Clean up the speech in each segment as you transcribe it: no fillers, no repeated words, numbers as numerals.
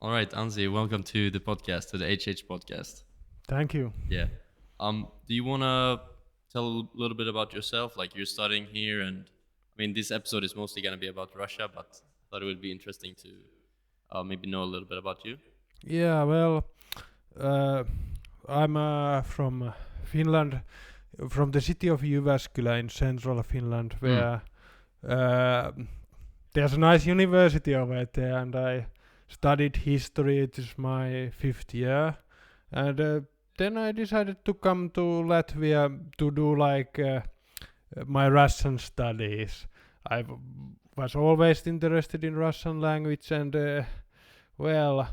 All right, Anssi, welcome to the podcast, to the HH podcast. Thank you. Yeah. Do you wanna tell a little bit about yourself? Like you're studying here, and I mean, this episode is mostly gonna be about Russia, but I thought it would be interesting to maybe know a little bit about you. Yeah, well, uh, I'm from Finland, from the city of Jyväskylä in central Finland, where uh, there's a nice university over there, and I studied history. It is my fifth year, and then I decided to come to Latvia to do my Russian studies. I was always interested in Russian language, and well,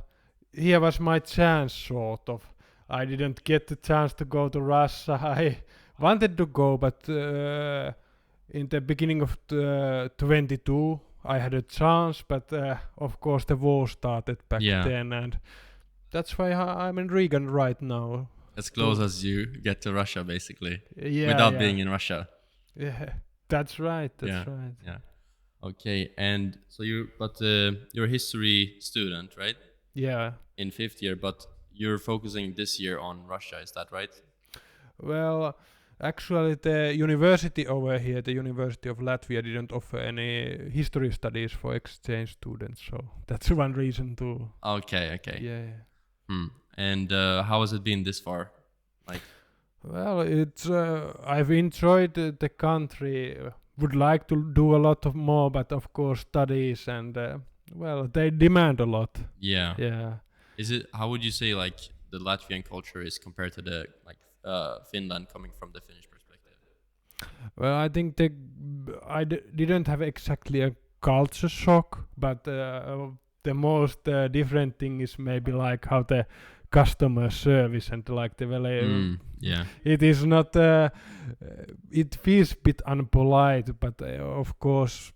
here was my chance, sort of. I didn't get the chance to go to Russia. I wanted to go, but in the beginning of 22, I had a chance, but of course the war started back Yeah. then, and that's why I'm in Riga right now. As close as you get to Russia, basically, Yeah, without yeah. being in Russia. Yeah, that's right. That's Yeah. right. Yeah. Okay, and so you're a history student, right? Yeah. In fifth year, but you're focusing this year on Russia, is that right? Well, actually, the university over here, the University of Latvia, didn't offer any history studies for exchange students, so that's one reason to. Okay. Yeah. And how has it been this far? Like, Well, it's I've enjoyed the country. Would like to do a lot of more, but of course studies and well, they demand a lot. yeah. Yeah. Is it? How would you say like the Latvian culture is compared to the like Finland, coming from the Finnish perspective? Well, I think didn't have exactly a culture shock, but the most different thing is maybe like how the customer service and like the Yeah. it is not it feels a bit unpolite, but of course,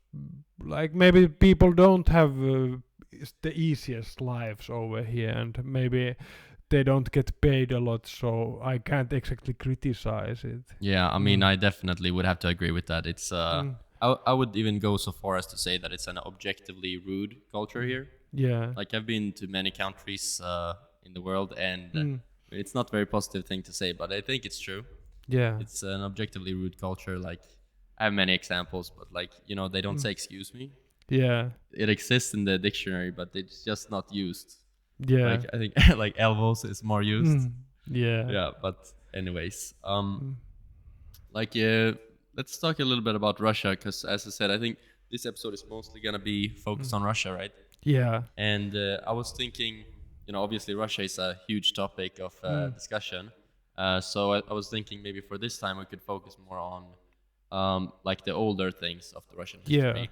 like maybe people don't have the easiest lives over here, and maybe they don't get paid a lot, so I can't exactly criticize it. Yeah. I mean, I definitely would have to agree with that. It's I would even go so far as to say that it's an objectively rude culture here. Yeah. Like I've been to many countries in the world, and it's not a very positive thing to say, but I think it's true. Yeah. It's an objectively rude culture. Like I have many examples, but like they don't say excuse me. Yeah. It exists in the dictionary, but it's just not used. Yeah. Like I think like elbows is more used. Yeah. Yeah, but anyways, like let's talk a little bit about Russia, because as I said, I think this episode is mostly gonna be focused on Russia, right? Yeah. And I was thinking, obviously Russia is a huge topic of discussion. So I was thinking maybe for this time we could focus more on like the older things of the Russian history.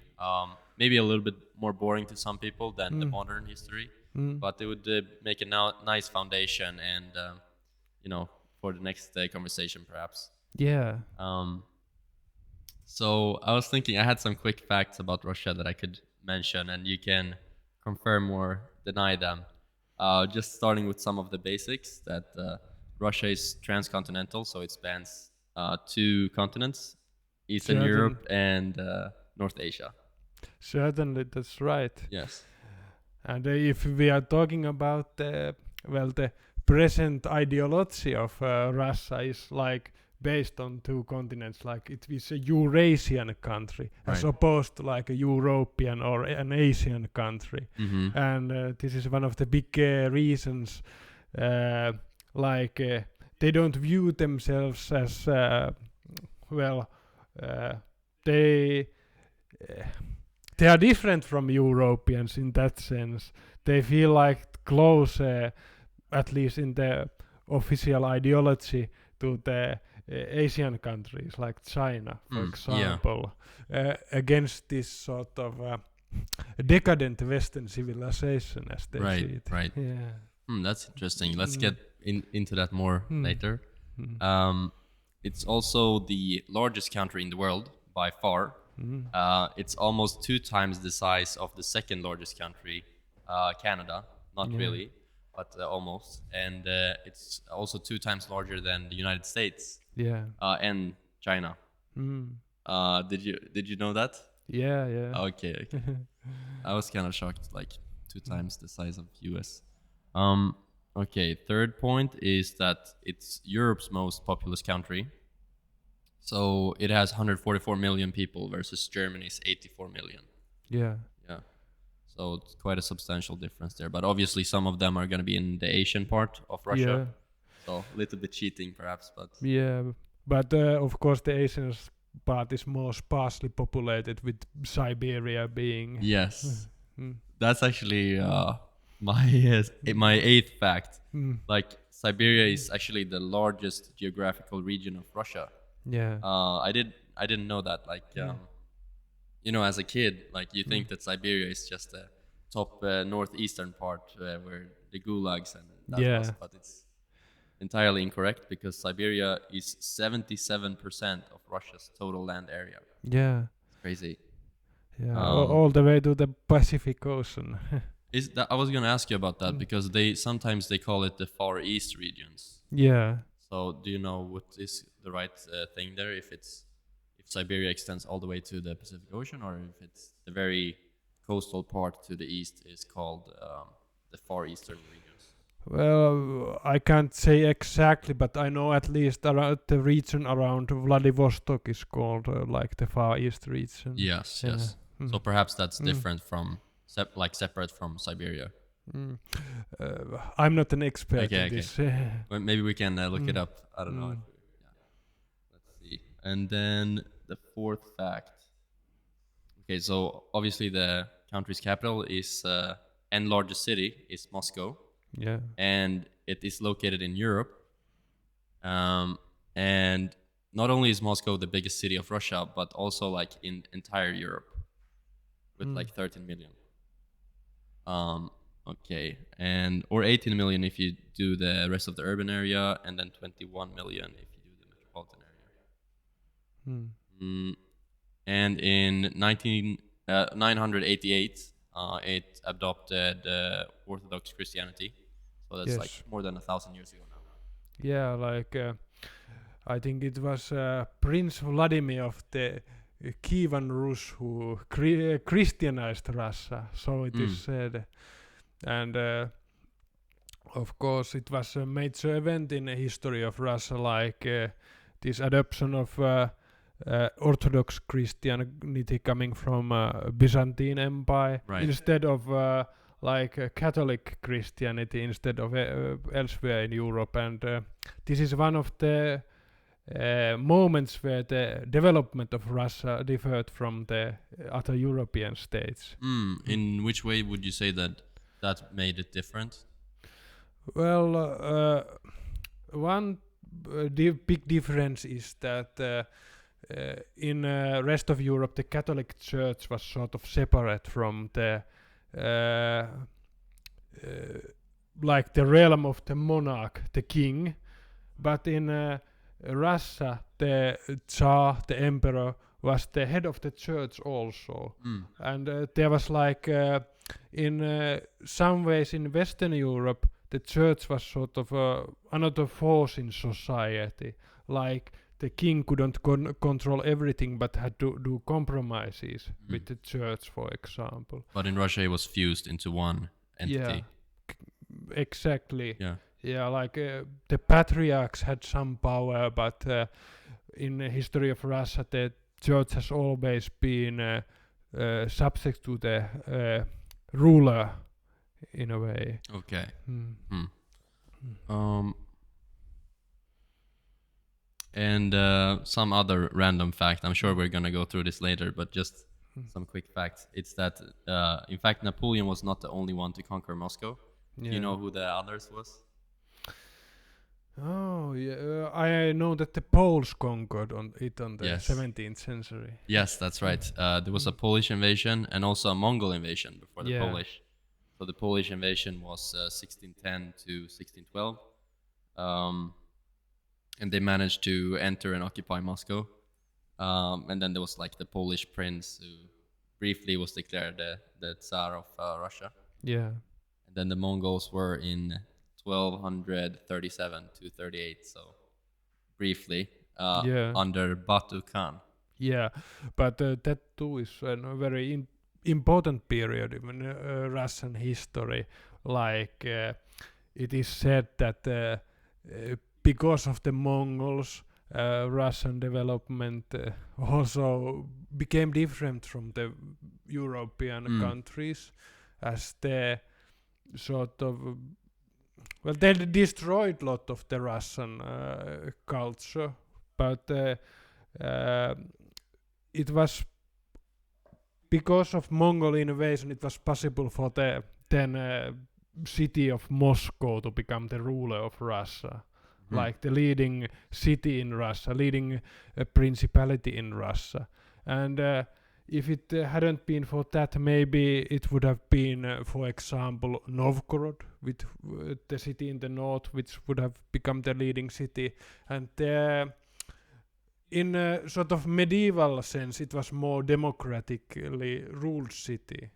Maybe a little bit more boring to some people than the modern history, but it would make a nice foundation, and for the next conversation perhaps. Yeah. So I was thinking I had some quick facts about Russia that I could mention, and you can confirm or deny them. Just starting with some of the basics, that Russia is transcontinental, so it spans 2 continents, Eastern Europe and North Asia. Certainly, that's right. Yes. And if we are talking about the present ideology of Russia is like based on 2 continents, like it is a Eurasian country as opposed to like a European or an Asian country. And this is one of the big reasons they don't view themselves as they are different from Europeans in that sense. They feel like close, at least in the official ideology, to the Asian countries like China, for example, against this sort of decadent Western civilization, as they see it. Right. Yeah. That's interesting. Let's get into that more later. It's also the largest country in the world by far. It's almost 2 times the size of the second largest country, Canada. Not really, but almost. And it's also 2 times larger than the United States. Yeah. And China. Did you know that? Yeah. Okay. I was kind of shocked. Like 2 times the size of US. Okay, third point is that it's Europe's most populous country. So it has 144 million people versus Germany's 84 million. Yeah. Yeah. So it's quite a substantial difference there. But obviously some of them are going to be in the Asian part of Russia. Yeah. So a little bit cheating perhaps, but Yeah. But of course the Asian part is more sparsely populated, with Siberia being. yes. Mm. That's actually my eighth fact. Mm. Like Siberia is actually the largest geographical region of Russia. Yeah. I didn't know that. Like you know, as a kid, like you think that Siberia is just the top northeastern part where the gulags and that was, but it's entirely incorrect because Siberia is 77% of Russia's total land area. Yeah. It's crazy. Yeah. All the way to the Pacific Ocean. Is that I was gonna ask you about that because they sometimes they call it the Far East regions. Yeah. So do you know what is the right thing there? If Siberia extends all the way to the Pacific Ocean, or if it's the very coastal part to the east is called the Far Eastern regions? Well, I can't say exactly, but I know at least around the region around Vladivostok is called like the Far East region. Yes, Yeah. yes. So perhaps that's different from separate from Siberia. I'm not an expert Okay, in okay. this. Well, maybe we can look it up. I don't know. Let's see. And then the fourth fact. Okay, so obviously the country's capital is and largest city is Moscow. Yeah. And it is located in Europe. And not only is Moscow the biggest city of Russia, but also like in entire Europe with like 13 million. Okay, and or 18 million if you do the rest of the urban area, and then 21 million if you do the metropolitan area. And in 988, it adopted Orthodox Christianity. So that's like more than 1,000 years ago now. Yeah, like I think it was Prince Vladimir of the Kievan Rus who Christianized Russia, so it is said. And of course it was a major event in the history of Russia, like this adoption of Orthodox Christianity coming from Byzantine Empire instead of like Catholic Christianity instead of elsewhere in Europe. And this is one of the moments where the development of Russia differed from the other European states. In which way would you say that made it different? Well, one big difference is that in rest of Europe the Catholic Church was sort of separate from the like the realm of the monarch, the king, but in Russia the Tsar, the emperor, was the head of the church also. And there was like in some ways in Western Europe the church was sort of another force in society, like the king couldn't control everything but had to do compromises with the church, for example. But in Russia it was fused into one entity. Yeah, exactly. Yeah, like the patriarchs had some power, but in the history of Russia the church has always been subject to the ruler in a way. Okay. And some other random fact, I'm sure we're gonna go through this later, but just some quick facts. It's that in fact Napoleon was not the only one to conquer Moscow. Do you know who the others was? Oh yeah, I know that the Poles conquered on the 17th century. Yes, that's right. There was a Polish invasion and also a Mongol invasion before the Polish. So the Polish invasion was 1610 to 1612, and they managed to enter and occupy Moscow. And then there was like the Polish prince who briefly was declared the Tsar of Russia. Yeah. And then the Mongols were in 1237 to 38, so briefly under Batu Khan. Yeah, but that too is a very important period in Russian history. Like it is said that because of the Mongols, Russian development also became different from the European countries, as the sort of they destroyed a lot of the Russian culture, but it was because of Mongol invasion. It was possible for the then city of Moscow to become the ruler of Russia, like the leading city in Russia, leading principality in Russia. And if it hadn't been for that, maybe it would have been, for example, Novgorod, with the city in the north, which would have become the leading city. And in a sort of medieval sense, it was more democratically ruled city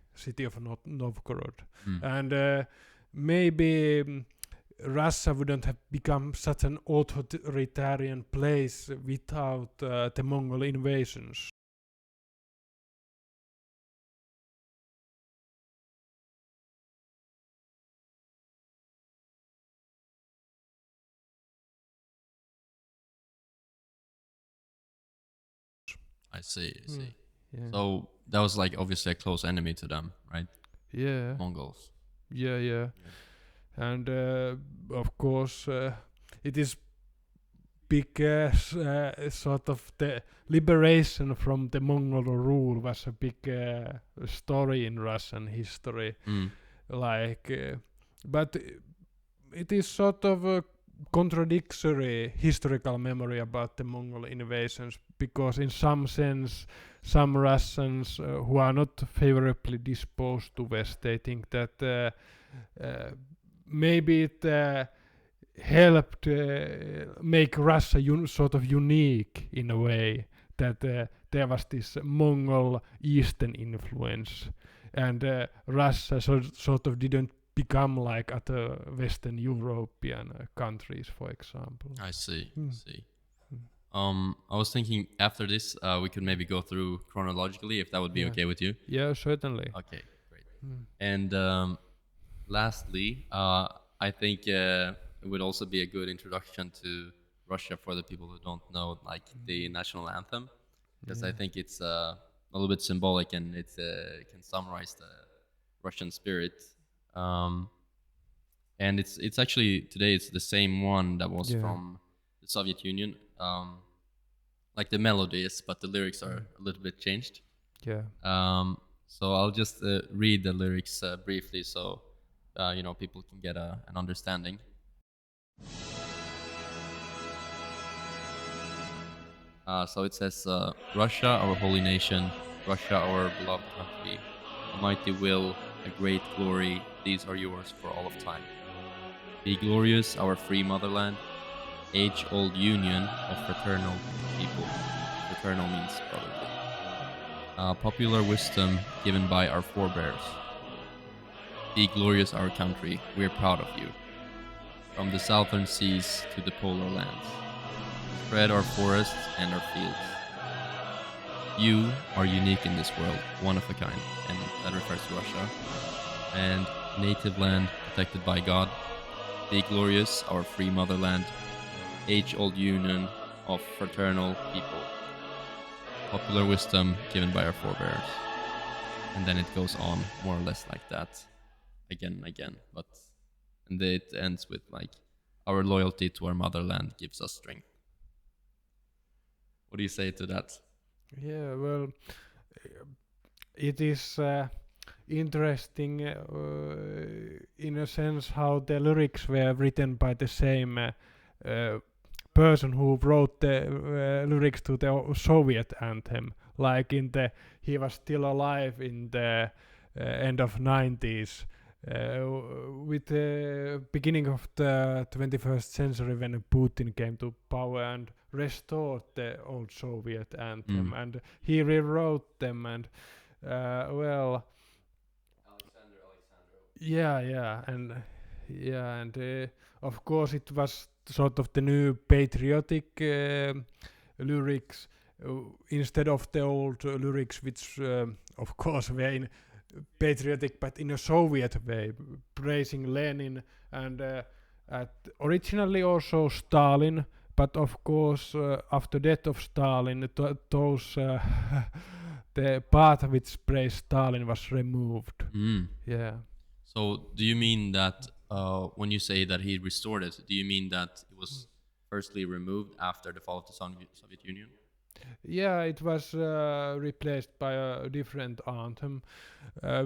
of Novgorod. And maybe Russia wouldn't have become such an authoritarian place without the Mongol invasions. I see. Yeah. So that was like obviously a close enemy to them, right? Yeah. Mongols. Yeah. And of course, it is because sort of the liberation from the Mongol rule was a big story in Russian history. Like, but it is sort of a contradictory historical memory about the Mongol invasions, because in some sense some Russians who are not favorably disposed to West, they think that maybe it helped make Russia sort of unique in a way, that there was this Mongol Eastern influence, and Russia sort of didn't become like other Western European countries, for example. I see. I was thinking after this we could maybe go through chronologically, if that would be okay with you. Yeah, certainly. Okay, great. And lastly, I think it would also be a good introduction to Russia for the people who don't know, like the national anthem, because I think it's a little bit symbolic, and it can summarize the Russian spirit. And it's actually today it's the same one that was from the Soviet Union. Like the melody is, but the lyrics are a little bit changed. So I'll just read the lyrics briefly, so people can get an understanding. So it says, Russia, our holy nation, Russia, our beloved country, a mighty will, a great glory, these are yours for all of time. Be glorious, our free motherland, age-old union of fraternal people. Fraternal means brotherly. Popular wisdom given by our forebears. Be glorious, our country, we are proud of you. From the southern seas to the polar lands, spread our forests and our fields. You are unique in this world, one of a kind, and that refers to Russia. And native land protected by God. Be glorious, our free motherland, age-old union of fraternal people. Popular wisdom given by our forebears. And then it goes on more or less like that, again and again. And it ends with like, our loyalty to our motherland gives us strength. What do you say to that? Yeah, well, it is interesting in a sense how the lyrics were written by the same person who wrote the lyrics to the Soviet anthem. Like he was still alive in the end of 90s. With the beginning of the 21st century, when Putin came to power and restored the old Soviet anthem, and he rewrote them, and well, and of course it was sort of the new patriotic lyrics, instead of the old lyrics, which of course were in patriotic but in a Soviet way, praising Lenin and originally also Stalin, but of course after death of Stalin, those the part which praised Stalin was removed. Yeah. So do you mean that when you say that he restored it, do you mean that it was firstly removed after the fall of the Soviet Union? Yeah, it was replaced by a different anthem,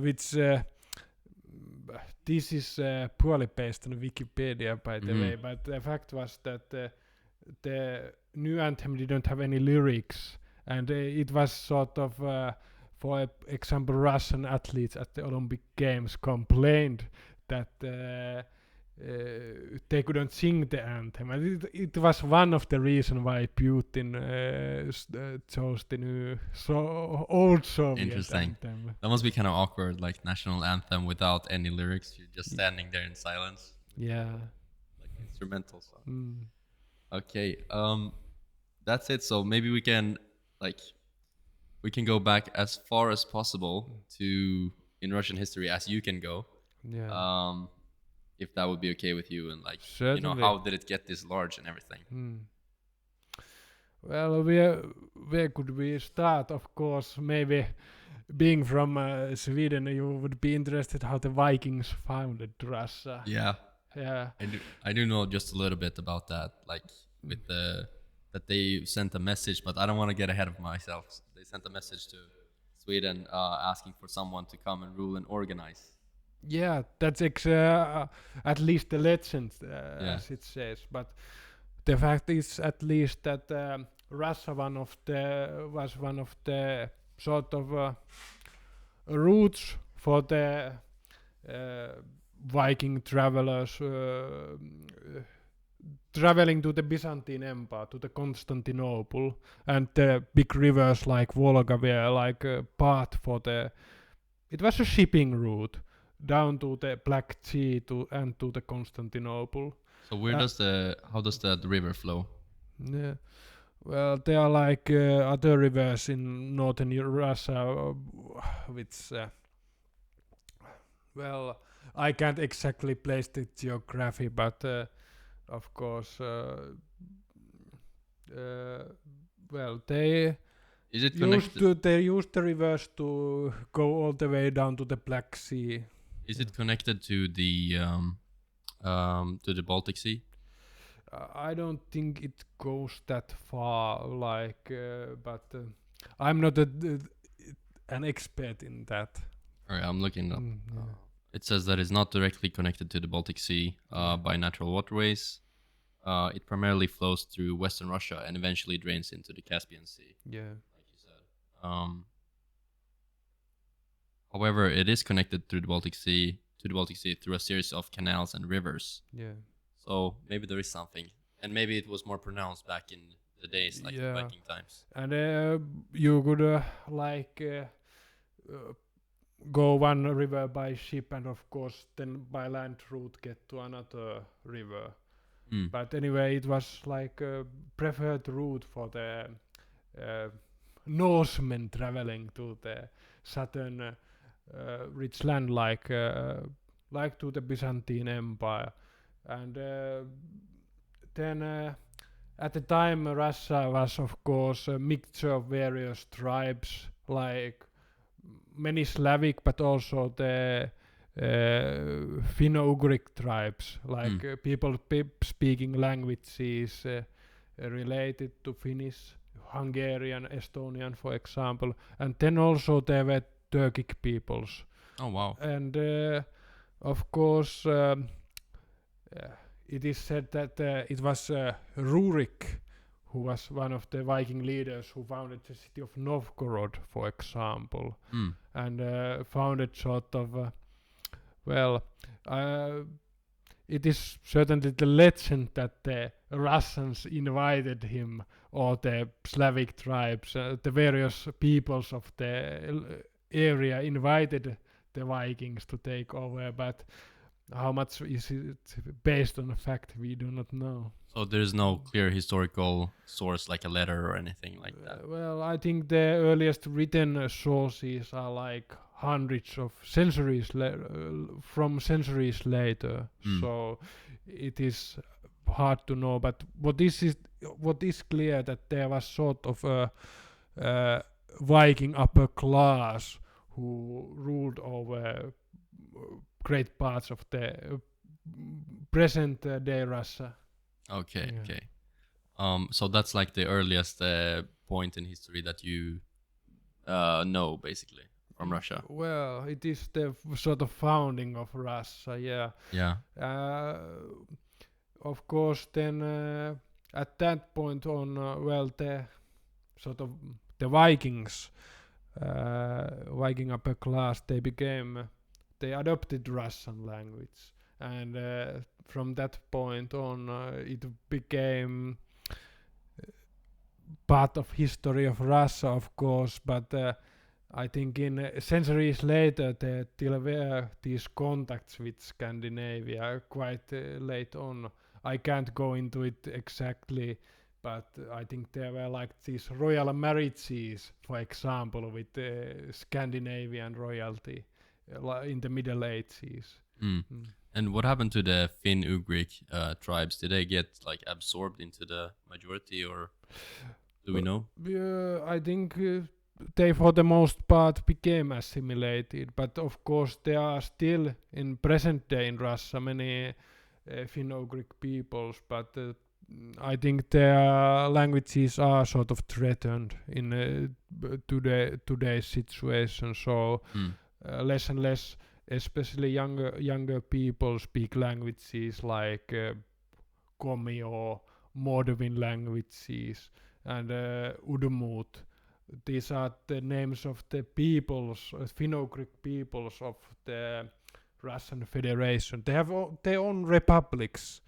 which this is poorly based on Wikipedia, by the way. But the fact was that the new anthem didn't have any lyrics, and it was sort of, for example, Russian athletes at the Olympic Games complained that they couldn't sing the anthem, and it was one of the reasons why Putin chose the new old Soviet anthem. That must be kind of awkward, like national anthem without any lyrics. You're just standing there in silence. Yeah. Like instrumental song. Okay, that's it. So maybe we can go back as far as possible to in Russian history as you can go. Yeah. If that would be okay with you, and Certainly. how did it get this large and everything? Well, where could we start? Of course, maybe being from Sweden, you would be interested how the Vikings founded Russia. Yeah. Yeah. I do know just a little bit about that, like with that they sent a message, but I don't want to get ahead of myself. They sent a message to Sweden asking for someone to come and rule and organize. Yeah, that's at least the legend, as it says. But the fact is, at least, that Russia was one of the sort of routes for the Viking travelers traveling to the Byzantine Empire, to the Constantinople, and the big rivers like Volga were like a part for the. It was a shipping route down to the Black Sea and to the Constantinople. So how does that river flow? Yeah, well, there are like other rivers in northern Russia, which well, I can't exactly place the geography, but of course, well, they. They used the rivers to go all the way down to the Black Sea. Is it connected to the Baltic Sea? I don't think it goes that far, but I'm not an expert in that. Alright, I'm looking up. It says that it's not directly connected to the Baltic Sea by natural waterways. It primarily flows through western Russia and eventually drains into the Caspian Sea. Yeah. Like you said. However, it is connected through the Baltic Sea through a series of canals and rivers. Yeah. So maybe there is something, and maybe it was more pronounced back in the days, like the Viking times. And you could go one river by ship, and of course then by land route get to another river. But anyway, it was like a preferred route for the Norsemen traveling to the southern rich land, like to the Byzantine Empire. And then at the time Russia was of course a mixture of various tribes, like many Slavic, but also the Finno-Ugric tribes, like people speaking languages related to Finnish, Hungarian, Estonian, for example. And then also there were Turkic peoples. Oh wow! And of course, it is said that it was Rurik, who was one of the Viking leaders, who founded the city of Novgorod, for example, and founded sort of. It is certainly the legend that the Russians invited him, or the Slavic tribes, the various peoples of the area invited the Vikings to take over, but How much is it based on a fact we do not know. So there's no clear historical source like a letter or anything like that. Well, I think the earliest written sources are like hundreds of centuries from centuries later. Mm. So it is hard to know. But what is clear that there was sort of a Viking upper class who ruled over great parts of the present day Russia. Okay, Yeah. okay. So that's like the earliest point in history that you know, basically, from Russia. Well, it is the sort of founding of Russia, yeah. Yeah. Of course, then at that point on, well, the sort of the Vikings, Viking upper class, they adopted Russian language, and from that point on, it became part of history of Russia, of course, but I think in centuries later there still were these contacts with Scandinavia quite late on. I can't go into it exactly, but I think there were like these royal marriages, for example, with Scandinavian royalty in the Middle Ages. Mm. And what happened to the Finn-Ugric tribes? Did they get like absorbed into the majority, or do we know? I think they for the most part became assimilated, but of course there are still in present day in Russia many Finno-Ugric peoples, but I think their languages are sort of threatened in today's situation. So less and less, especially younger people, speak languages like Komi or Mordvin languages and Udmurt. These are the names of the peoples, Finno-Ugric peoples of the Russian Federation. They have their own republics,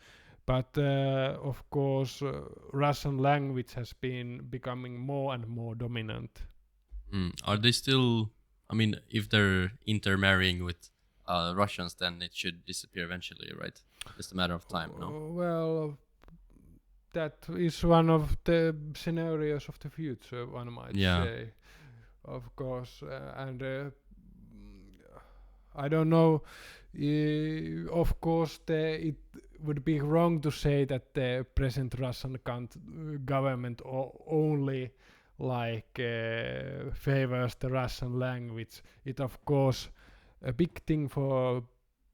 but of course Russian language has been becoming more and more dominant. Are they still? I mean, if they're intermarrying with Russians, then it should disappear eventually, right? Just a matter of time, no? Well, that is one of the scenarios of the future, one might say, of course. And I don't know. Of course, it would be wrong to say that the present Russian government only like favors the Russian language. It of course a big thing for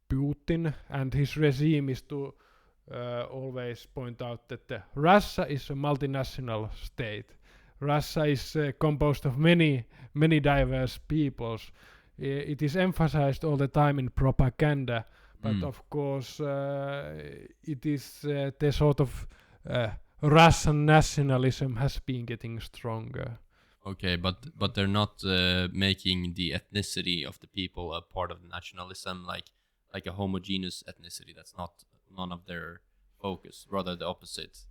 Putin and his regime is to always point out that Russia is a multinational state. Russia is composed of many diverse peoples. It is emphasized all the time in propaganda, but of course it is the sort of Russian nationalism has been getting stronger. Okay, but they're not making the ethnicity of the people a part of the nationalism, like a homogeneous ethnicity. That's not none of their focus. Rather the opposite.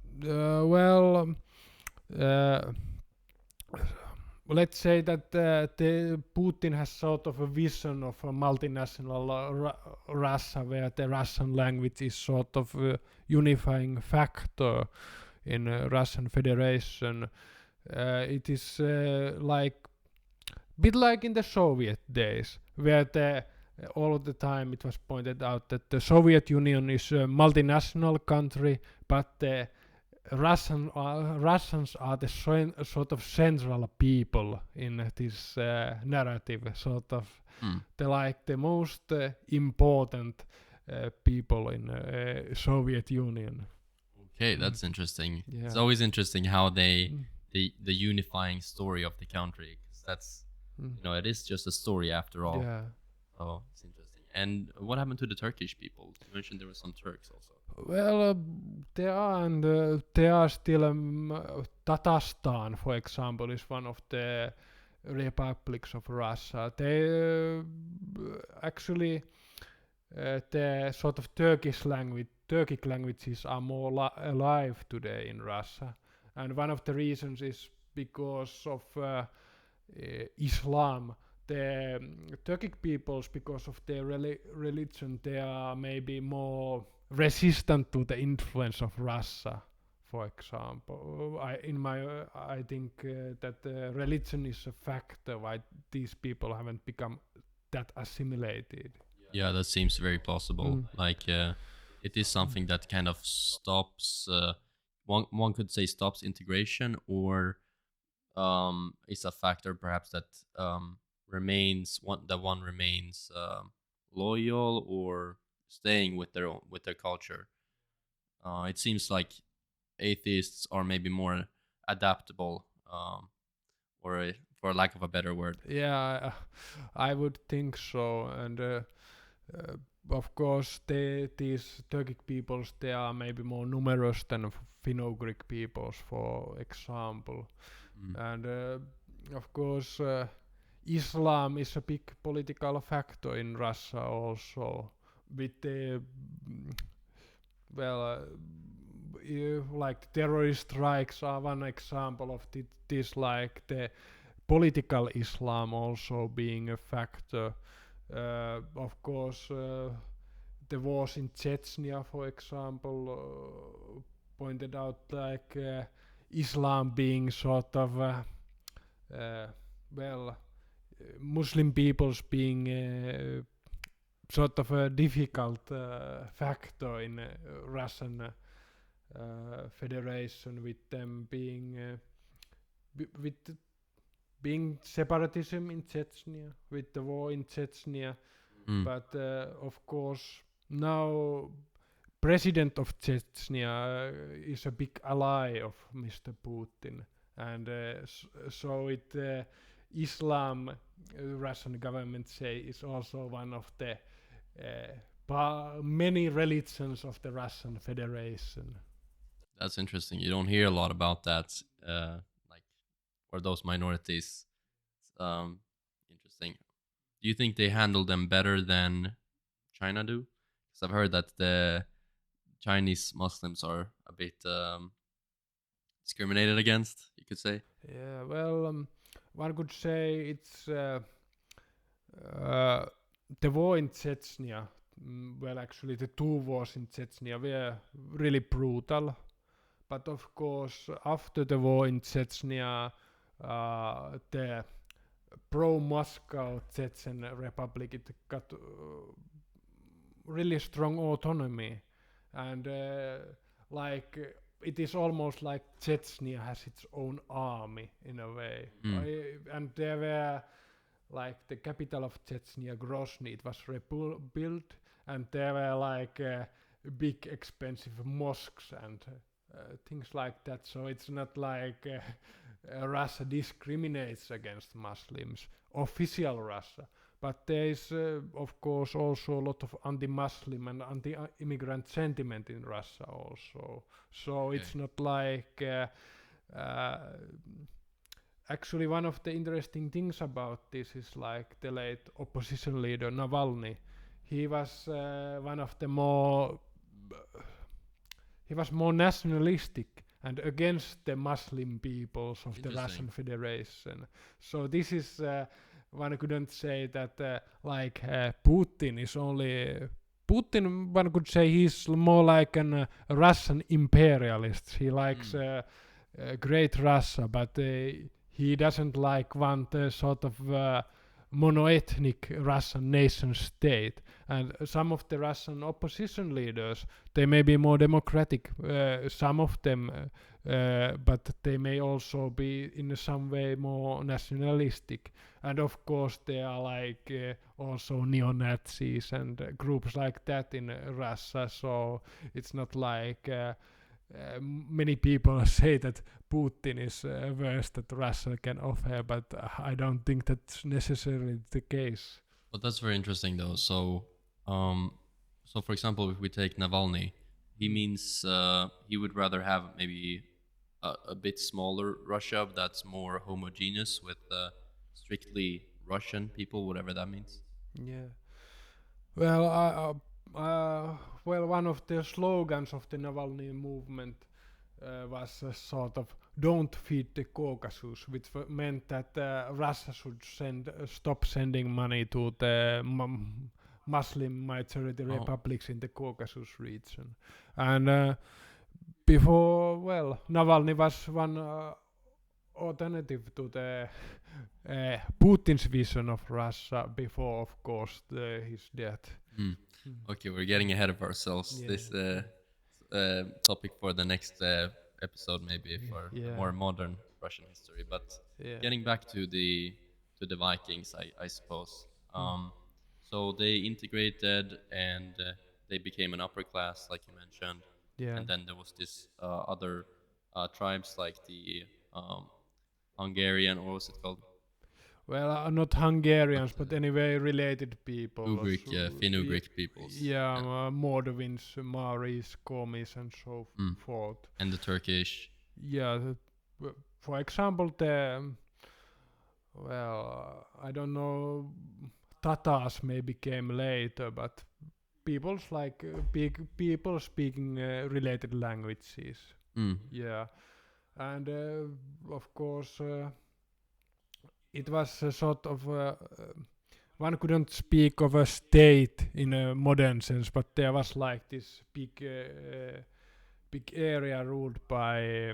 Let's say that Putin has sort of a vision of a multinational Russia where the Russian language is sort of a unifying factor in Russian Federation. It is like bit like in the Soviet days, where all the time it was pointed out that the Soviet Union is a multinational country, but the Russians are the sort of central people in this narrative, sort of the most important people in Soviet Union. Okay, that's interesting. Yeah. It's always interesting how the unifying story of the country, 'cause that's it is just a story after all. Yeah. Oh, it's interesting. And what happened to the Turkish people? You mentioned there were some Turks also. Well, there are still Tatarstan, for example, is one of the republics of Russia. They actually the sort of Turkic languages are more alive today in Russia, and one of the reasons is because of Islam. the Turkic peoples, because of their religion, they are maybe more resistant to the influence of Russia. For example, I think that religion is a factor why these people haven't become that assimilated. Yeah, that seems very plausible. Like, it is something that kind of stops. One could say stops integration, or is a factor perhaps that remains one remains loyal or staying with their culture. It seems like atheists are maybe more adaptable, for lack of a better word. Yeah, I would think so. And of course, these Turkic peoples, they are maybe more numerous than Finno-Ugric peoples, for example. And of course, Islam is a big political factor in Russia also, with the like terrorist strikes are one example of this, like the political Islam also being a factor. Of course, the wars in Chechnya, for example, pointed out like Islam being sort of Muslim peoples being sort of a difficult factor in Russian Federation, with them being with being separatism in Chechnya, with the war in Chechnya. But of course, now president of Chechnya is a big ally of Mr. Putin, and so Islam, Russian government say, is also one of the many religions of the Russian Federation. That's interesting. You don't hear a lot about that, like, or those minorities. Interesting. Do you think they handle them better than China do? Because I've heard that the Chinese Muslims are a bit discriminated against, you could say. Yeah, well, one could say it's the war in Chechnya. Well, actually, the two wars in Chechnya were really brutal. But of course, after the war in Chechnya, the pro-Moscow Chechen Republic, it got really strong autonomy, and like it is almost like Chechnya has its own army in a way. And there were like the capital of Chechnya, Grozny, it was rebuilt, and there were like big expensive mosques and things like that. So it's not like Russia discriminates against Muslims, official Russia. But there is, of course, also a lot of anti-Muslim and anti-immigrant sentiment in Russia also. So it's not like... actually, one of the interesting things about this is like the late opposition leader Navalny. He was one of the more... he was more nationalistic and against the Muslim peoples of the Russian Federation. So this is... one couldn't say that Putin is only... Putin, one could say he's more like a Russian imperialist. He likes great Russia, but he doesn't want a sort of mono-ethnic Russian nation state. And some of the Russian opposition leaders, they may be more democratic, some of them, but they may also be in some way more nationalistic. And of course there are like also neo-Nazis and groups like that in Russia, so it's not like many people say that Putin is worst that Russia can offer, but I don't think that's necessarily the case. But that's very interesting, though. So, for example, if we take Navalny, he means he would rather have maybe a bit smaller Russia that's more homogeneous with strictly Russian people, whatever that means. Yeah. Well, one of the slogans of the Navalny movement was sort of don't feed the Caucasus, which meant that Russia should stop sending money to the Muslim majority republics in the Caucasus region. And before, well, Navalny was one alternative to the Putin's vision of Russia before, of course, his death. Okay, we're getting ahead of ourselves. Yeah. This topic for the next episode, maybe for Yeah. more modern Russian history. But Yeah. getting back to the Vikings, I suppose. So they integrated and they became an upper class, like you mentioned. Yeah. And then there was this other tribes like the Hungarian, or what's it called? Well, not Hungarians, but anyway, related people. Ugric, Finno-Ugric peoples. Yeah, Mordovins, Maris, Komis, and so forth. And the Turkish. Yeah, for example, I don't know, Tatars maybe came later, but peoples like people speaking related languages. Yeah, and of course it was a sort of one couldn't speak of a state in a modern sense, but there was like this big area ruled by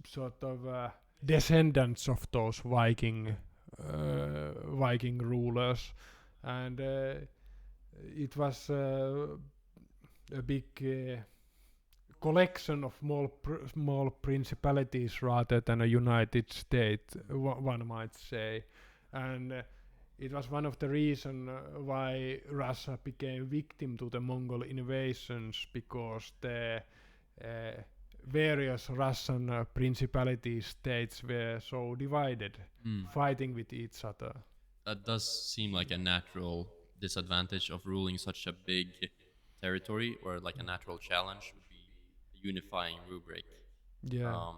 sort of descendants of those Viking rulers, and it was a big collection of small principalities rather than a united state, one might say. And it was one of the reasons why Russia became victim to the Mongol invasions, because the various Russian principality states were so divided, fighting with each other. That does seem like a natural disadvantage of ruling such a big territory, or like a natural challenge would be a unifying rubric. Yeah.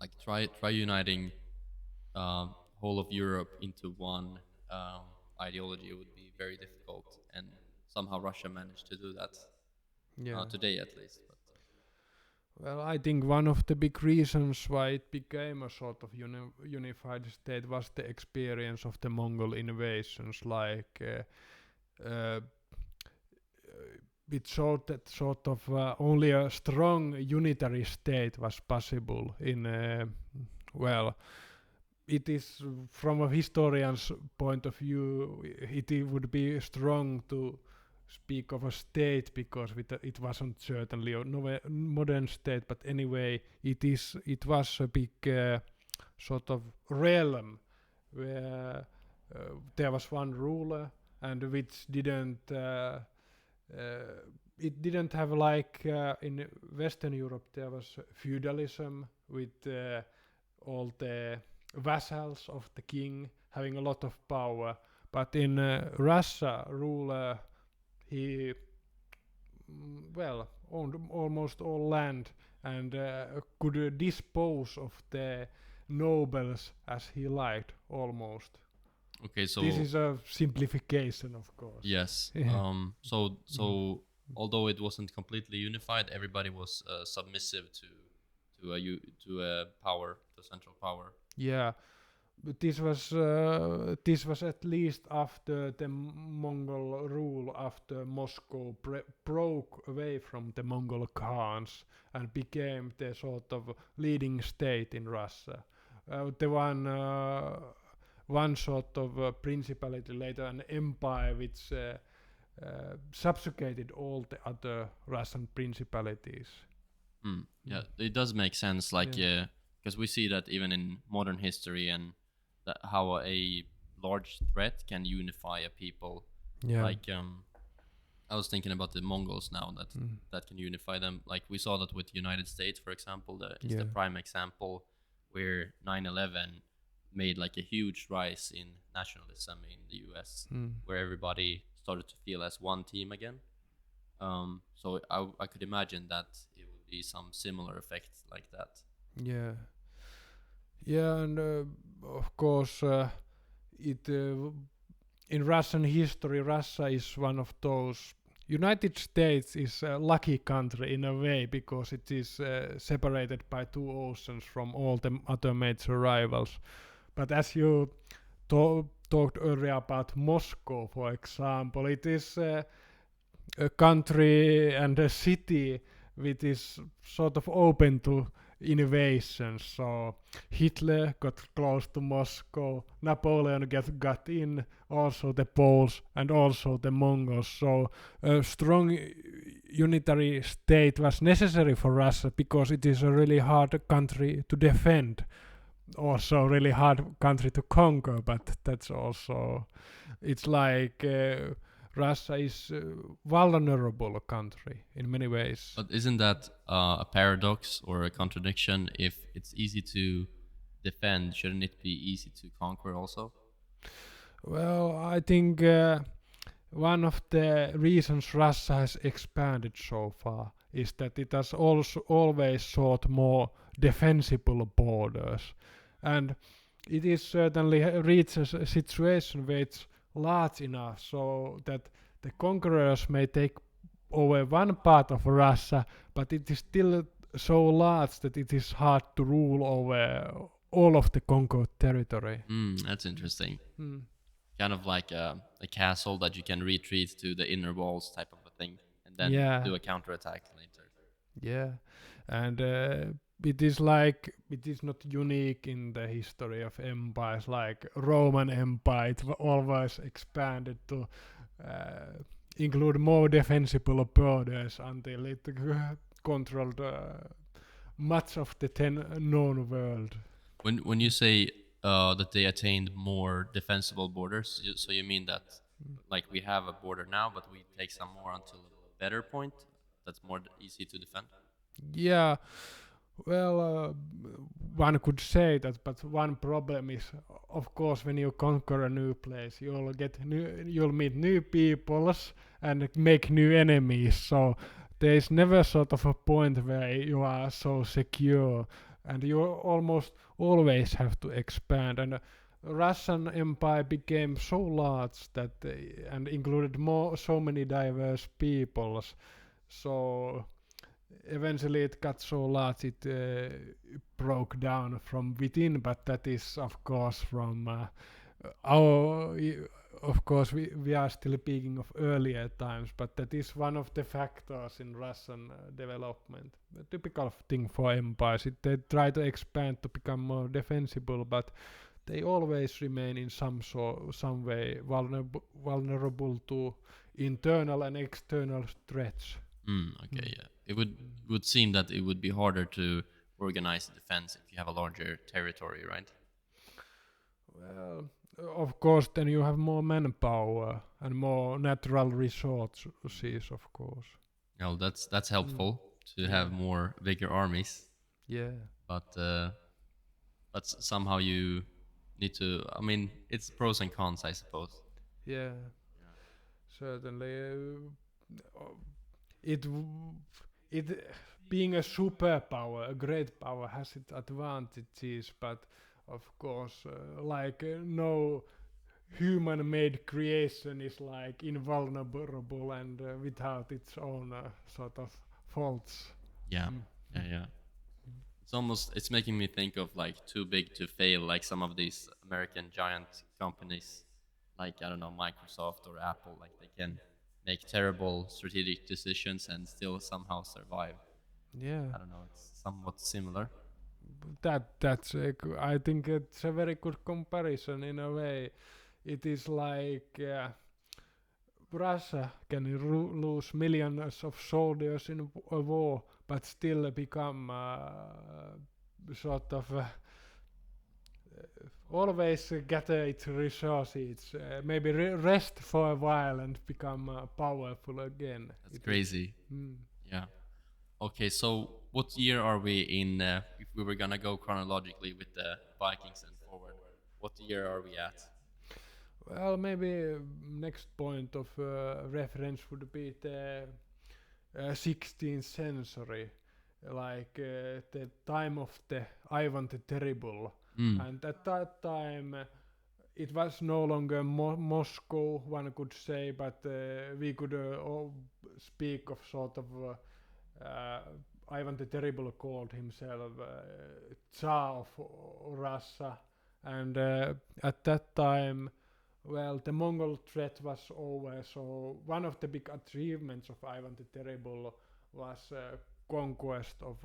Like try uniting whole of Europe into one ideology would be very difficult, and somehow Russia managed to do that. Today at least. But, well, I think one of the big reasons why it became a sort of unified state was the experience of the Mongol invasions. Like it showed that sort of only a strong unitary state was possible in it is from a historian's point of view, it would be strong to speak of a state, because it wasn't certainly a modern state, but anyway, it was a big sort of realm where there was one ruler, and which didn't it didn't have like in Western Europe there was feudalism with all the vassals of the king having a lot of power, but in Russia, ruler he owned almost all land and could dispose of the nobles as he liked, almost. okay, so this is a simplification, of course. yes. Yeah. So although it wasn't completely unified, everybody was submissive to a power, to central power. Yeah, but this was at least after the Mongol rule, after Moscow broke away from the Mongol Khans and became the sort of leading state in Russia. The one sort of principality, later an empire, which subjugated all the other Russian principalities. Yeah, it does make sense, like because we see that even in modern history, and that how a large threat can unify a people. Yeah. Like I was thinking about the Mongols now, that can unify them. Like we saw that with the United States, for example, is the prime example, where 9/11 made like a huge rise in nationalism in the US, where everybody started to feel as one team again. So I could imagine that it would be some similar effects like that. Yeah. Yeah, and of course, it in Russian history, Russia is one of those United States is a lucky country in a way because it is separated by two oceans from all the other major rivals. But as you talked earlier about Moscow, for example, it is a country and a city which is sort of open to invasions. So Hitler got close to Moscow, Napoleon got in, also the Poles and also the Mongols. So a strong unitary state was necessary for Russia because it is a really hard country to defend. Also really hard country to conquer, but that's also, it's like Russia is a vulnerable country in many ways. But isn't that a paradox or a contradiction? If it's easy to defend, shouldn't it be easy to conquer also? Well, I think one of the reasons Russia has expanded so far is that it has also always sought more defensible borders. And it is certainly reached a situation where it's large enough so that the conquerors may take over one part of Russia, but it is still so large that it is hard to rule over all of the conquered territory. That's interesting. Kind of like a castle that you can retreat to the inner walls type of a thing, and then do a counterattack later. Yeah, and it is like, it is not unique in the history of empires. Like Roman Empire, it always expanded to include more defensible borders until it controlled much of the known world. When you say that they attained more defensible borders, so you mean that like we have a border now, but we take some more until a better point that's more easy to defend? Yeah, well, one could say that, but one problem is, of course, when you conquer a new place, you'll meet new peoples and make new enemies. So there is never sort of a point where you are so secure, and you almost always have to expand. And Russian Empire became so large that and included so many diverse peoples. So eventually it got so large it broke down from within, but that is of course from of course we are still speaking of earlier times, but that is one of the factors in Russian development. A typical thing for empires, they try to expand to become more defensible, but they always remain in some way vulnerable to internal and external threats. Okay, yeah. It would seem that it would be harder to organize a defense if you have a larger territory, right? Well, of course, then you have more manpower and more natural resources, of course. Well, that's helpful to have more bigger armies. Yeah. But somehow you need to. I mean, it's pros and cons, I suppose. Yeah. Certainly. It being a superpower, a great power, has its advantages, but of course, no human-made creation is like invulnerable and without its own sort of faults. Yeah, yeah. It's making me think of like too big to fail, like some of these American giant companies, like I don't know, Microsoft or Apple, like they can make terrible strategic decisions and still somehow survive. Yeah. I don't know, it's somewhat similar. I think it's a very good comparison in a way. It is like Russia can lose millions of soldiers in a war, but still become sort of always gather its resources, maybe rest for a while and become powerful again. That's crazy. Yeah. Okay, so what year are we in? If we were gonna go chronologically with the Vikings and forward, what year are we at? Well, maybe next point of reference would be the 16th century, like the time of the Ivan the Terrible. And at that time, it was no longer Moscow, one could say, but we could speak of sort of Ivan the Terrible called himself Tsar of Russia, and at that time, well, the Mongol threat was over. So one of the big achievements of Ivan the Terrible was conquest of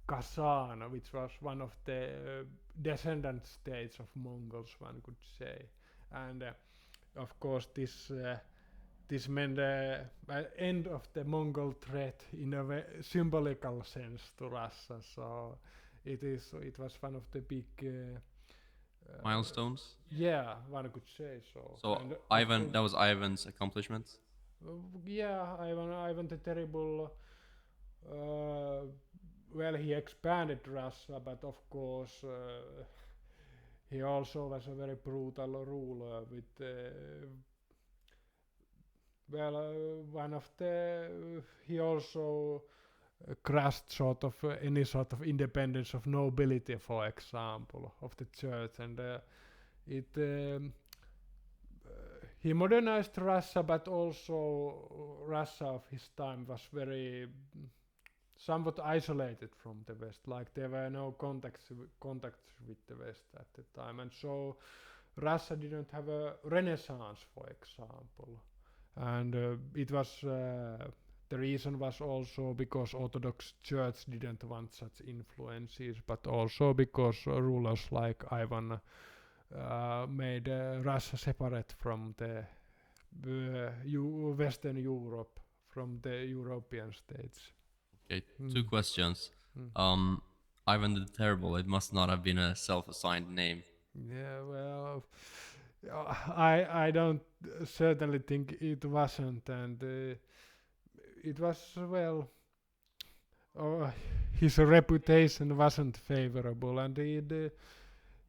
Kazan, which was one of the descendant states of Mongols, one could say, and of course this meant the end of the Mongol threat in a symbolical sense to Russia. So it was one of the big Milestones. yeah, one could say so. So And Ivan, that was Ivan's accomplishment. yeah, Ivan the Terrible. Well, he expanded Russia, but of course he also was a very brutal ruler with one of the he also crushed sort of any sort of independence of nobility, for example, of the church, and it he modernized Russia, but also Russia of his time was very somewhat isolated from the West, like there were no contacts with the West at the time, and so Russia didn't have a renaissance, for example, and it was the reason was also because Orthodox Church didn't want such influences, but also because rulers like Ivan made Russia separate from the Western Europe, from the European states. Okay, two questions. Mm. Ivan the Terrible, it must not have been a self-assigned name. Yeah, well, I don't certainly think it wasn't, and it was, well, his reputation wasn't favorable, and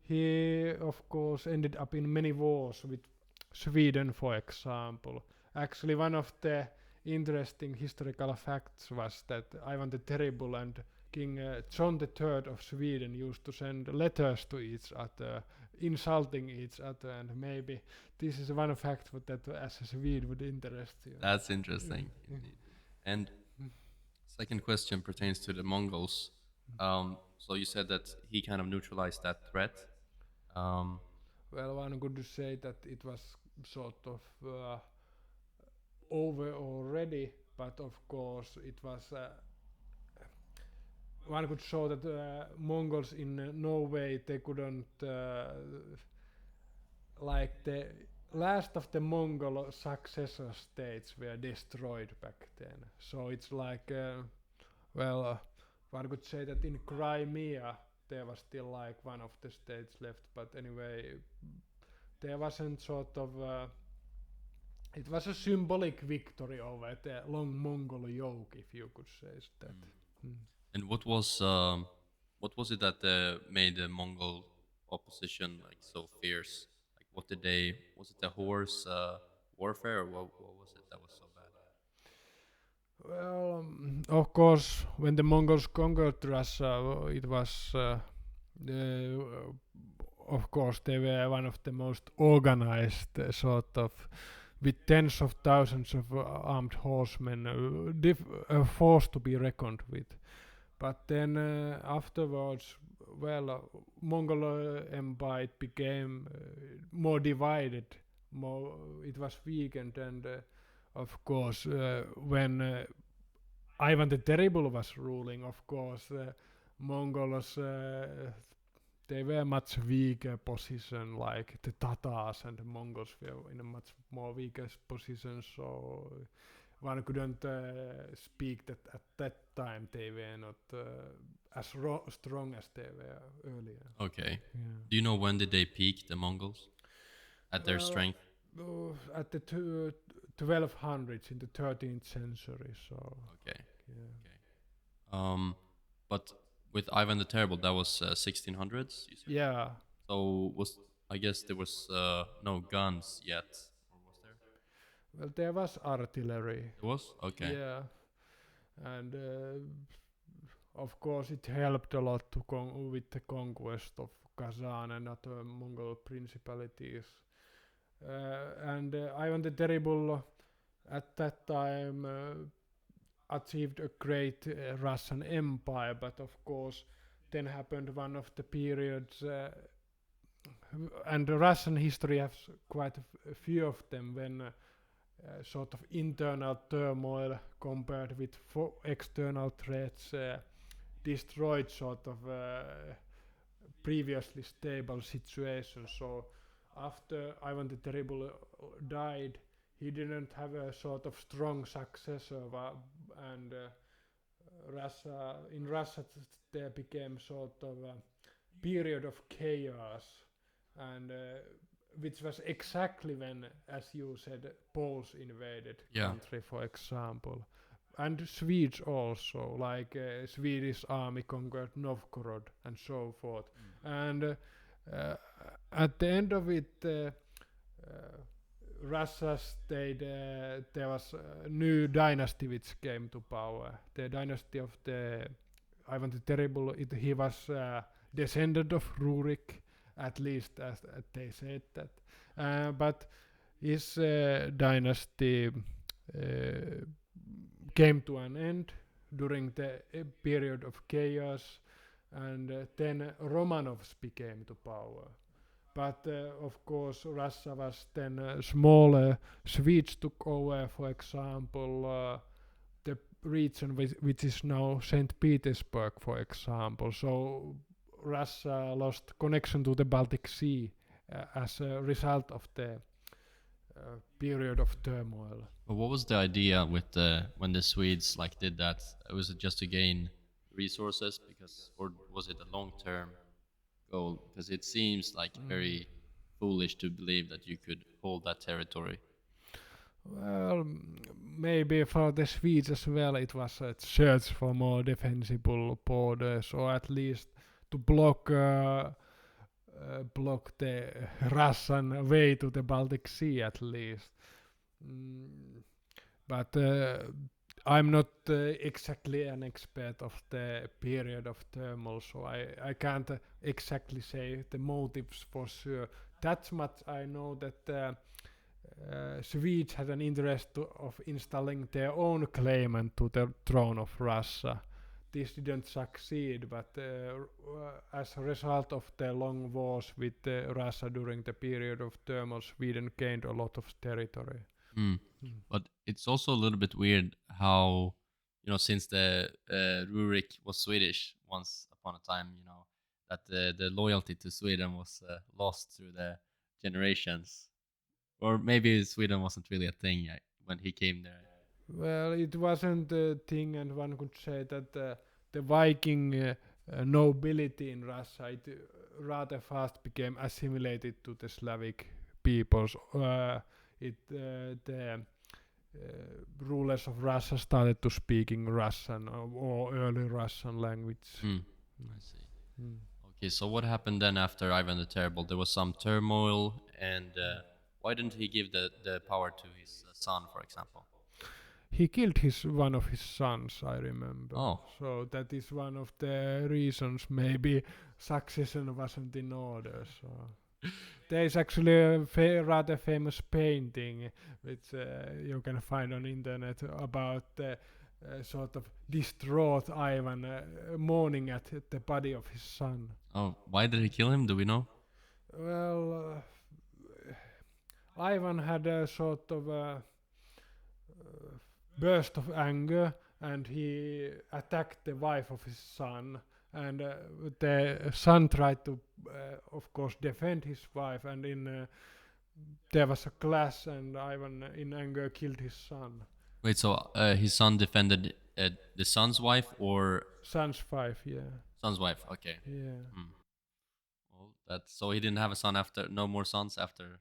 he of course ended up in many wars with Sweden, for example. Actually, one of the interesting historical facts was that Ivan the Terrible and King John III of Sweden used to send letters to each other, insulting each other, and maybe this is one fact that as a Swede would interest you. That's interesting, indeed. And second question pertains to the Mongols. So you said that he kind of neutralized that threat. Well, one could say that it was sort of over already, but of course it was one could show that Mongols in no way they couldn't like the last of the Mongol successor states were destroyed back then. So it's like one could say that in Crimea there was still like one of the states left, but anyway there wasn't sort of it was a symbolic victory over the long Mongol yoke, if you could say that. And what was it that made the Mongol opposition like so fierce? Like, what did they? Was it the horse warfare, or what was it that was so bad? Well, of course, when the Mongols conquered Russia, it was, of course, they were one of the most organized sort of, with tens of thousands of armed horsemen, force to be reckoned with. But then afterwards, well, Mongol Empire became more divided, it was weakened, and of course, when Ivan the Terrible was ruling, of course, Mongols they were much weaker position, like the Tatars and the Mongols were in a much more weaker position. So one couldn't speak that at that time they were not as strong as they were earlier. Okay. Yeah. Do you know when did they peak, the Mongols, at their strength? At the 1200s in the 13th century. So Okay. yeah. Okay. But with Ivan the Terrible, that was 1600s. You said? Yeah. So I guess there was no guns yet, or was there? Well, there was artillery. There was. Okay. Yeah, and of course it helped a lot to with the conquest of Kazan and other Mongol principalities. And Ivan the Terrible at that time achieved a great Russian empire, but of course then happened one of the periods, and the Russian history has quite a few of them when sort of internal turmoil compared with external threats destroyed sort of previously stable situation. So after Ivan the Terrible died, he didn't have a sort of strong successor, and Russia there became sort of a period of chaos, and which was exactly when, as you said, Poles invaded country, for example, and Swedes also, like Swedish army conquered Novgorod and so forth. And at the end of it, Russia stayed. There was a new dynasty which came to power. The dynasty of the Ivan the Terrible. He was descendant of Rurik, at least as they said that. But his dynasty came to an end during the period of chaos, and then Romanovs became to power. But of course, Russia was then smaller. Swedes took over, for example, the region which is now St. Petersburg, for example. So Russia lost connection to the Baltic Sea as a result of the period of turmoil. But what was the idea with when the Swedes like did that? Was it just to gain resources, because, or was it a long-term goal? Because it seems like very foolish to believe that you could hold that territory. Well, maybe for the Swedes as well, it was a search for more defensible borders, or at least to block the Russian way to the Baltic Sea, at least. But I'm not exactly an expert of the period of turmoil, so I can't exactly say the motives for sure. That much I know that Swedes had an interest of installing their own claimant to the throne of Russia. This didn't succeed, but as a result of the long wars with Russia during the period of turmoil, Sweden gained a lot of territory. But it's also a little bit weird how, since the Rurik was Swedish once upon a time, that the loyalty to Sweden was lost through the generations. Or maybe Sweden wasn't really a thing when he came there. Well, it wasn't a thing, and one could say that the Viking nobility in Russia, it rather fast became assimilated to the Slavic peoples. The rulers of Russia started to speaking Russian or early Russian language. I see. Okay, so what happened then after Ivan the Terrible? There was some turmoil, and why didn't he give the power to his son, for example? He killed one of his sons, I remember. Oh. So that is one of the reasons maybe succession wasn't in order. So there is actually a rather famous painting which you can find on internet about the sort of distraught Ivan mourning at the body of his son. Oh, why did he kill him? Do we know? Well, Ivan had a sort of burst of anger, and he attacked the wife of his son, and the son tried to of course defend his wife, and there was a clash, and Ivan in anger killed his son. Wait, so his son defended the son's wife, or son's wife? Yeah, son's wife. Okay. Yeah. Well, so he didn't have a son after, no more sons after.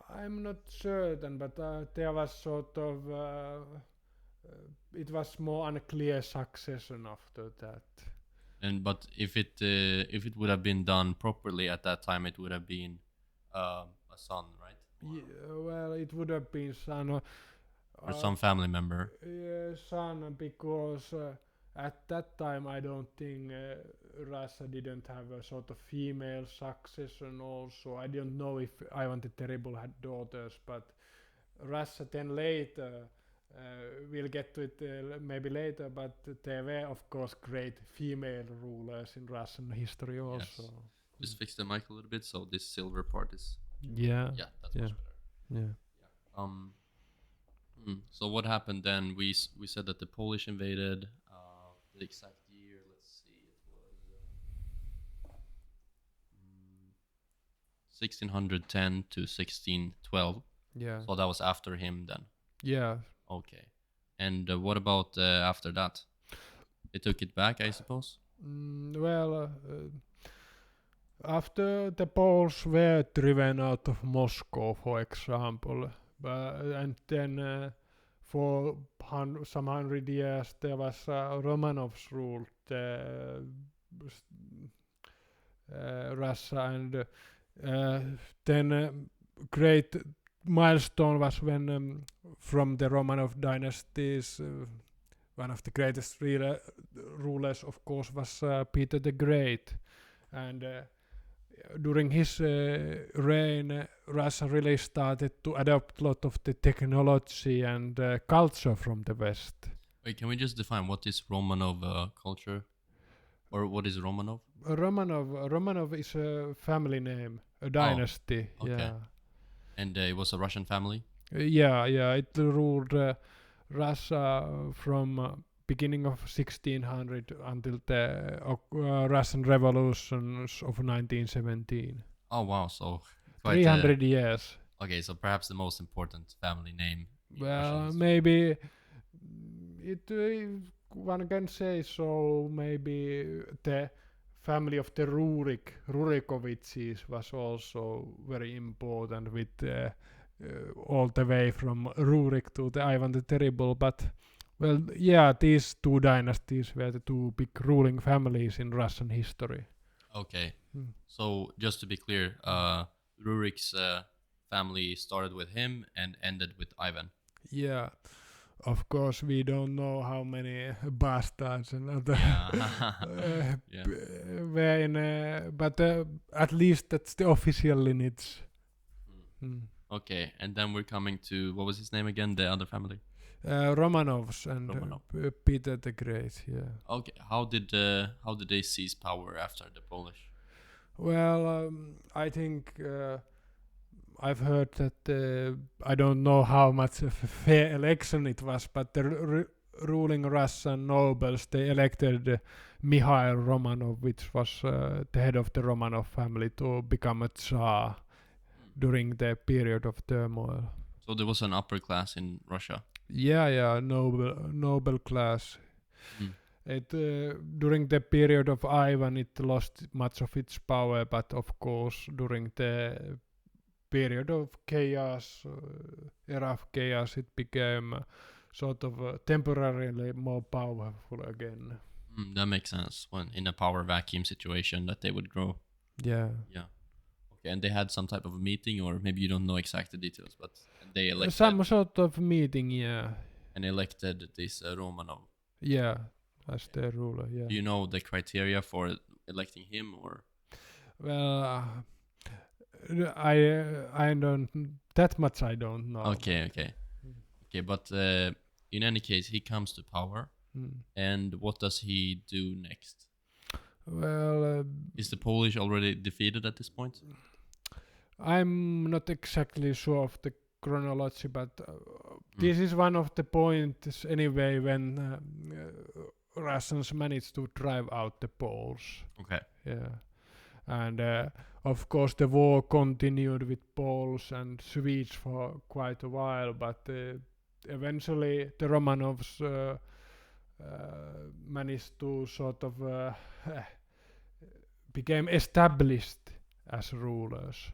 I'm not certain, but there was sort of it was more unclear succession after that. But if it would have been done properly at that time, it would have been a son, right? Yeah, well, it would have been son or some family member. Yeah, son, because at that time I don't think Russia didn't have a sort of female succession also. I don't know if Ivan the Terrible had daughters, but Russia then later, we'll get to it maybe later, but there were of course great female rulers in Russian history also. Yes. Just fix the mic a little bit so this silver part is. Yeah. Yeah, that's Yeah. much better. Yeah. So what happened then? We said that the Polish invaded. The exact year, let's see, it was 1610 to 1612. Yeah. So that was after him then. Yeah. Okay. And what about after that? They took it back, I suppose. Well, after the Poles were driven out of Moscow, for example, and then for some 100 years there was Romanovs ruled Russia, and then great milestone was when from the Romanov dynasties, one of the greatest rulers of course was Peter the Great, and during his reign Russia really started to adopt a lot of the technology and culture from the West. Wait, can we just define what is Romanov culture? Or what is Romanov? Romanov is a family name, a dynasty. Okay. Yeah. And it was a Russian family? Yeah, it ruled Russia from beginning of 1600 until the Russian revolutions of 1917. Oh wow, so quite 300 years. Okay, so perhaps the most important family name. Well, maybe it one can say so. Maybe the family of the Rurikovitches was also very important, with all the way from Rurik to the Ivan the Terrible. But well, yeah, these two dynasties were the two big ruling families in Russian history. Okay, so just to be clear, Rurik's family started with him and ended with Ivan. Yeah. Of course, we don't know how many bastards and other were in, but at least that's the official lineage. Okay, and then we're coming to, what was his name again, the other family? Romanovs and Peter the Great. Yeah. Okay, how did they seize power after the Polish? Well, I think I've heard that I don't know how much of a fair election it was, but the ruling Russian nobles, they elected Mikhail Romanov, which was the head of the Romanov family, to become a Tsar during the period of turmoil. So there was an upper class in Russia? Yeah, noble class. It during the period of Ivan, it lost much of its power, but of course during the period of chaos, era of chaos, it became sort of temporarily more powerful again. That makes sense. When in a power vacuum situation, that they would grow. Yeah. Okay, and they had some type of a meeting, or maybe you don't know exact details, but they elected some sort of meeting, yeah. And elected this Romanov. Yeah, as their ruler. Yeah. Do you know the criteria for electing him, or? Well, I don't that much. I don't know. Okay, but in any case, he comes to power, and what does he do next? Well, is the Polish already defeated at this point? I'm not exactly sure of the chronology, but this is one of the points anyway when Russians managed to drive out the Poles. Okay. Yeah. And of course the war continued with Poles and Swedes for quite a while, but eventually the Romanovs managed to sort of became established as rulers.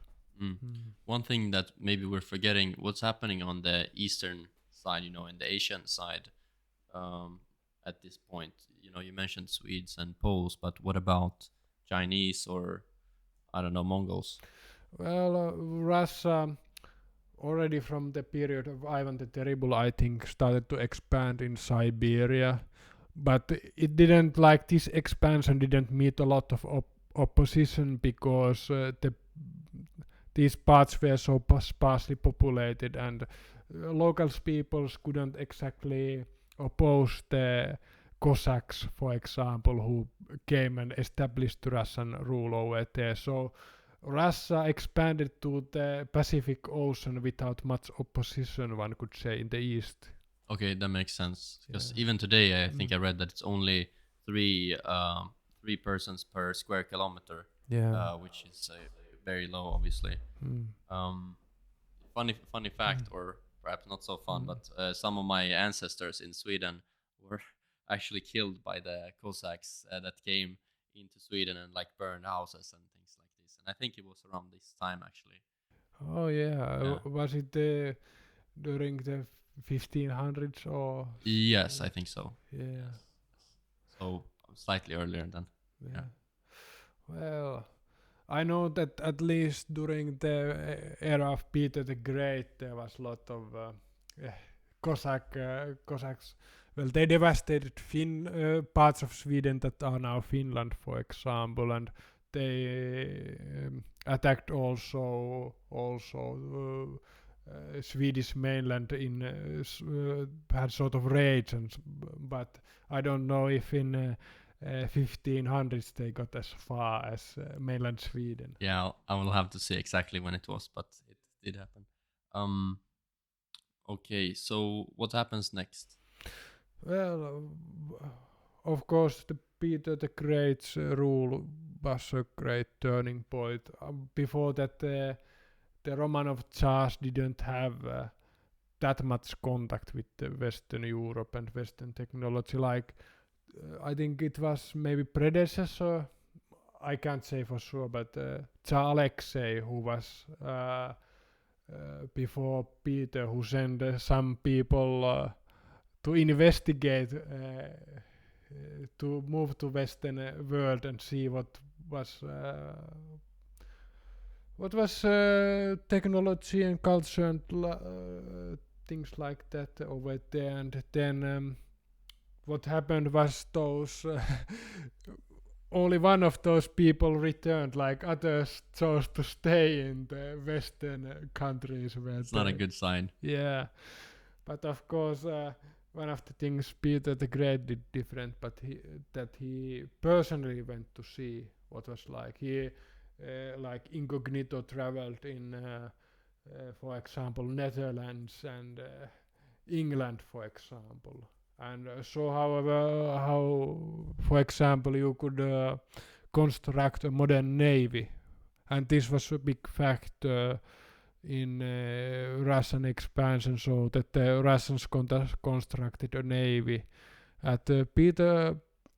One thing that maybe we're forgetting, what's happening on the eastern side, in the Asian side at this point. You mentioned Swedes and Poles, but what about Chinese or, I don't know, Mongols? Well, Russia already from the period of Ivan the Terrible, I think, started to expand in Siberia, but it didn't, like, this expansion didn't meet a lot of opposition because these parts were so sparsely populated, and local peoples couldn't exactly oppose the Cossacks, for example, who came and established Russian rule over there. So Russia expanded to the Pacific Ocean without much opposition, one could say, in the east. Okay, that makes sense. Because Yeah. even today, I think I read that it's only three persons per square kilometer, Yeah. which is very low, obviously. Mm. Funny fact, or perhaps not so fun, but some of my ancestors in Sweden were actually killed by the Cossacks that came into Sweden and like burned houses and things like this. And I think it was around this time actually. Oh yeah. Yeah. Was it during the 1500s or? Yes, I think so. Yeah. Yes. So slightly earlier than. Yeah. Well, I know that at least during the era of Peter the Great, there was a lot of Cossacks. Well, they devastated parts of Sweden that are now Finland, for example, and they attacked also Swedish mainland in had sort of rage, but I don't know if in 1500s they got as far as mainland Sweden. Yeah, I will have to see exactly when it was, but it did happen. Okay, so what happens next? Well, of course, the Peter the Great's rule was a great turning point. Before that, the Romanov Tsars didn't have that much contact with the Western Europe and Western technology. Like, I think it was maybe predecessor. I can't say for sure, but Tsar Alexei, who was before Peter, who sent some people to investigate, to move to Western world and see what was technology and culture and things like that over there. And then what happened was those only one of those people returned, like others chose to stay in the Western countries. Where It's not a good sign. Yeah, but of course, one of the things Peter the Great did different, but he personally went to see what was like. He like incognito traveled in, for example, Netherlands and England, for example, and saw, however, how, for example, you could construct a modern navy, and this was a big factor in Russian expansion, so that the Russians constructed a navy. At Peter,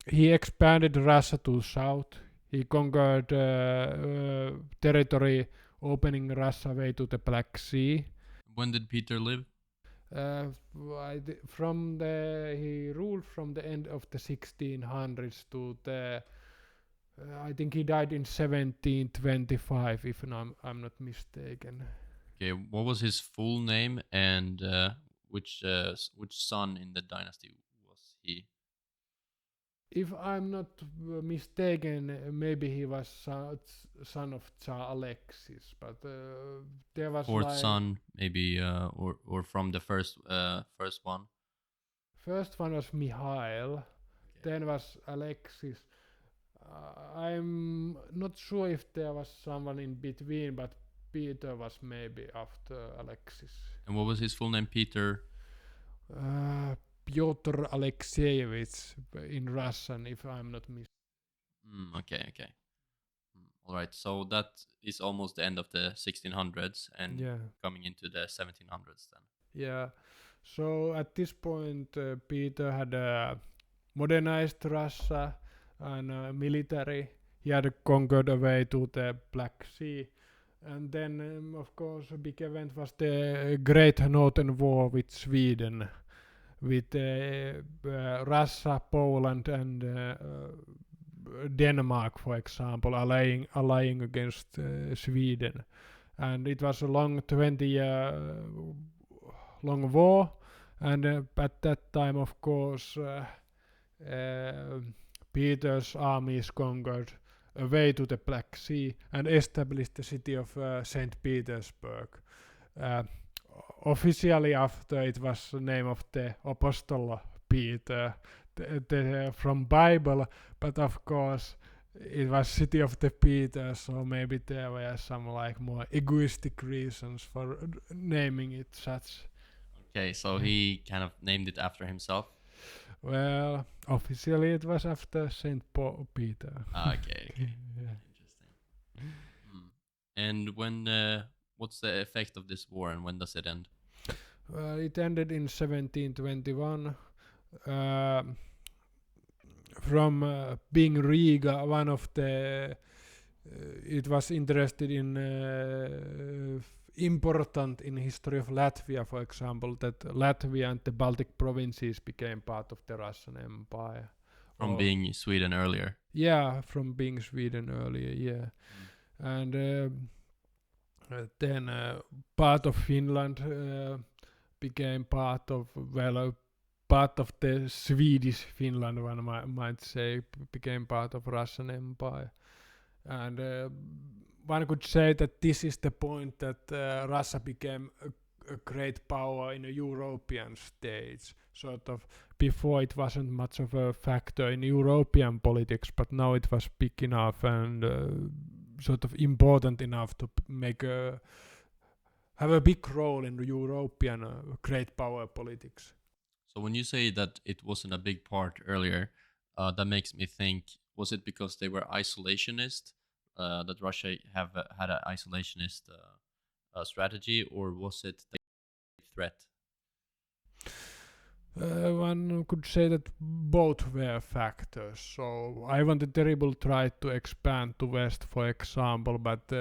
he expanded Russia to south. He conquered territory opening Russia way to the Black Sea. When did Peter live? He ruled from the end of the 1600s to the I think he died in 1725, if I'm not mistaken. Okay, what was his full name, and which son in the dynasty was he? If I'm not mistaken, maybe he was son of Tsar Alexis, but there was Fourth like son, maybe, or from the first one. first one was Mihail, Okay. then was Alexis. I'm not sure if there was someone in between, but Peter was maybe after Alexis. And what was his full name? Peter. Pyotr Alexeyevich in Russian, if I'm not mistaken. Okay. All right. So that is almost the end of the 1600s and coming into the 1700s then. Yeah. So at this point, Peter had modernized Russia and military. He had conquered a way to the Black Sea. And then, of course, a big event was the Great Northern War with Sweden, with Russia, Poland, and Denmark, for example, allying against Sweden. And it was a long 20-year long war. And at that time, of course, Peter's armies conquered a way to the Black Sea and established the city of St. Petersburg. officially after it was the name of the Apostle Peter from Bible, but of course it was city of the Peter, so maybe there were some like more egoistic reasons for naming it such. Okay, so he kind of named it after himself. Well, officially it was after Saint Peter. Okay. Yeah. Interesting. And when what's the effect of this war, and when does it end? Well, it ended in 1721. From being Riga, one of the it was interested in important in history of Latvia, for example, that Latvia and the Baltic provinces became part of the Russian Empire. From being Sweden earlier. Yeah, from being Sweden earlier, yeah. And then part of Finland became part of, part of the Swedish Finland, one might say, became part of Russian Empire. And one could say that this is the point that Russia became a great power in a European stage. Sort of before it wasn't much of a factor in European politics, but now it was big enough and sort of important enough to have a big role in the European great power politics. So when you say that it wasn't a big part earlier, that makes me think: was it because they were isolationist, that Russia had an isolationist strategy, or was it the threat? One could say that both were factors. So Ivan the Terrible tried to expand to west, for example, but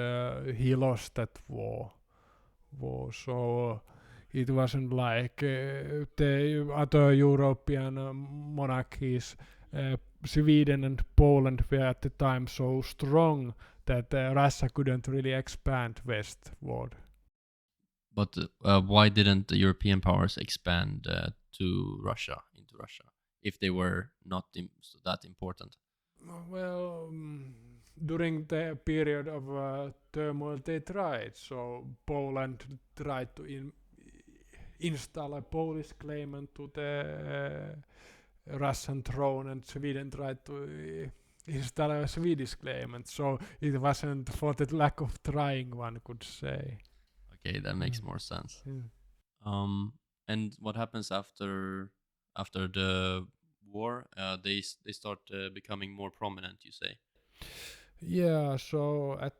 he lost that war. So it wasn't like the other European monarchies. Sweden and Poland were at the time so strong that Russia couldn't really expand westward. But why didn't the European powers expand into Russia, if they were not that important? Well, during the period of turmoil, they tried. So Poland tried to install a Polish claimant to the Russian throne, and Sweden tried to install a Swedish claimant. So it wasn't for the lack of trying, one could say. Okay, that makes more sense. Yeah. And what happens after the war? They start becoming more prominent, you say? Yeah. So at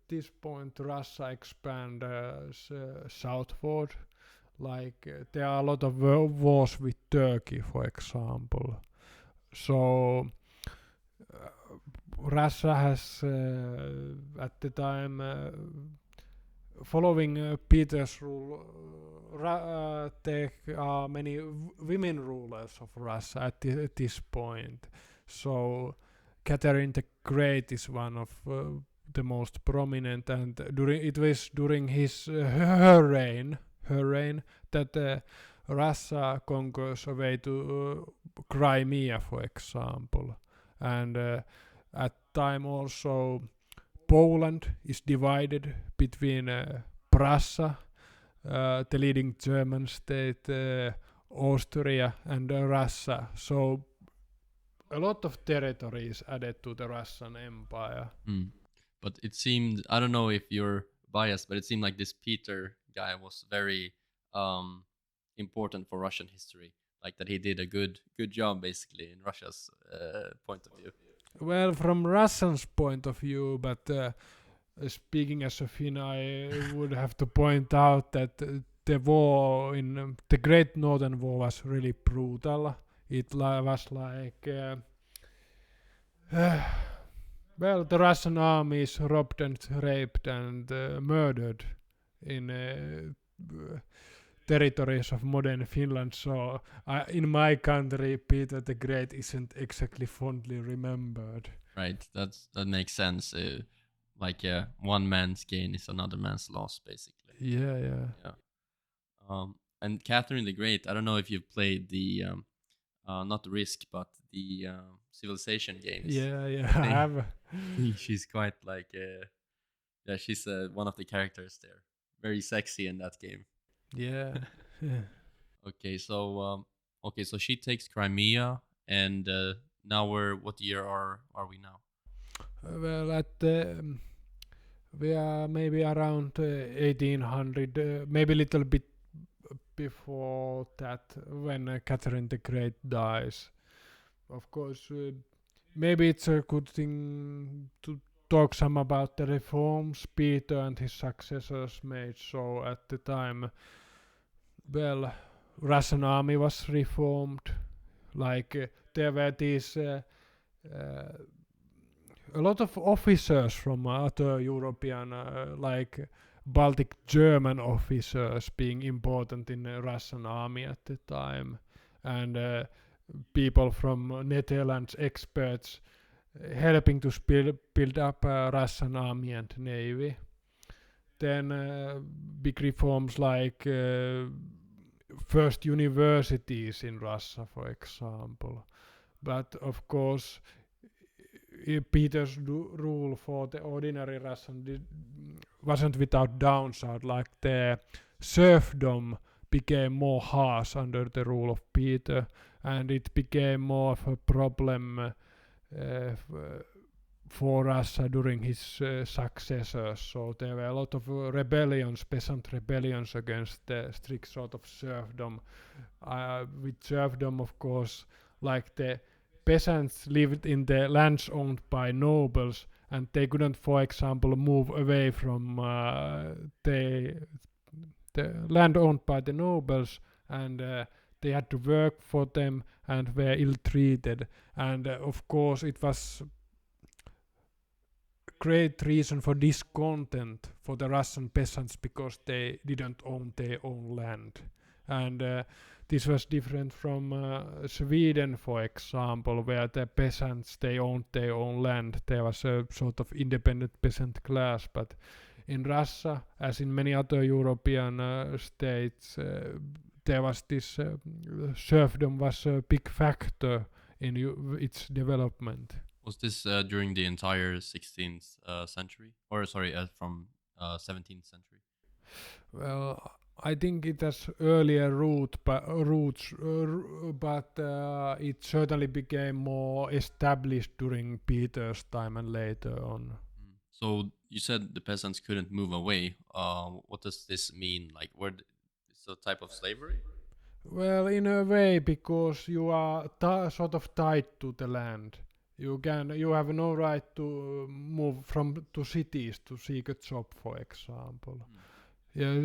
this point, Russia expand southward. Like there are a lot of wars with Turkey, for example. So Russia has at the time following Peter's rule, there are many women rulers of Russia at this point. So Catherine the Great is one of the most prominent, and it was during her reign that Russia conquers a way to Crimea, for example, and at time also Poland is divided between Prussia, the leading German state, Austria, and Russia. So a lot of territory is added to the Russian Empire. But it seemed, I don't know if you're biased, but it seemed like this Peter guy was very important for Russian history. Like that he did a good job, basically, in Russia's point of view. Well, from Russians' point of view, but speaking as a Finn, I would have to point out that the war in the Great Northern War was really brutal. It was like, well, the Russian army is robbed and raped and murdered in territories of modern Finland. So in my country, Peter the Great isn't exactly fondly remembered. Right, that makes sense. Like one man's gain is another man's loss, basically. Yeah. And Catherine the Great, I don't know if you've played the not the Risk, but the Civilization games. Yeah, I have. She's quite like she's one of the characters there. Very sexy in that game. Yeah. Okay, so she takes Crimea, and now what year are we now? Well, we are maybe around 1800, maybe a little bit before that, when Catherine the Great dies. Of course, maybe it's a good thing to talk some about the reforms Peter and his successors made. So at the time, well, Russian army was reformed. Like there were these uh, a lot of officers from other European, like Baltic German officers, being important in the Russian army at the time, and people from Netherlands, experts, helping to build up Russian army and navy. Then big reforms like first universities in Russia, for example. But of course, Peter's rule for the ordinary Russian wasn't without downside. Like the serfdom became more harsh under the rule of Peter, and it became more of a problem for Russia during his successors. So there were a lot of rebellions, peasant rebellions against the strict sort of serfdom. With serfdom, of course, like the peasants lived in the lands owned by nobles, and they couldn't, for example, move away from the land owned by the nobles, and they had to work for them and were ill-treated. And of course, it was great reason for discontent for the Russian peasants because they didn't own their own land. And this was different from Sweden, for example, where the peasants, they owned their own land. There was a sort of independent peasant class. But in Russia, as in many other European states, there was this serfdom was a big factor in its development. Was this during the entire 16th century, or sorry, from 17th century? Well, I think it has earlier roots, but it certainly became more established during Peter's time and later on. So you said the peasants couldn't move away. What does this mean? Like, it's a type of slavery? Well, in a way, because you are sort of tied to the land. You have no right to move from to cities to seek a job, for example. Yeah,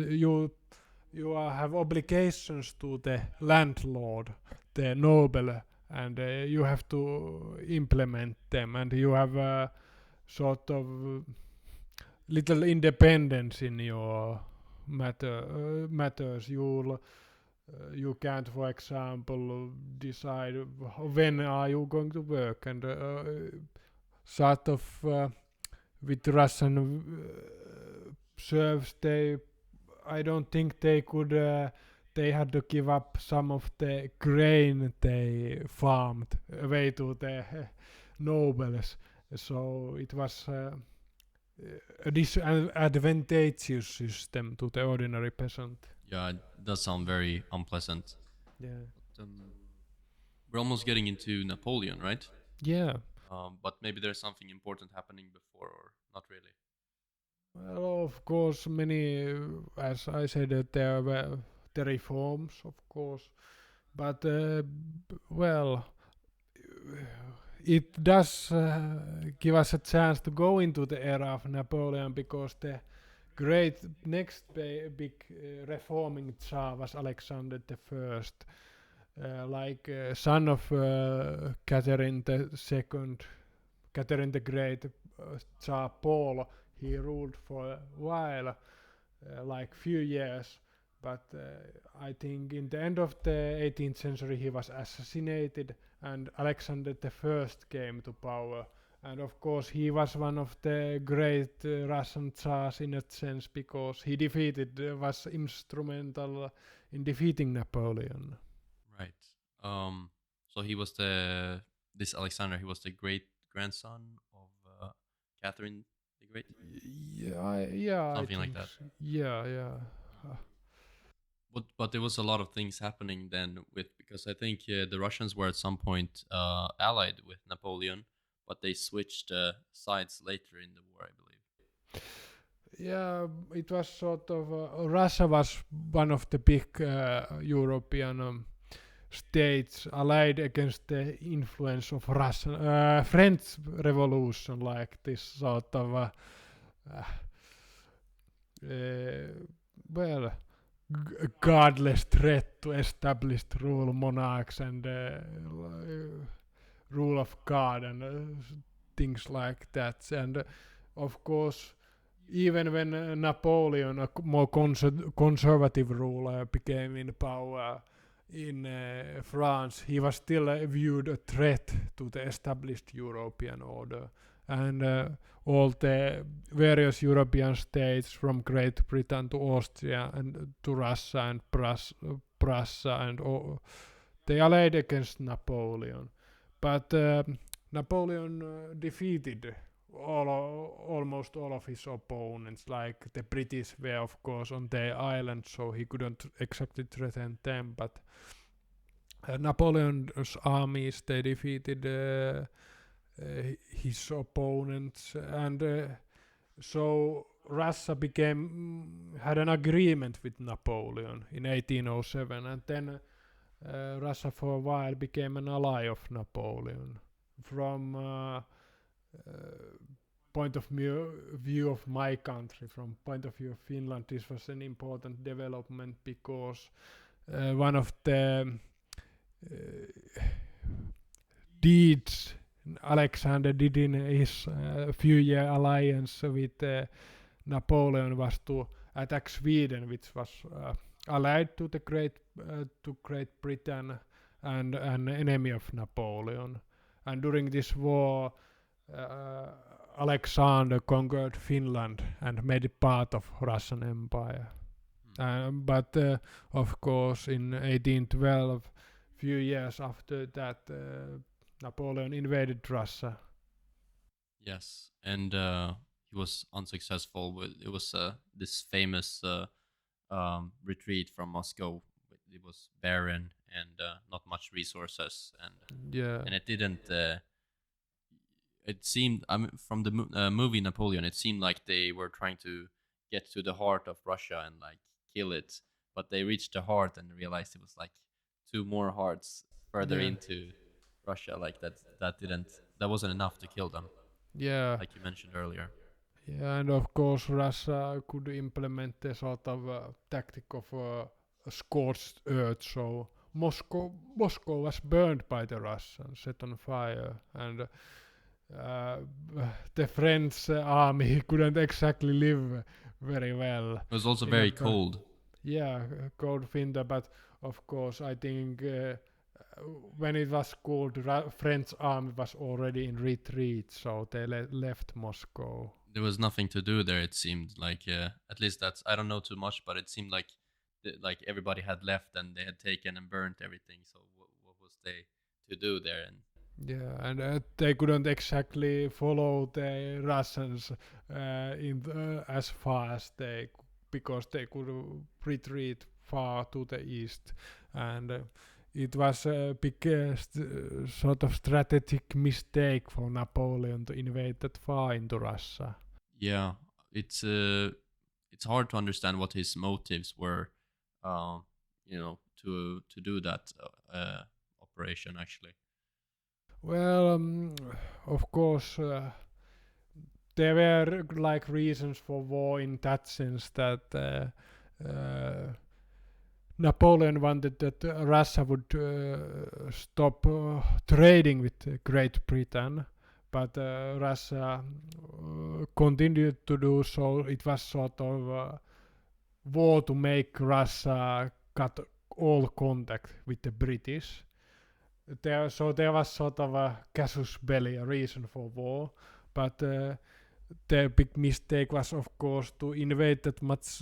have obligations to the landlord, the noble, and you have to implement them, and you have a sort of little independence in your matters. You can't, for example, decide when are you going to work, and sort of with Russian serfs, I don't think they could. They had to give up some of the grain they farmed away to the nobles. So it was a disadvantageous system to the ordinary peasant. Yeah, it does sound very unpleasant. Yeah. But, we're almost getting into Napoleon, right? Yeah. But maybe there's something important happening before, or not really. Well, of course, many, as I said, there were the reforms, of course, but well, it does give us a chance to go into the era of Napoleon because the great next big reforming Tsar was Alexander the First, like son of Catherine the Second, Catherine the Great, Tsar Paul. He ruled for a while, like few years, but I think in the end of the 18th century he was assassinated, and Alexander the First came to power. And of course he was one of the great Russian tsars in a sense because he was instrumental in defeating Napoleon. Right. So he was this Alexander. He was the great grandson of Catherine the Great. Yeah, I Something like think that. Yeah, yeah. But there was a lot of things happening then with, because I think the Russians were at some point allied with Napoleon, but they switched sides later in the war, I believe. Yeah, it was sort of Russia was one of the big European states allied against the influence of Russian French Revolution, like this sort of uh, well, godless threat to established rule monarchs and rule of God and things like that. And of course, even when Napoleon, a more conservative ruler, became in power in France, he was still viewed a threat to the established European order. And all the various European states, from Great Britain to Austria and to Russia and Prussia, and they allied against Napoleon. But Napoleon defeated almost all of his opponents. Like the British were, of course, on their island, so he couldn't exactly threaten them. But Napoleon's armies, they defeated his opponents, and so Russia had an agreement with Napoleon in 1807, and then Russia for a while became an ally of Napoleon. From point of view of my country, from point of view of Finland, this was an important development because one of the deeds Alexander did in his few-year alliance with Napoleon was to attack Sweden, which was allied to the Great Britain and an enemy of Napoleon. And during this war, Alexander conquered Finland and made it part of Russian Empire. But of course, in 1812, few years after that, Napoleon invaded Russia. Yes, and he was unsuccessful. It was this famous retreat from Moscow. It was barren and not much resources, and it didn't. It seemed, I mean, from the movie Napoleon, it seemed like they were trying to get to the heart of Russia and like kill it, but they reached the heart and realized it was like two more hearts further into Russia. Like that wasn't enough to kill them. Yeah. Like you mentioned earlier. Yeah, and of course Russia could implement the sort of tactic of scorched earth. So Moscow was burned by the Russians, set on fire, and the French army couldn't exactly live very well. It was also very cold. Yeah, cold winter, but of course I think when it was cold, French army was already in retreat, so they left Moscow. There was nothing to do there. It seemed like, at least I don't know too much, but it seemed like everybody had left and they had taken and burnt everything. So what was they to do there? And yeah, and they couldn't exactly follow the Russians as far as because they could retreat far to the east, and it was a big sort of strategic mistake for Napoleon to invade that far into Russia. Yeah, it's hard to understand what his motives were, to do that operation actually. Well, of course, there were like reasons for war in that sense that Napoleon wanted that Russia would stop trading with Great Britain, but Russia continued to do so. It was sort of a war to make Russia cut all contact with the British. So there was sort of a casus belli, a reason for war, but the big mistake was, of course, to invade that much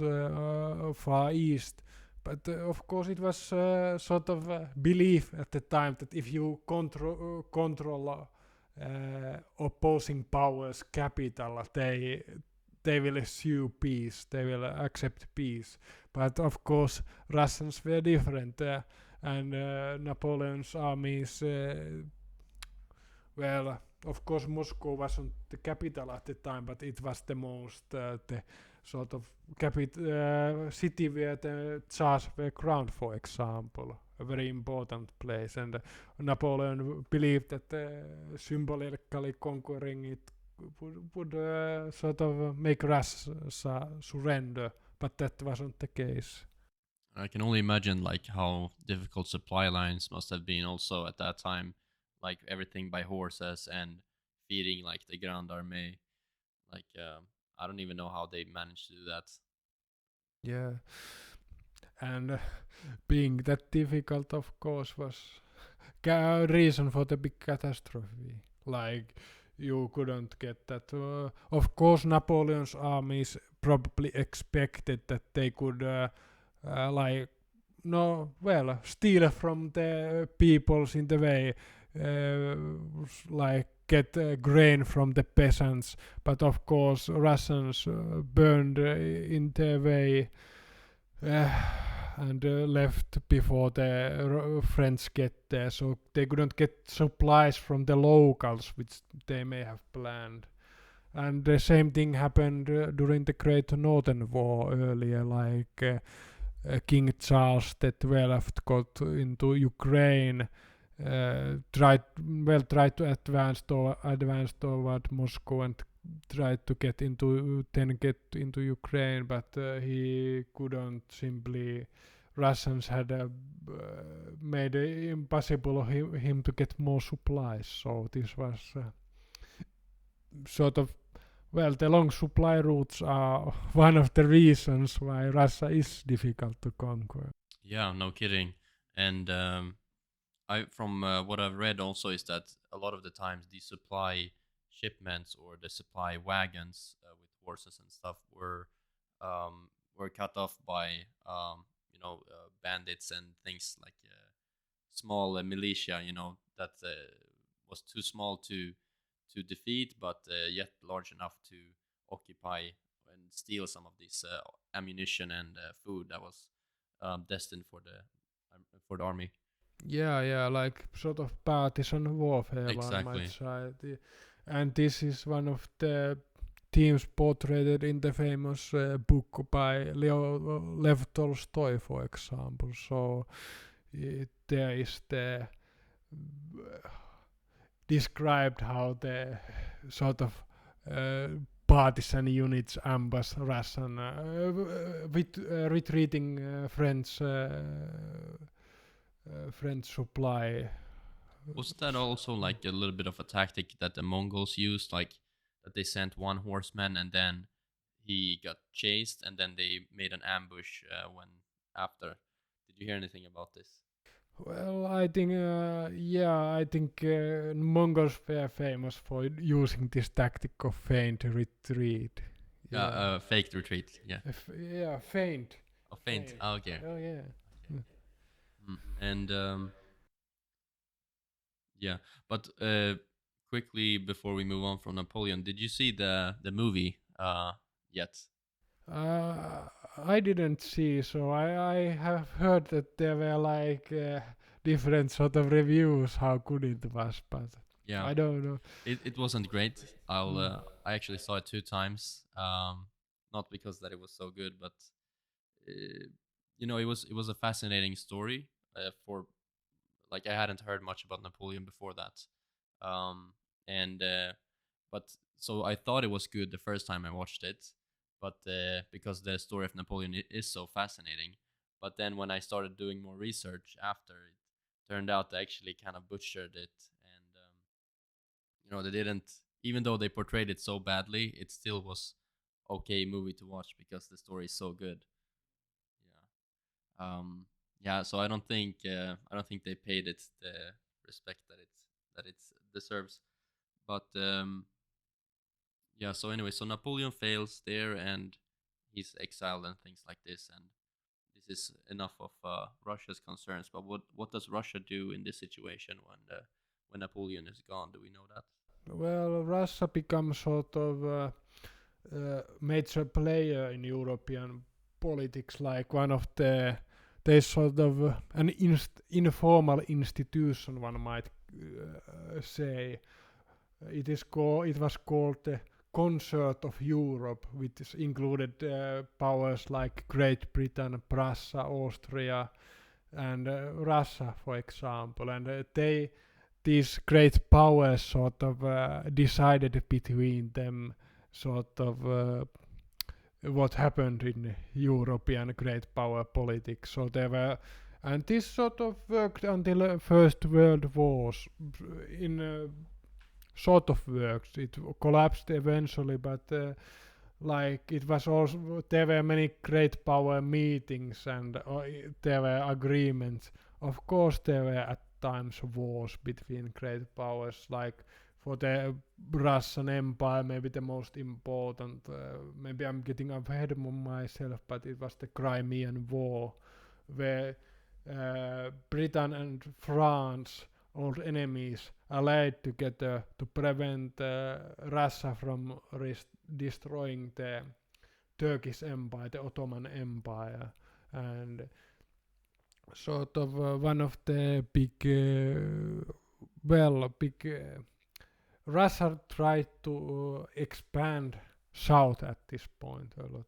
far east. But of course, it was sort of a belief at the time that if you control opposing powers' capital, they will assume peace, they will accept peace. But of course, Russians were different, and Napoleon's armies. Well, of course, Moscow wasn't the capital at the time, but it was the most the sort of city where the Tsars were crowned, for example, a very important place. And Napoleon believed that symbolically conquering it would sort of make Russia surrender, but that wasn't the case. I can only imagine like how difficult supply lines must have been also at that time, like everything by horses and feeding like the Grand Armée. Like I don't even know how they managed to do that. Yeah, and being that difficult, of course, was a reason for the big catastrophe. Like you couldn't get that. Of course, Napoleon's armies probably expected that they could, like, no, well, steal from the peoples in the way, like get grain from the peasants. But of course, Russians burned in their way. And left before the French get there, so they couldn't get supplies from the locals, which they may have planned. And the same thing happened during the Great Northern War earlier, like King Charles XII got into Ukraine, tried to advance toward Moscow and tried to get into Ukraine, but he couldn't. Simply, Russians had made it impossible him to get more supplies. So this was sort of, well, the long supply routes are one of the reasons why Russia is difficult to conquer. Yeah, no kidding. And I from what I've read also is that a lot of the times the supply shipments or the supply wagons with horses and stuff were cut off by bandits and things like small militia, that was too small to defeat, but yet large enough to occupy and steal some of this ammunition and food that was destined for the army. Yeah, like sort of partisan warfare, one Exactly. might say. And this is one of the themes portrayed in the famous book by Lev Tolstoy, for example. So there is the described how the sort of partisan units ambush Russian with retreating French supply. Was that also like a little bit of a tactic that the Mongols used, like that they sent one horseman and then he got chased and then they made an ambush when after? Did you hear anything about this? Well, I think, Mongols were famous for using this tactic of feint retreat. Yeah, faked retreat. Yeah. Feint. Oh, feint. Feint. Oh, okay. Oh, yeah. Okay. And yeah, but quickly before we move on from Napoleon, did you see the movie yet? I didn't see, so I have heard that there were like different sort of reviews how good it was, but Yeah, I don't know. it wasn't great. I actually saw it 2 times. Not because that it was so good, but it was a fascinating story. For like I hadn't heard much about Napoleon before that, and but so I thought it was good the first time I watched it, but because the story of Napoleon is so fascinating. But then when I started doing more research after, it turned out they actually kind of butchered it, and they didn't. Even though they portrayed it so badly, it still was okay movie to watch because the story is so good. Yeah. Yeah. So I don't think they paid it the respect that it deserves. But yeah. So anyway, so Napoleon fails there, and he's exiled and things like this, and this is enough of Russia's concerns. But what does Russia do in this situation when Napoleon is gone? Do we know that? Well, Russia becomes sort of major player in European politics, like one of they sort of an informal institution, one might say. It was called the Concert of Europe, which included powers like Great Britain, Prussia, Austria, and Russia, for example. And these great powers sort of decided between them sort of what happened in European great power politics. So there were, and this sort of worked until First World Wars. In sort of works. It collapsed eventually, but like it was also there were many great power meetings and there were agreements. Of course, there were at times wars between great powers, like for the Russian Empire, maybe the most important. Maybe I'm getting ahead of myself, but it was the Crimean War, where Britain and France, old enemies, allied together to prevent Russia from destroying the Turkish Empire, the Ottoman Empire, and sort of one of the big, Russia tried to expand south at this point a lot,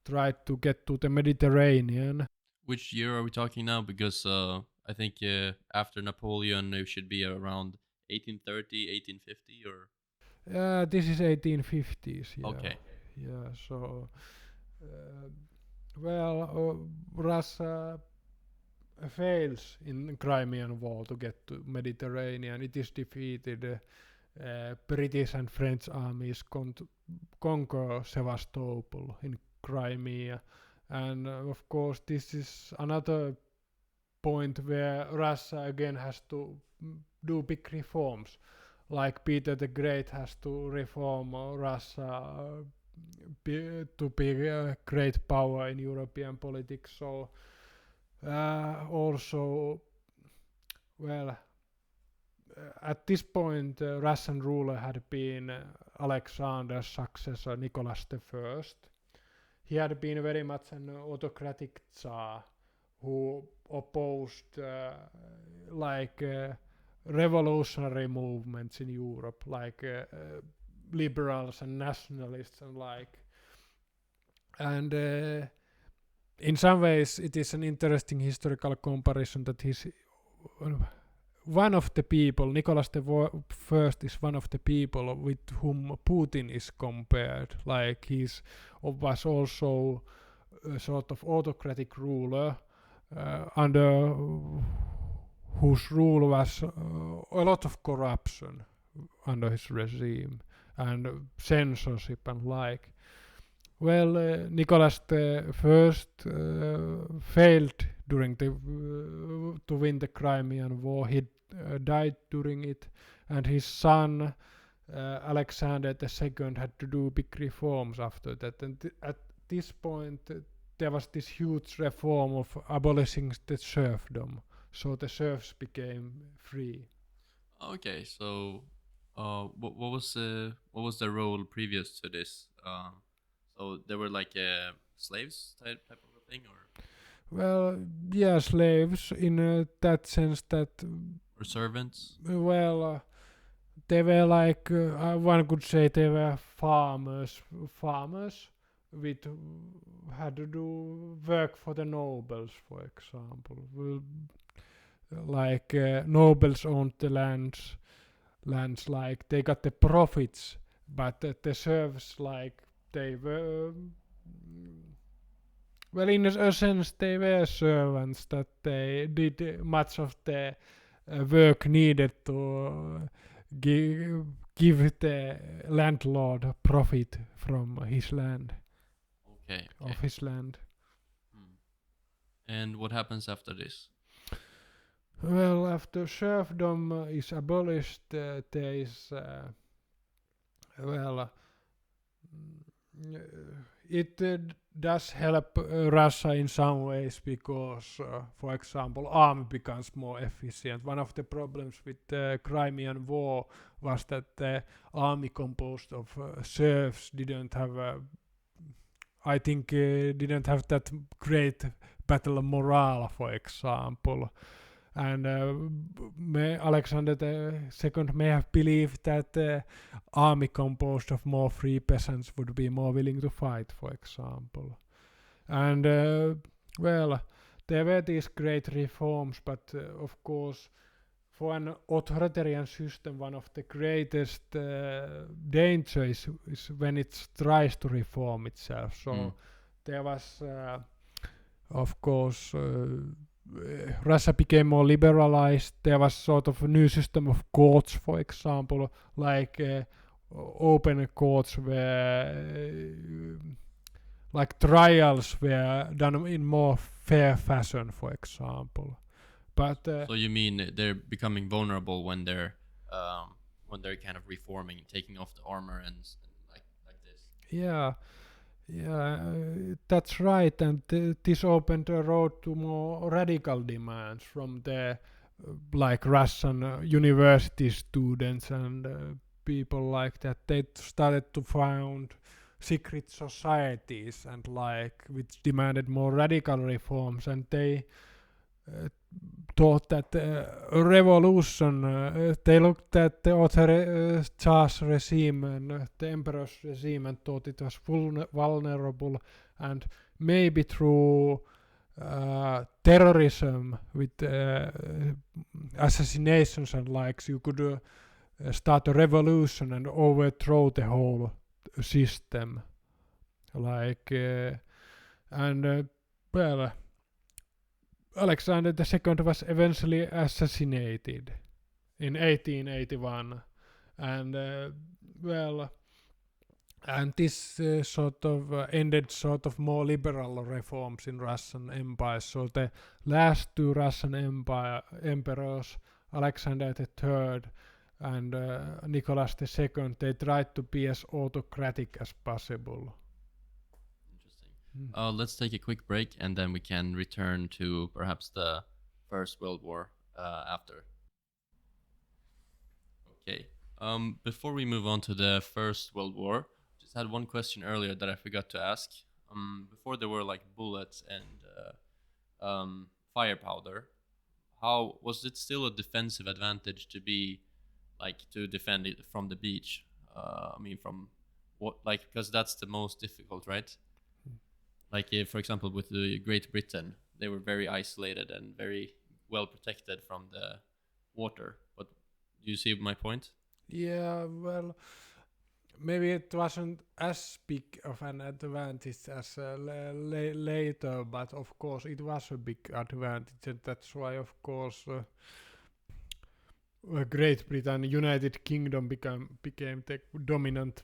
tried to get to the Mediterranean. Which year are we talking now? Because I think after Napoleon, it should be around 1830, 1850, or This is 1850s. Yeah. okay. Yeah. So, Russia fails in Crimean War to get to Mediterranean. It is defeated. British and French armies conquer Sevastopol in Crimea, and of course this is another point where Russia again has to do big reforms. Like Peter the Great has to reform Russia to be a great power in European politics. So also, well, at this point, Russian ruler had been Alexander's successor, Nicholas I. He had been very much an autocratic Tsar who opposed revolutionary movements in Europe, like liberals and nationalists and like. And in some ways, it is an interesting historical comparison that he's one of the people, Nicholas I is one of the people with whom Putin is compared. Like was also a sort of autocratic ruler under whose rule was a lot of corruption under his regime and censorship and like. Well, Nicholas I failed during to win the Crimean War. He died during it, and his son Alexander II had to do big reforms after that. And at this point, there was this huge reform of abolishing the serfdom, so the serfs became free. Okay, so what was the role previous to this? So they were like slaves type of a thing, or Well, yeah, slaves in that sense that, or servants? well, they were like, one could say they were farmers with had to do work for the nobles, for example. Like nobles owned the lands like they got the profits, but the serfs like they were, well, in a sense they were servants, that they did much of the work needed to give the landlord profit from his land, Okay. of his land. And what happens after this? Well, after serfdom is abolished, there is it does help Russia in some ways because, for example, army becomes more efficient. One of the problems with the Crimean War was that the army composed of serfs didn't have, I think, didn't have that great battle morale, for example. And Alexander II may have believed that the army composed of more free peasants would be more willing to fight, for example. And well, there were these great reforms, but of course, for an authoritarian system, one of the greatest dangers is when it tries to reform itself. So there was, of course, Russia became more liberalized. There was sort of a new system of courts, for example, like open courts where like trials were done in more fair fashion, for example. But so you mean they're becoming vulnerable when they're kind of reforming, taking off the armor and like this? yeah, that's right, and this opened a road to more radical demands from the like Russian university students and people like that. They started to found secret societies and like which demanded more radical reforms, and they thought that a revolution. They looked at the Tsar's regime and the emperor's regime and thought it was vulnerable, and maybe through terrorism with assassinations and likes, you could start a revolution and overthrow the whole system. Like and well. Alexander II was eventually assassinated in 1881, and well, and this sort of ended sort of more liberal reforms in Russian Empire. So the last two Russian emperors, Alexander III and Nicholas II, they tried to be as autocratic as possible. Let's take a quick break and then we can return to perhaps the First World War after. Okay. Before we move on to the First World War, just had one question earlier that I forgot to ask. Before there were like bullets and fire powder, how was it still a defensive advantage to be like to defend it from the beach? I mean, from what, like, because that's the most difficult, right? Like, for example, with the Great Britain, they were very isolated and very well protected from the water. But do you see my point? Yeah, well, maybe it wasn't as big of an advantage as later, but of course it was a big advantage, and that's why, of course, Great Britain, United Kingdom became the dominant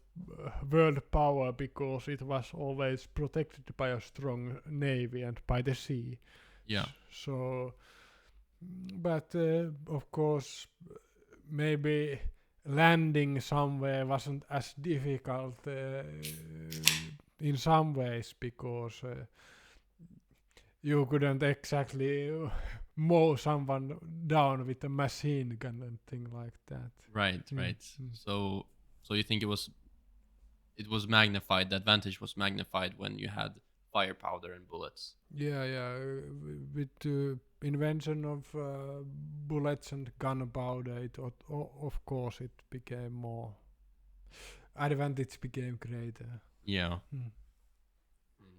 world power because it was always protected by a strong navy and by the sea. Yeah. So, but of course, maybe landing somewhere wasn't as difficult in some ways because you couldn't exactly mow someone down with a machine gun and thing like that. Right, right. So you think it was magnified, the advantage was magnified when you had fire powder and bullets? Yeah. With the invention of bullets and gunpowder, of course it became more, advantage became greater. Yeah.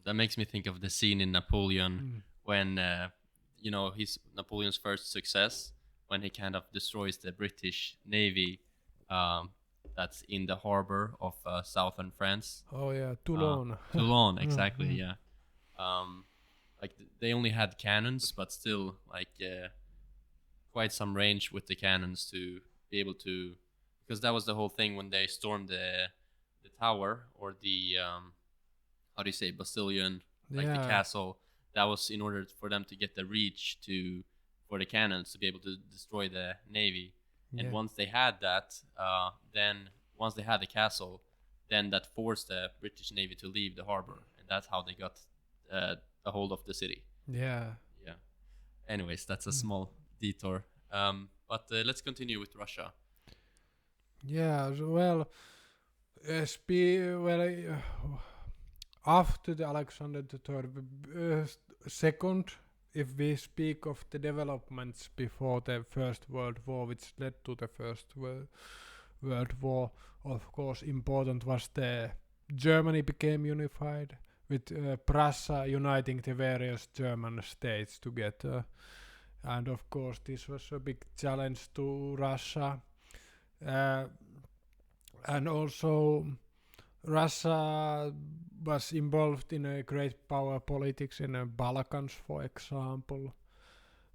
That makes me think of the scene in Napoleon when Napoleon's first success, when he kind of destroys the British Navy that's in the harbor of southern France. Oh yeah, Toulon. Toulon, exactly. Yeah. Like they only had cannons, but still like quite some range with the cannons to be able to, because that was the whole thing when they stormed the tower, or the how do you say, bastion, like the castle. That was in order for them to get the reach for the cannons to be able to destroy the navy. And once they had that, once they had the castle, then that forced the British Navy to leave the harbor that's how they got a hold of the city. Yeah. Yeah. Anyways, that's a small detour. But let's continue with Russia. Yeah, well, after the Alexander III, second, if we speak of the developments before the First World War, which led to the First World War, of course, important was the Germany became unified with Prussia uniting the various German states together, and of course, this was a big challenge to Russia. And also Russia was involved in a great power politics in the Balkans, for example,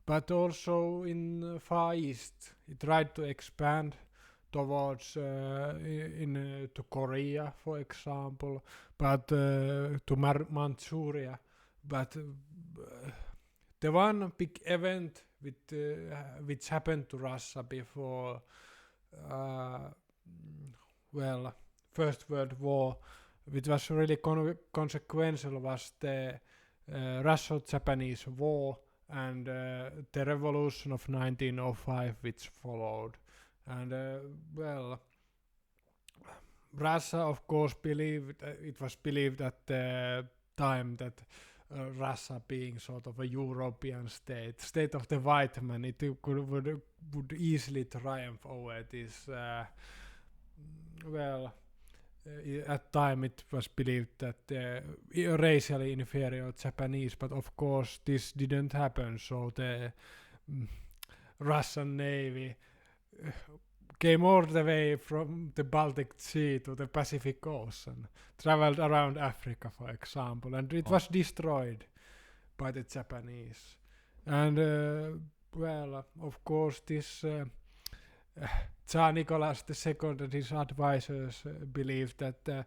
but also in Far East. It tried to expand towards to Korea, for example, but to Manchuria. But the one big event which happened to Russia before First World War, which was really consequential, was the Russo-Japanese War and the revolution of 1905, which followed. And Russia, of course, believed it was believed at the time that Russia, being sort of a European state of the white man, it would easily triumph over this. At time it was believed that racially inferior Japanese, but of course this didn't happen. So the Russian Navy came all the way from the Baltic Sea to the Pacific Ocean, traveled around Africa, for example, and it was destroyed by the Japanese. And of course, this Tsar Nicholas II and his advisors believed that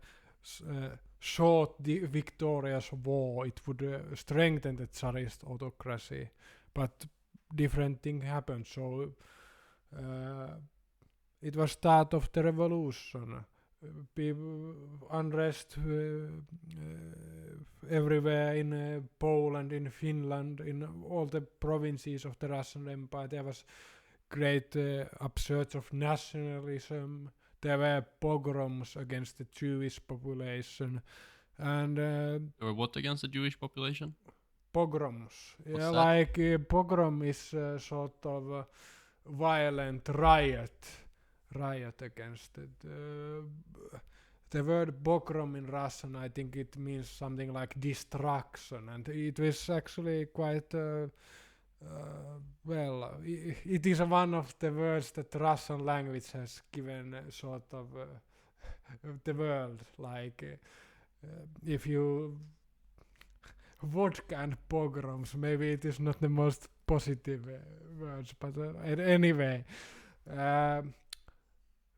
short victorious war, it would strengthen the Tsarist autocracy, but different thing happened. So it was start of the revolution. Unrest everywhere in Poland, in Finland, in all the provinces of the Russian Empire. There was great upsurge of nationalism. There were pogroms against the Jewish population, and Or what against the Jewish population? Pogroms. What's Yeah, that? like pogrom is sort of violent riot against it. The word pogrom in Russian, I think it means something like destruction, and it was actually quite it is one of the words that Russian language has given sort of the world. Like if you vodka and pogroms, maybe it is not the most positive words, but anyway,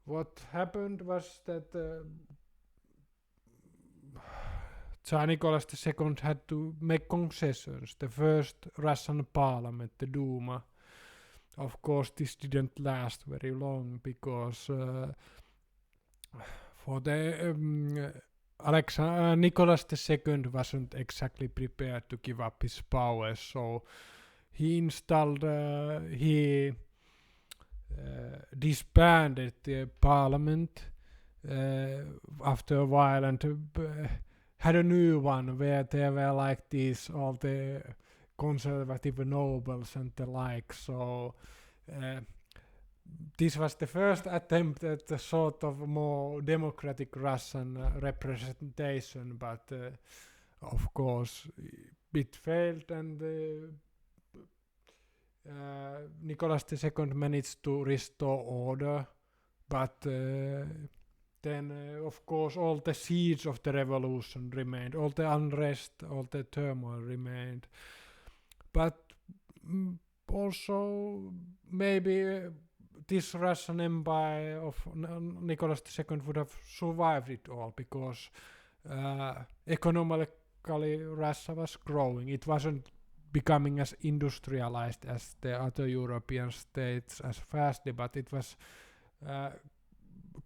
what happened was that Tsar Nicholas II had to make concessions. The first Russian parliament, the Duma, of course, this didn't last very long because for the Nicholas II wasn't exactly prepared to give up his powers, so he disbanded the parliament after a while and had a new one where there were like these all the conservative nobles and the like. So this was the first attempt at a sort of more democratic Russian representation, but of course it failed, and Nicholas II managed to restore order, but then of course all the seeds of the revolution remained, all the unrest, all the turmoil remained. But also maybe this Russian Empire of Nicholas II would have survived it all, because economically Russia was growing. It wasn't becoming as industrialized as the other European states as fastly, but it was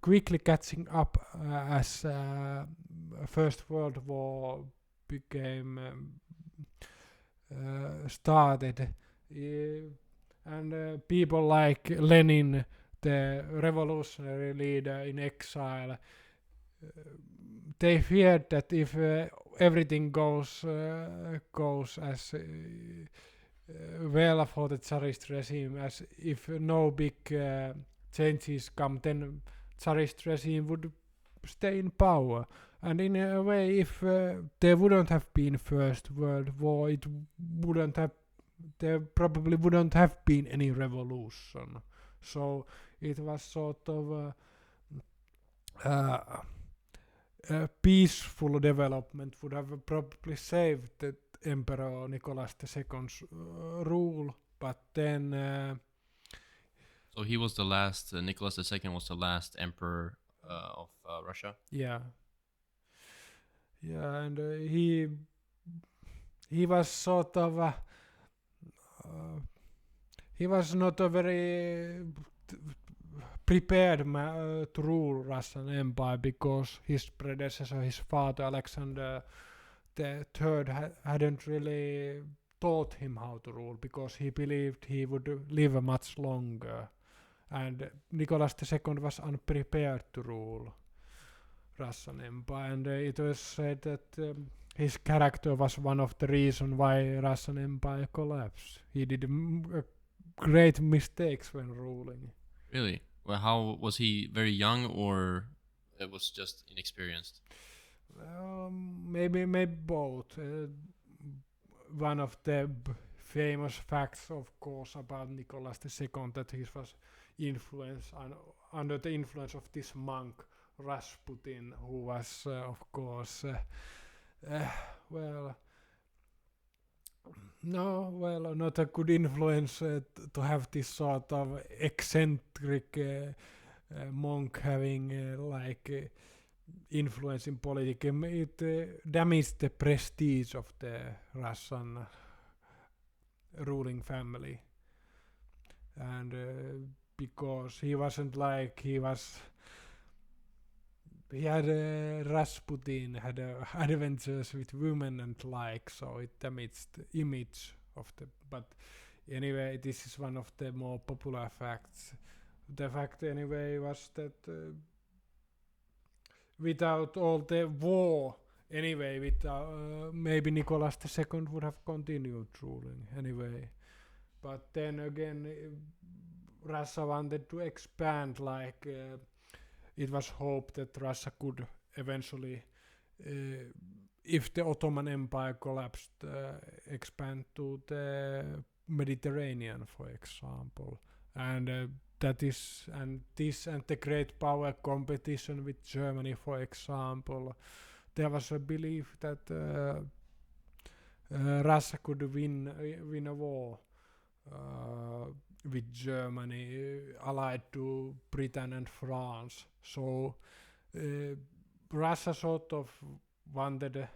quickly catching up as First World War became started. And people like Lenin, the revolutionary leader in exile, they feared that if everything goes as well for the Tsarist regime, as if no big changes come, then Tsarist regime would stay in power. And in a way, if there wouldn't have been First World War, there probably wouldn't have been any revolution. So it was sort of a peaceful development would have probably saved the Emperor Nicholas II's rule, but then So he was the last. Nicholas II was the last emperor of Russia. yeah, and he was sort of he was not a very prepared to rule Russian Empire, because his predecessor, his father Alexander the Third, hadn't really taught him how to rule, because he believed he would live much longer, and Nicholas II was unprepared to rule Russian Empire, and it was said that his character was one of the reasons why Russian Empire collapsed. He did great mistakes when ruling. Really? Well, how was he? Very young, or it was just inexperienced? Maybe both. One of the famous facts, of course, about Nicholas II, that he was under the influence of this monk Rasputin, who was, of course, not a good influence to have this sort of eccentric monk having influence in politics. It damaged the prestige of the Russian ruling family, and because he wasn't Rasputin had adventures with women and so it damaged the image of the. But anyway, this is one of the more popular facts. The fact anyway was that without all the war, anyway, maybe Nicholas II would have continued ruling anyway. But then again, Russia wanted to expand, it was hoped that Russia could eventually, if the Ottoman Empire collapsed, expand to the Mediterranean, for example. And this and the great power competition with Germany, for example, there was a belief that Russia could win a war with Germany, allied to Britain and France. So Russia sort of wanted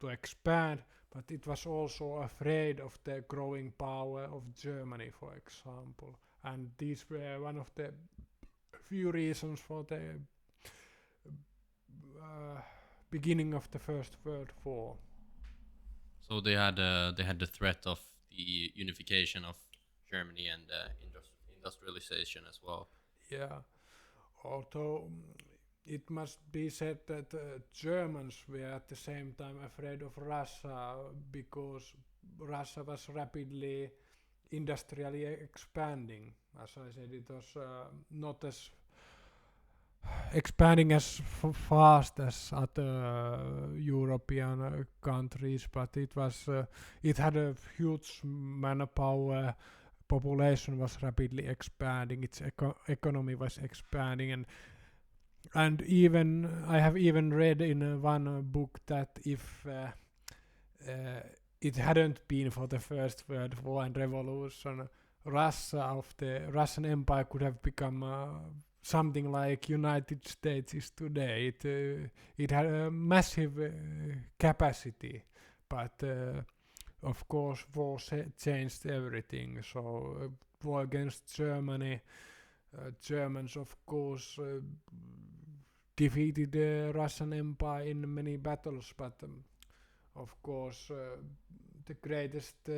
to expand, but it was also afraid of the growing power of Germany, for example. And these were one of the few reasons for the beginning of the First World War. So they had the threat of the unification of Germany and industrialization as well. Yeah, although it must be said that Germans were at the same time afraid of Russia, because Russia was rapidly industrially expanding. As I said, it was not as expanding as fast as other European countries, but it had a huge manpower. Population was rapidly expanding. Its economy was expanding, and even I have even read in one book that if it hadn't been for the First World War and Revolution, the Russian Empire could have become something like United States is today. It had a massive capacity, but of course war changed everything. So war against Germany, Germans of course defeated the Russian Empire in many battles, but of course, the greatest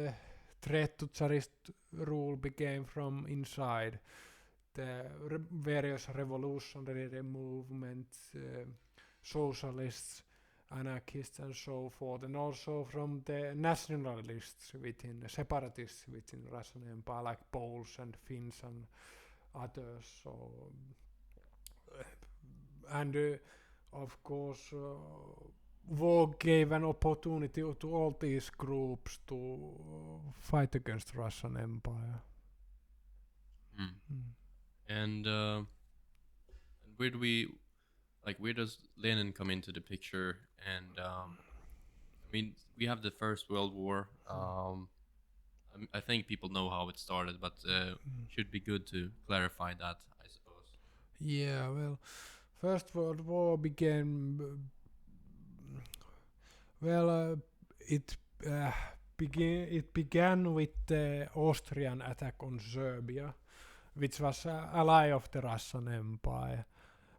threat to Tsarist rule became from inside. The various revolutionary movements, socialists, anarchists, and so forth, and also from the nationalists within, separatists within Russian Empire, like Poles and Finns and others. So, and of course, war gave an opportunity to all these groups to fight against Russian Empire. And where do where does Lenin come into the picture? And I mean, we have the First World War. I think people know how it started, but should be good to clarify that, I suppose. Yeah, well, First World War began. Well, it began with the Austrian attack on Serbia, which was an ally of the Russian Empire.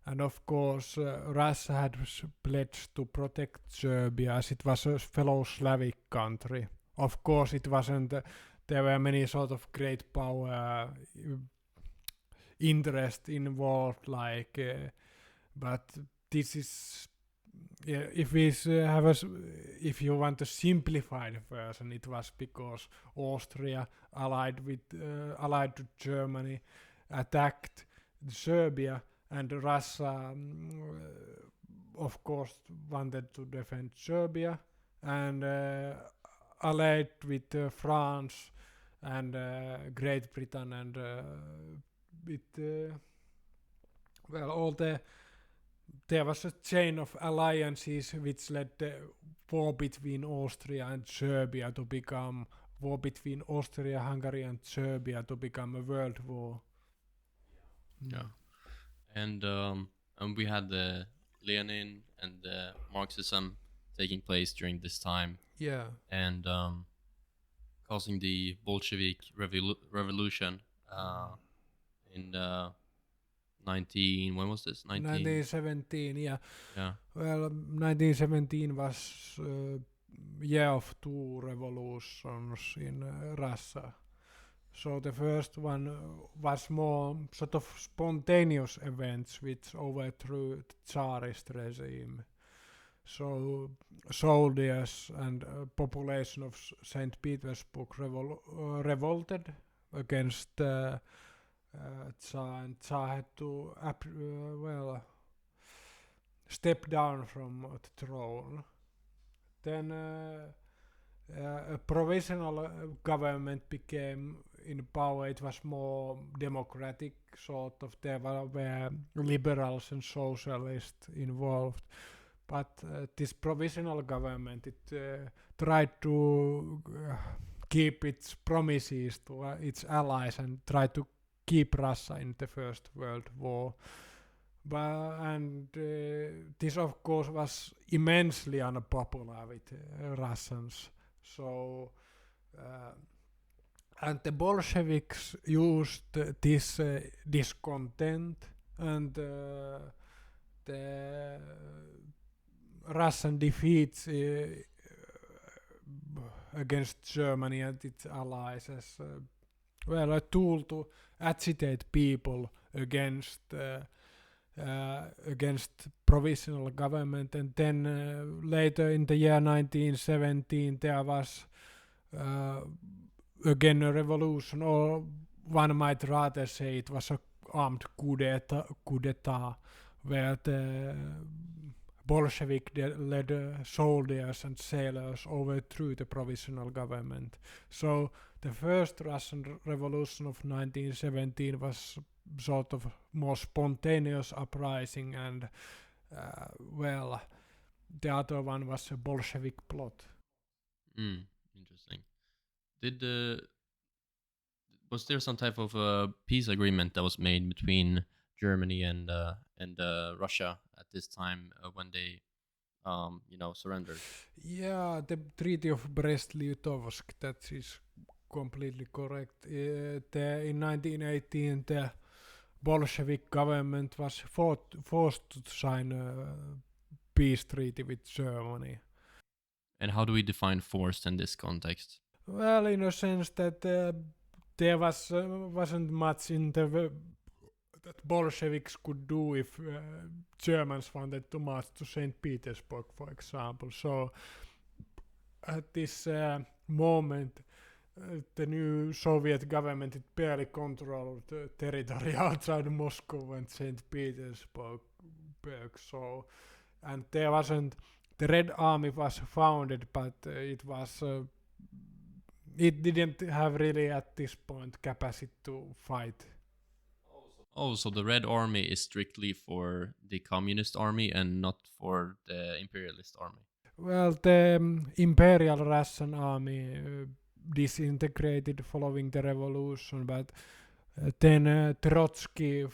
And of course, Russia had pledged to protect Serbia as it was a fellow Slavic country. Of course, it wasn't. There were many sort of great power interest involved, but this is. Yeah, if you want a simplified version, it was because Austria allied to Germany, attacked Serbia, and Russia, of course, wanted to defend Serbia, and allied with France and Great Britain, and with there was a chain of alliances which led the war between Austria and Serbia to become war between Austria, Hungary, and Serbia to become a world war. Yeah, and we had the Lenin and the Marxism taking place during this time. Yeah, and causing the Bolshevik revolution in when was this? 1917. Yeah. Yeah. Well, 1917 was year of two revolutions in Russia. So the first one was more sort of spontaneous events which overthrew the Tsarist regime. So soldiers and population of St. Petersburg revolted against Tsar, and Tsar had to step down from the throne. Then a provisional government became in power. It was more democratic, sort of. There were liberals and socialists involved. But this provisional government, it tried to keep its promises to its allies and tried to keep Russia in the First World War. And this, of course, was immensely unpopular with Russians. So, and the Bolsheviks used this discontent and the Russian defeats against Germany and its allies as a tool to agitate people against provisional government. And then later in the year 1917 there was again a revolution, or one might rather say it was a armed coup d'etat, where the Bolshevik-led soldiers and sailors overthrew the provisional government. So the first Russian revolution of 1917 was sort of more spontaneous uprising, and the other one was a Bolshevik plot. Interesting. Was there some type of peace agreement that was made between Germany and Russia at this time when they surrendered? Yeah, the Treaty of Brest-Litovsk, that is completely correct. In 1918 the Bolshevik government was forced to sign a peace treaty with Germany. And how do we define forced in this context? Well, in a sense that there wasn't much in the that Bolsheviks could do if Germans wanted to march to St. Petersburg, for example. So at this moment, the new Soviet government it barely controlled the territory outside Moscow and St. Petersburg. So, and there wasn't the Red Army was founded, but it didn't have really at this point capacity to fight. Oh, so the Red Army is strictly for the Communist Army and not for the Imperialist Army? Well, the Imperial Russian Army disintegrated following the revolution, but then Trotsky who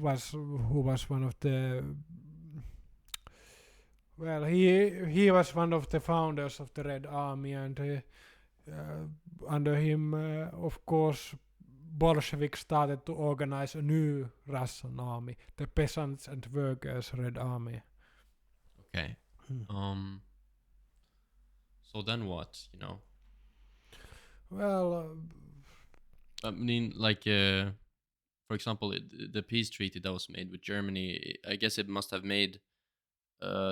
was one of the well, he was one of the founders of the Red Army, and under him, of course, Bolsheviks started to organize a new Russian army, the Peasants and Workers Red Army. Okay. So then what? Well, I mean, like, for example, the peace treaty that was made with Germany. I guess it must have made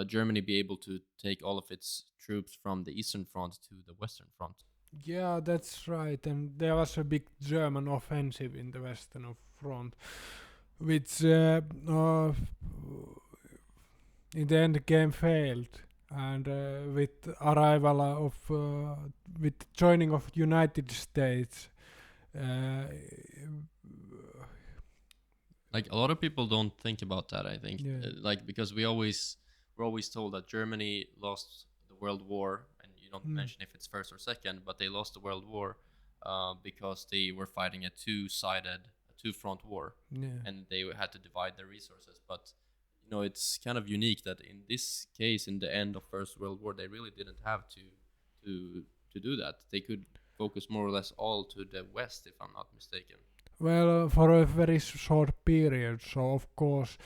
Germany be able to take all of its troops from the Eastern Front to the Western Front. yeah, that's right. And there was a big German offensive in the Western Front, which in the end game failed. And with arrival of with joining of United States, like a lot of people don't think about that. I think, Yeah. Like because we're always told that Germany lost the World War, and you don't mention if it's first or second, but they lost the World War because they were fighting a two-front war, yeah. and they had to divide their resources. But it's kind of unique that in this case, in the end of First World War, they really didn't have to do that. They could focus more or less all to the west, if I'm not mistaken. Well, for a very short period. So of course,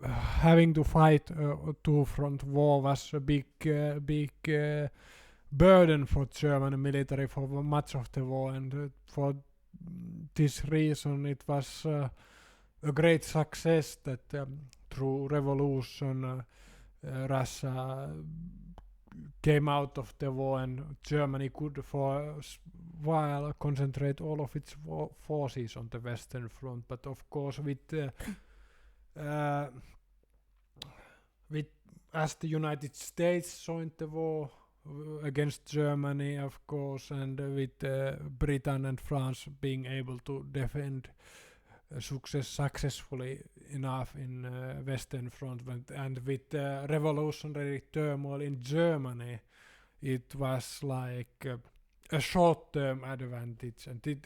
having to fight a two-front war was a big burden for German military for much of the war, and for this reason, it was a great success that through revolution Russia came out of the war, and Germany could for a while concentrate all of its forces on the Western Front. But of course, with as the United States joined the war against Germany, of course, and with Britain and France being able to defend successfully enough in Western Front, and with revolutionary turmoil in Germany, it was like a short-term advantage, and it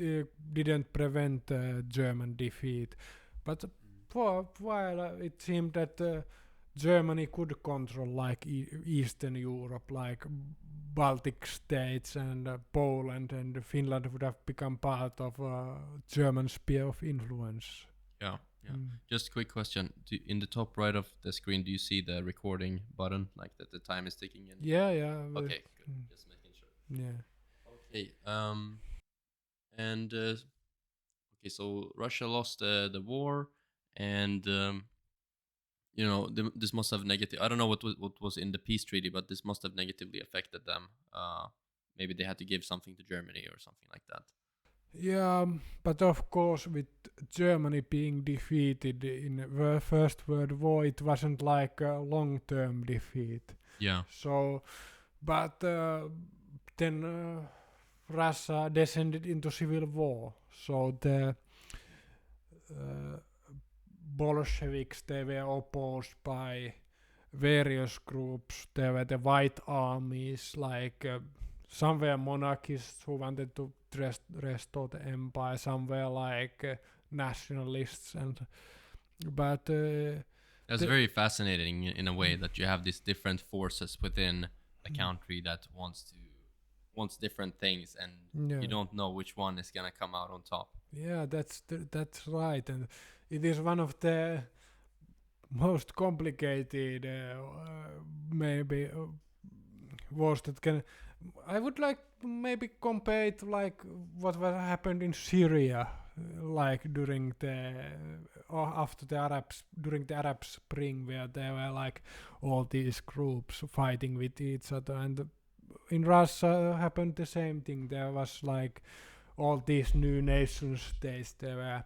didn't prevent German defeat. But for a while, it seemed that Germany could control like Eastern Europe, like Baltic states and Poland, and Finland would have become part of German sphere of influence. Yeah. Just a quick question. In the top right of the screen, do you see the recording button, like that the time is ticking in? Yeah. Okay, good. Just making sure. Yeah. Okay. And okay, so Russia lost the war, and this must have I don't know what was in the peace treaty, but this must have negatively affected them. Maybe they had to give something to Germany or something like that. Yeah, but of course, with Germany being defeated in the First World War, it wasn't like a long-term defeat. Yeah. So, but then Russia descended into civil war. So the Bolsheviks, they were opposed by various groups. There were the white armies, like some were monarchists who wanted to restore the empire. Some were like nationalists, but that's very fascinating in a way that you have these different forces within a country that wants different things, and you don't know which one is gonna come out on top. Yeah, that's right, and it is one of the most complicated maybe wars that can. I would like to maybe compare it like what happened in Syria, like during the after the Arabs during the Arab Spring, where there were like all these groups fighting with each other, and in Russia happened the same thing. There was like all these new nation states. There were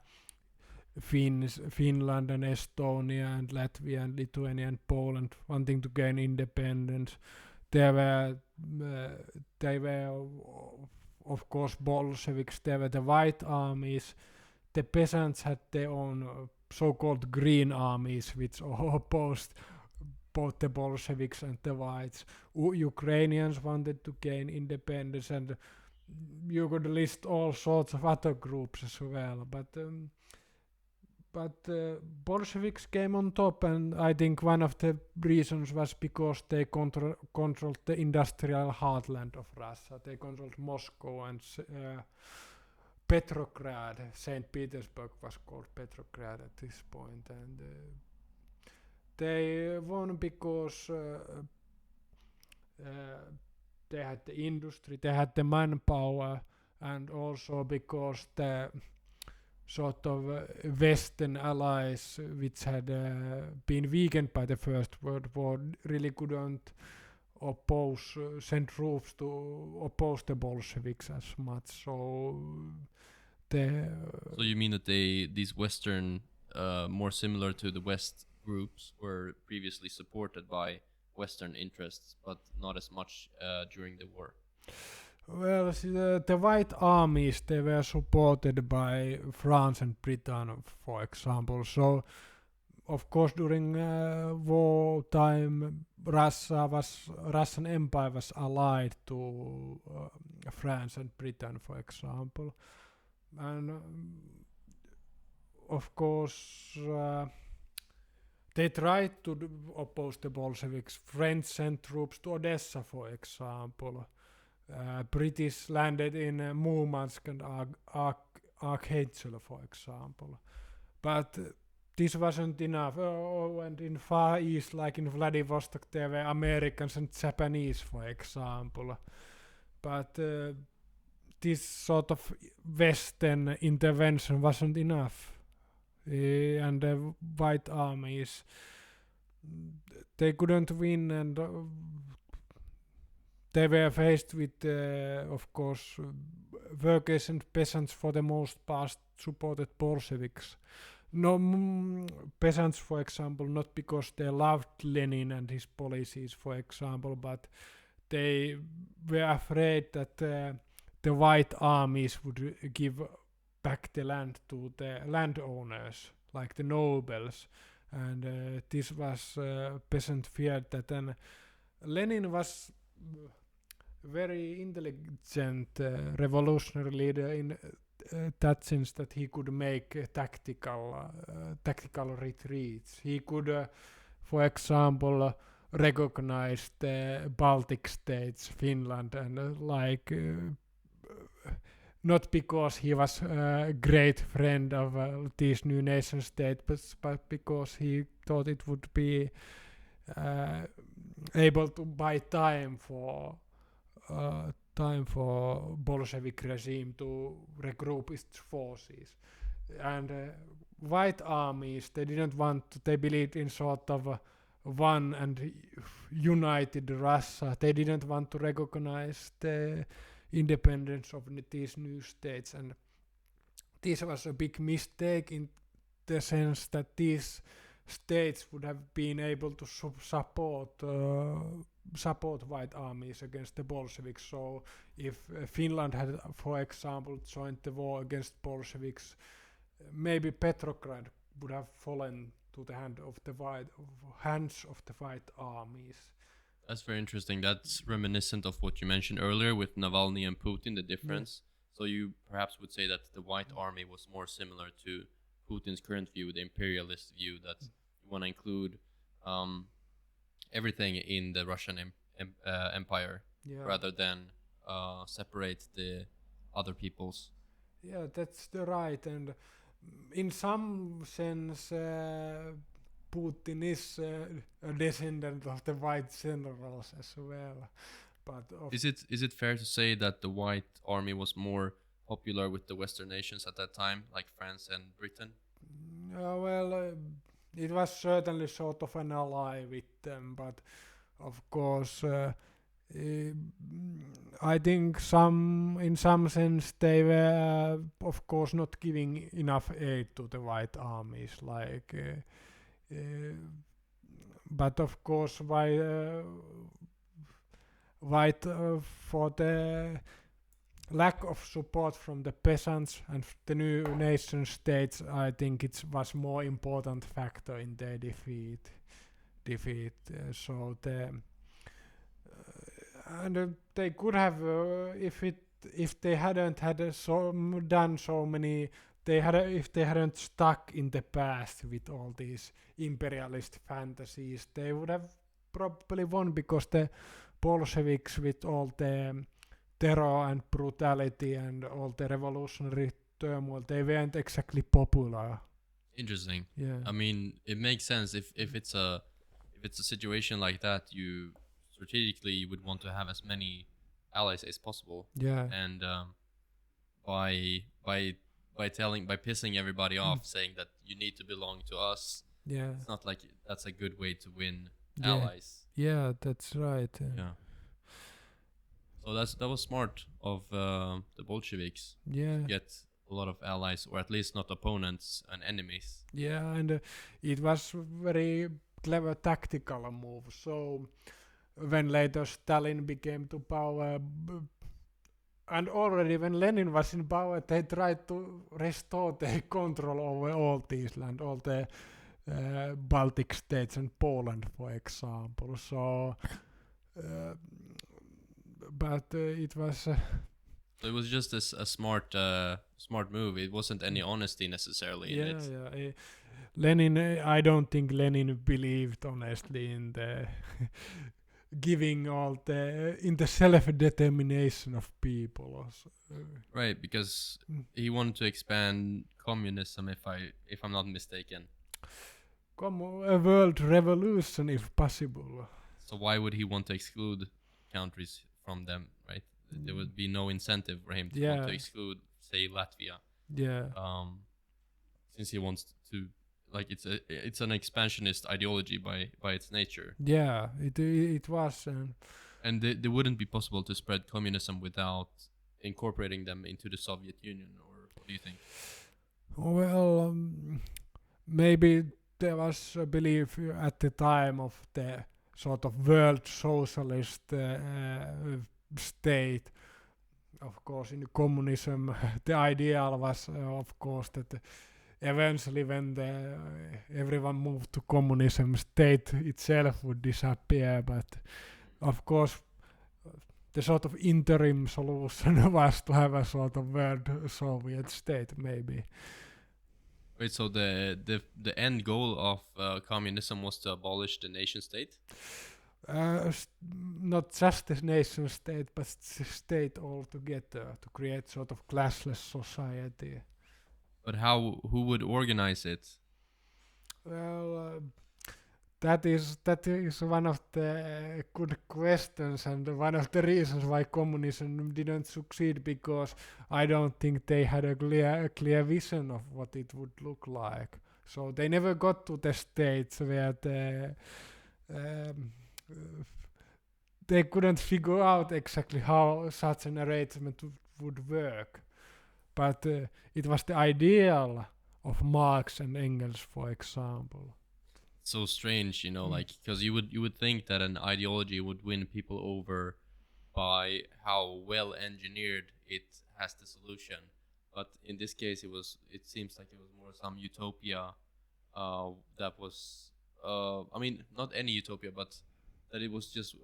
Finland and Estonia and Latvia and Lithuania and Poland wanting to gain independence. There were of course Bolsheviks. There were the white armies. The peasants had their own so-called green armies, which opposed both the Bolsheviks and the whites. Ukrainians wanted to gain independence, and you could list all sorts of other groups as well. But Bolsheviks came on top, and I think one of the reasons was because they controlled the industrial heartland of Russia. They controlled Moscow and Petrograd. St. Petersburg was called Petrograd at this point, and they won because they had the industry, they had the manpower, and also because the sort of Western allies, which had been weakened by the First World War, really couldn't send troops to oppose the Bolsheviks as much. So you mean that these Western, more similar to the West groups, were previously supported by Western interests, but not as much during the war? Well, the white armies, they were supported by France and Britain, for example. So, of course, during wartime, Russian Empire was allied to France and Britain, for example. And, of course, they tried to oppose the Bolsheviks. French sent troops to Odessa, for example. British landed in Murmansk and Archangel, for example. But this wasn't enough. And in Far East, like in Vladivostok, there were Americans and Japanese, for example. But this sort of Western intervention wasn't enough. And the white armies, they couldn't win, and they were faced with, of course, workers and peasants for the most part supported Bolsheviks. No, peasants, for example, not because they loved Lenin and his policies, for example, but they were afraid that the white armies would give back the land to the landowners, like the nobles. And this was peasant feared that. Then Lenin was very intelligent revolutionary leader in that sense that he could make tactical retreats. He could, for example, recognize the Baltic states, Finland, and not because he was a great friend of these new nation states, but because he thought it would be able to buy time for Bolshevik regime to regroup its forces. And white armies, they believed in sort of one and united Russia. They didn't want to recognize the independence of these new states, and this was a big mistake in the sense that these states would have been able to support white armies against the Bolsheviks. So if Finland had, for example, joined the war against Bolsheviks, maybe Petrograd would have fallen to the hands of the white armies. That's very interesting. That's reminiscent of what you mentioned earlier with Navalny and Putin, the difference. So you perhaps would say that the white army was more similar to Putin's current view, the imperialist view, that you want to include everything in the Russian empire rather than separate the other peoples. Yeah, that's the right. And in some sense, Putin is a descendant of the white generals as well. But is it fair to say that the White Army was more popular with the Western nations at that time, like France and Britain? It was certainly sort of an ally with them, but of course, I think in some sense they were, of course, not giving enough aid to the white armies. But of course, for the lack of support from the peasants and the new nation states, I think it was more important factor in their defeat. So they could have if they hadn't had done so many. If they hadn't stuck in the past with all these imperialist fantasies, they would have probably won, because the Bolsheviks, with all the terror and brutality and all the revolutionary turmoil, they weren't exactly popular. Interesting. Yeah. I mean, it makes sense if it's a situation like that. You strategically would want to have as many allies as possible. Yeah. And by pissing everybody off, saying that you need to belong to us. Yeah. It's not like that's a good way to win Yeah. allies. Yeah, that's right. Yeah. So that was smart of the Bolsheviks. Yeah. To get a lot of allies, or at least not opponents and enemies. Yeah, and it was very clever tactical move. So when later Stalin became to power, and already when Lenin was in power, they tried to restore their control over all these land, all the Baltic states and Poland, for example. So, but it was. So it was just a smart move. It wasn't any honesty necessarily in it. Yeah. Lenin, I don't think Lenin believed honestly in the giving all in the self-determination of people. Also. Right, because he wanted to expand communism, if I'm not mistaken. A world revolution, if possible. So why would he want to exclude countries from them, right? There would be no incentive for him to want to exclude, say, Latvia. Yeah. Since he wants to, like, it's an expansionist ideology by its nature. Yeah, it was. And it wouldn't be possible to spread communism without incorporating them into the Soviet Union, or what do you think? Well, maybe there was a belief at the time of the sort of world socialist state. Of course, in communism, the ideal was, of course, that eventually when everyone moved to communism, state itself would disappear. But of course, the sort of interim solution was to have a sort of world Soviet state, maybe. Wait, so the end goal of communism was to abolish the nation state? Not just the nation state, but the state altogether, to create sort of classless society. But who would organize it? Well, that is one of the good questions, and one of the reasons why communism didn't succeed, because I don't think they had a clear vision of what it would look like. So they never got to the states where they couldn't figure out exactly how such an arrangement would work. But it was the ideal of Marx and Engels, for example. So strange, like, because you would think that an ideology would win people over by how well engineered it has the solution. But in this case, it seems like it was more some utopia that was, I mean, not any utopia, but that it was just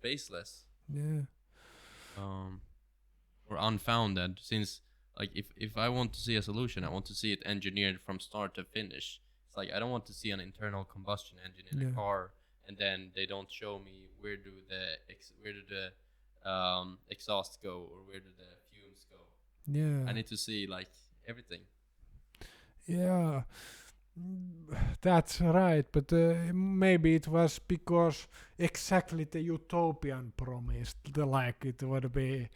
baseless. Yeah. Or unfounded, since, like, if I want to see a solution, I want to see it engineered from start to finish. It's like I don't want to see an internal combustion engine in a car, and then they don't show me where do the exhaust go, or where do the fumes go. Yeah. I need to see, like, everything. Yeah. That's right, but maybe it was because exactly the utopian promised, like it would be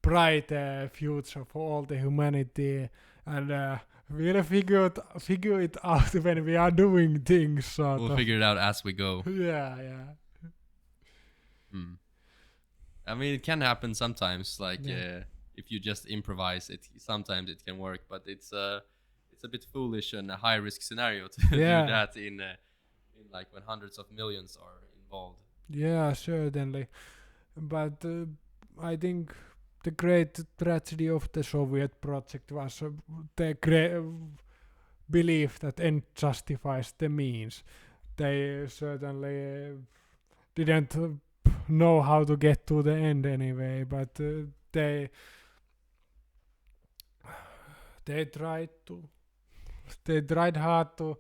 bright future for all the humanity, and we'll figure it out when we are doing things, sort We'll of. figure it out as we go. Yeah. Hmm. I mean, it can happen sometimes. Like Yeah. if you just improvise, it sometimes it can work, but it's a bit foolish and a high risk scenario to Yeah. do that in like when hundreds of millions are involved. Yeah, certainly. But I think the great tragedy of the Soviet project was the belief that end justifies the means. They certainly didn't know how to get to the end anyway, but they tried to. They tried hard to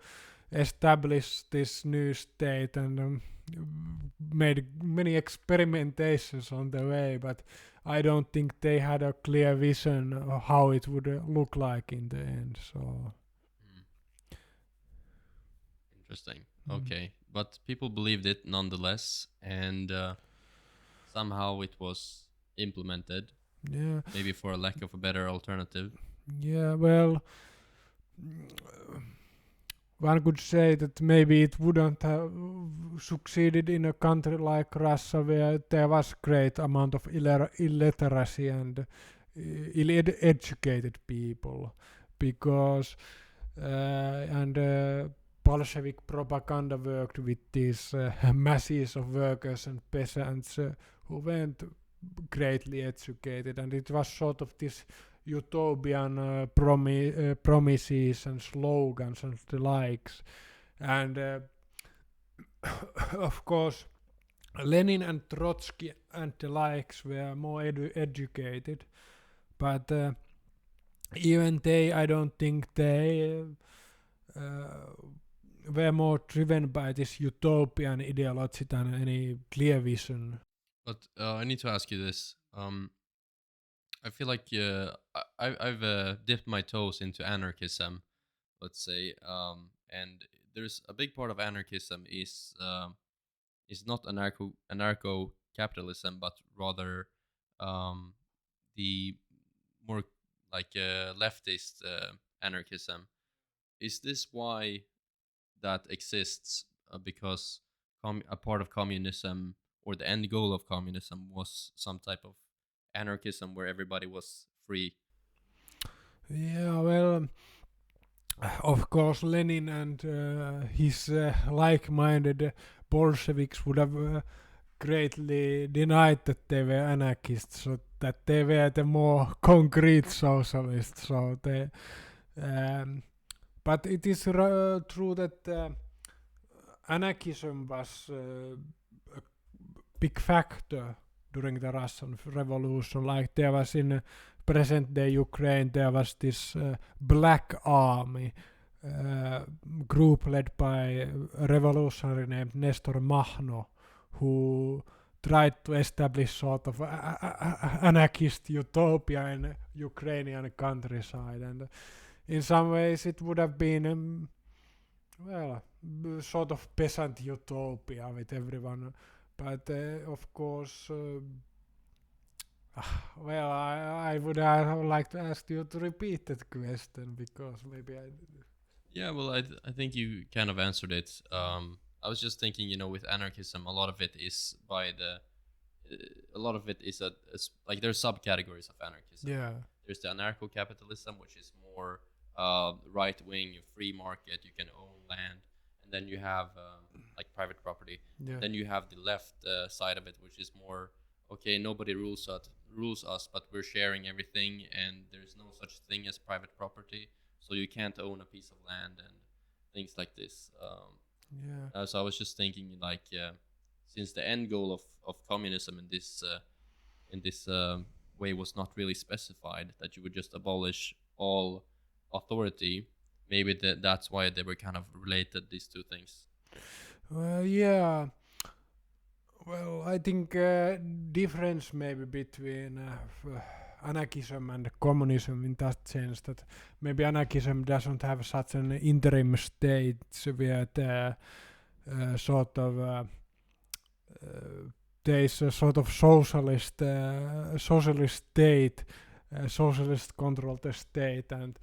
establish this new state and made many experimentations on the way, but I don't think they had a clear vision of how it would look like in the end. So Hmm. Interesting. Okay, but people believed it nonetheless, and somehow it was implemented. yeah, Maybe for a lack of a better alternative. yeah. Well, one could say that maybe it wouldn't have succeeded in a country like Russia, where there was great amount of illiteracy and ill-educated people, because Bolshevik propaganda worked with these masses of workers and peasants who weren't greatly educated, and it was sort of this utopian promises and slogans and the likes. And of course, Lenin and Trotsky and the likes were more educated, but even they, I don't think they were more driven by this utopian ideology than any clear vision. But I need to ask you this. I feel like I've dipped my toes into anarchism, let's say, and there's a big part of anarchism is not anarcho capitalism, but rather um, the more like leftist anarchism. Is this why that exists? Because a part of communism or the end goal of communism was some type of anarchism where everybody was free. Yeah, well, of course, Lenin and his like-minded Bolsheviks would have greatly denied that they were anarchists, so that they were the more concrete socialists. So they, but it is true that anarchism was a big factor during the Russian Revolution. Like there was in present-day Ukraine, there was this Black Army group led by a revolutionary named Nestor Makhno, who tried to establish sort of anarchist utopia in Ukrainian countryside, and in some ways it would have been well, sort of peasant utopia with everyone, but of course. Well, I would like to ask you to repeat that question, because maybe I. Yeah, well, I think you kind of answered it. I was just thinking, with anarchism, a lot of it is a lot of it is like there's subcategories of anarchism. Yeah. There's the anarcho-capitalism, which is more right-wing, free market. You can own land, and then you have like private property. Yeah. Then you have the left side of it, which is more okay. Nobody rules us, but we're sharing everything, and there's no such thing as private property. So you can't own a piece of land and things like this. Yeah. So I was just thinking, like, since the end goal of communism in this way was not really specified, that you would just abolish all authority, maybe that's why they were kind of related, these two things. Yeah. Well, I think difference maybe between anarchism and communism in that sense that maybe anarchism doesn't have such an interim state where the sort of there is a sort of socialist state, socialist controlled the state, and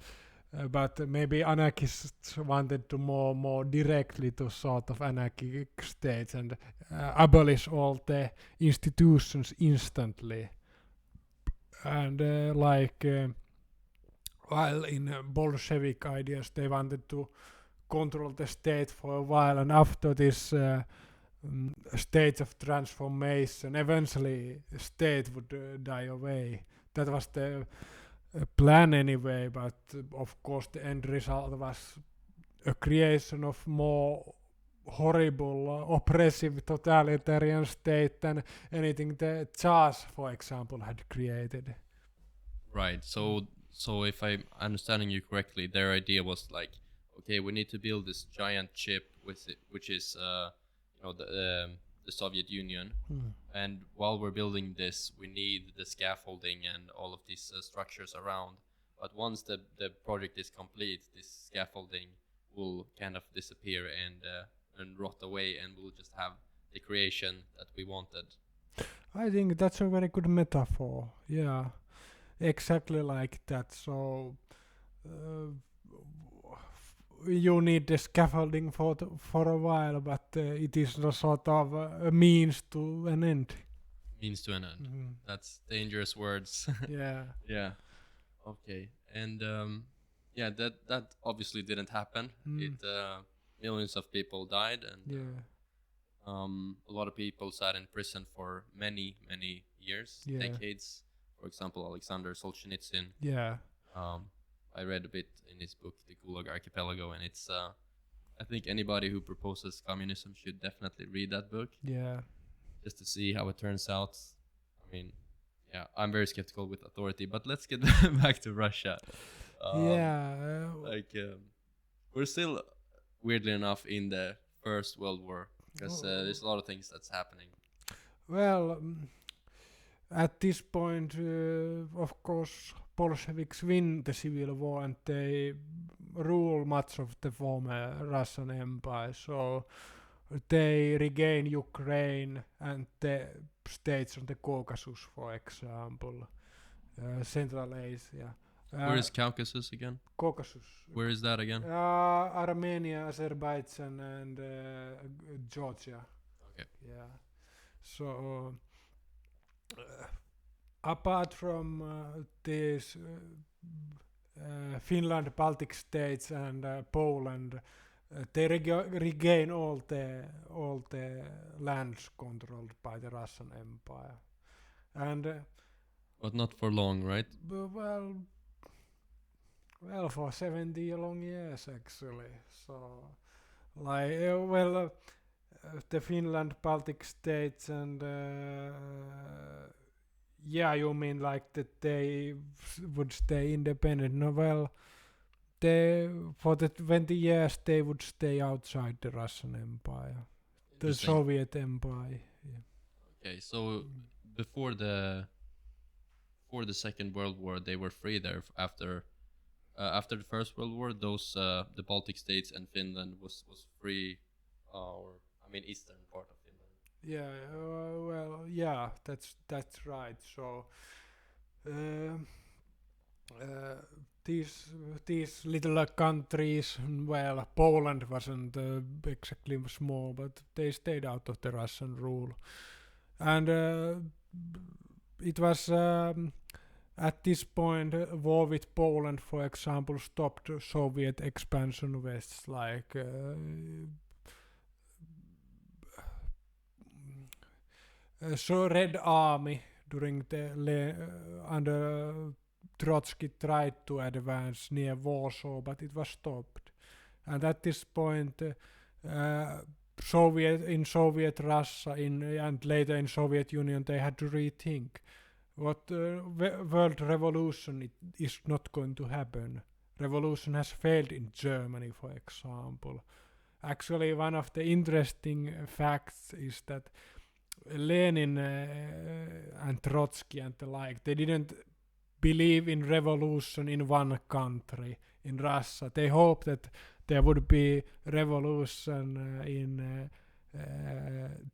but maybe anarchists wanted to more directly to sort of anarchic states and abolish all the institutions instantly. And while in Bolshevik ideas they wanted to control the state for a while, and after this stage of transformation, eventually state would die away. That was the plan anyway, but of course the end result was a creation of more horrible, oppressive, totalitarian state than anything the Tsars, for example, had created. Right. So if I'm understanding you correctly, their idea was like, okay, we need to build this giant chip which is the Soviet Union, and while we're building this, we need the scaffolding and all of these structures around. But once the project is complete, this scaffolding will kind of disappear and rot away, and we'll just have the creation that we wanted. I think that's a very good metaphor. Yeah, exactly like that. So you need the scaffolding for a while, but it is a sort of a means to an end. Means to an end. That's dangerous words. Yeah. Yeah. Okay. And that obviously didn't happen. Millions of people died, and a lot of people sat in prison for many years, decades. For example, Alexander Solzhenitsyn. Yeah. I read a bit in his book, The Gulag Archipelago, and it's I think anybody who proposes communism should definitely read that book. Yeah. Just to see how it turns out. I mean, yeah, I'm very skeptical with authority, but let's get back to Russia. We're still, weirdly enough, in the First World War, because there's a lot of things that's happening. Well, at this point, of course, Bolsheviks win the civil war and they rule much of the former Russian Empire. So they regain Ukraine and the states on the Caucasus, for example, Central Asia. Where is Caucasus again? Caucasus. Where is that again? Armenia, Azerbaijan, and Georgia. Okay. Yeah. So apart from these Finland, Baltic states, and Poland, they regain all the lands controlled by the Russian Empire, and but not for long, right? Well, for 70 long years actually. So, the Finland, Baltic states, and you mean like that they would stay independent? No, well, for the 20 years they would stay outside the Russian Empire, the Soviet Empire. Yeah. Okay, so before the Second World War, they were free there. After the First World War, those the Baltic states and Finland was free, eastern part of Finland. Yeah, that's right. So these little countries, well, Poland wasn't exactly small, but they stayed out of the Russian rule, and it was. At this point, war with Poland, for example, stopped Soviet expansion west, like so Red Army during under Trotsky tried to advance near Warsaw, but it was stopped. And at this point, Soviet Russia and later in Soviet Union, they had to rethink. What world revolution is not going to happen. Revolution has failed in Germany, for example. Actually, one of the interesting facts is that Lenin and Trotsky and the like, they didn't believe in revolution in one country, in Russia. They hope that there would be revolution in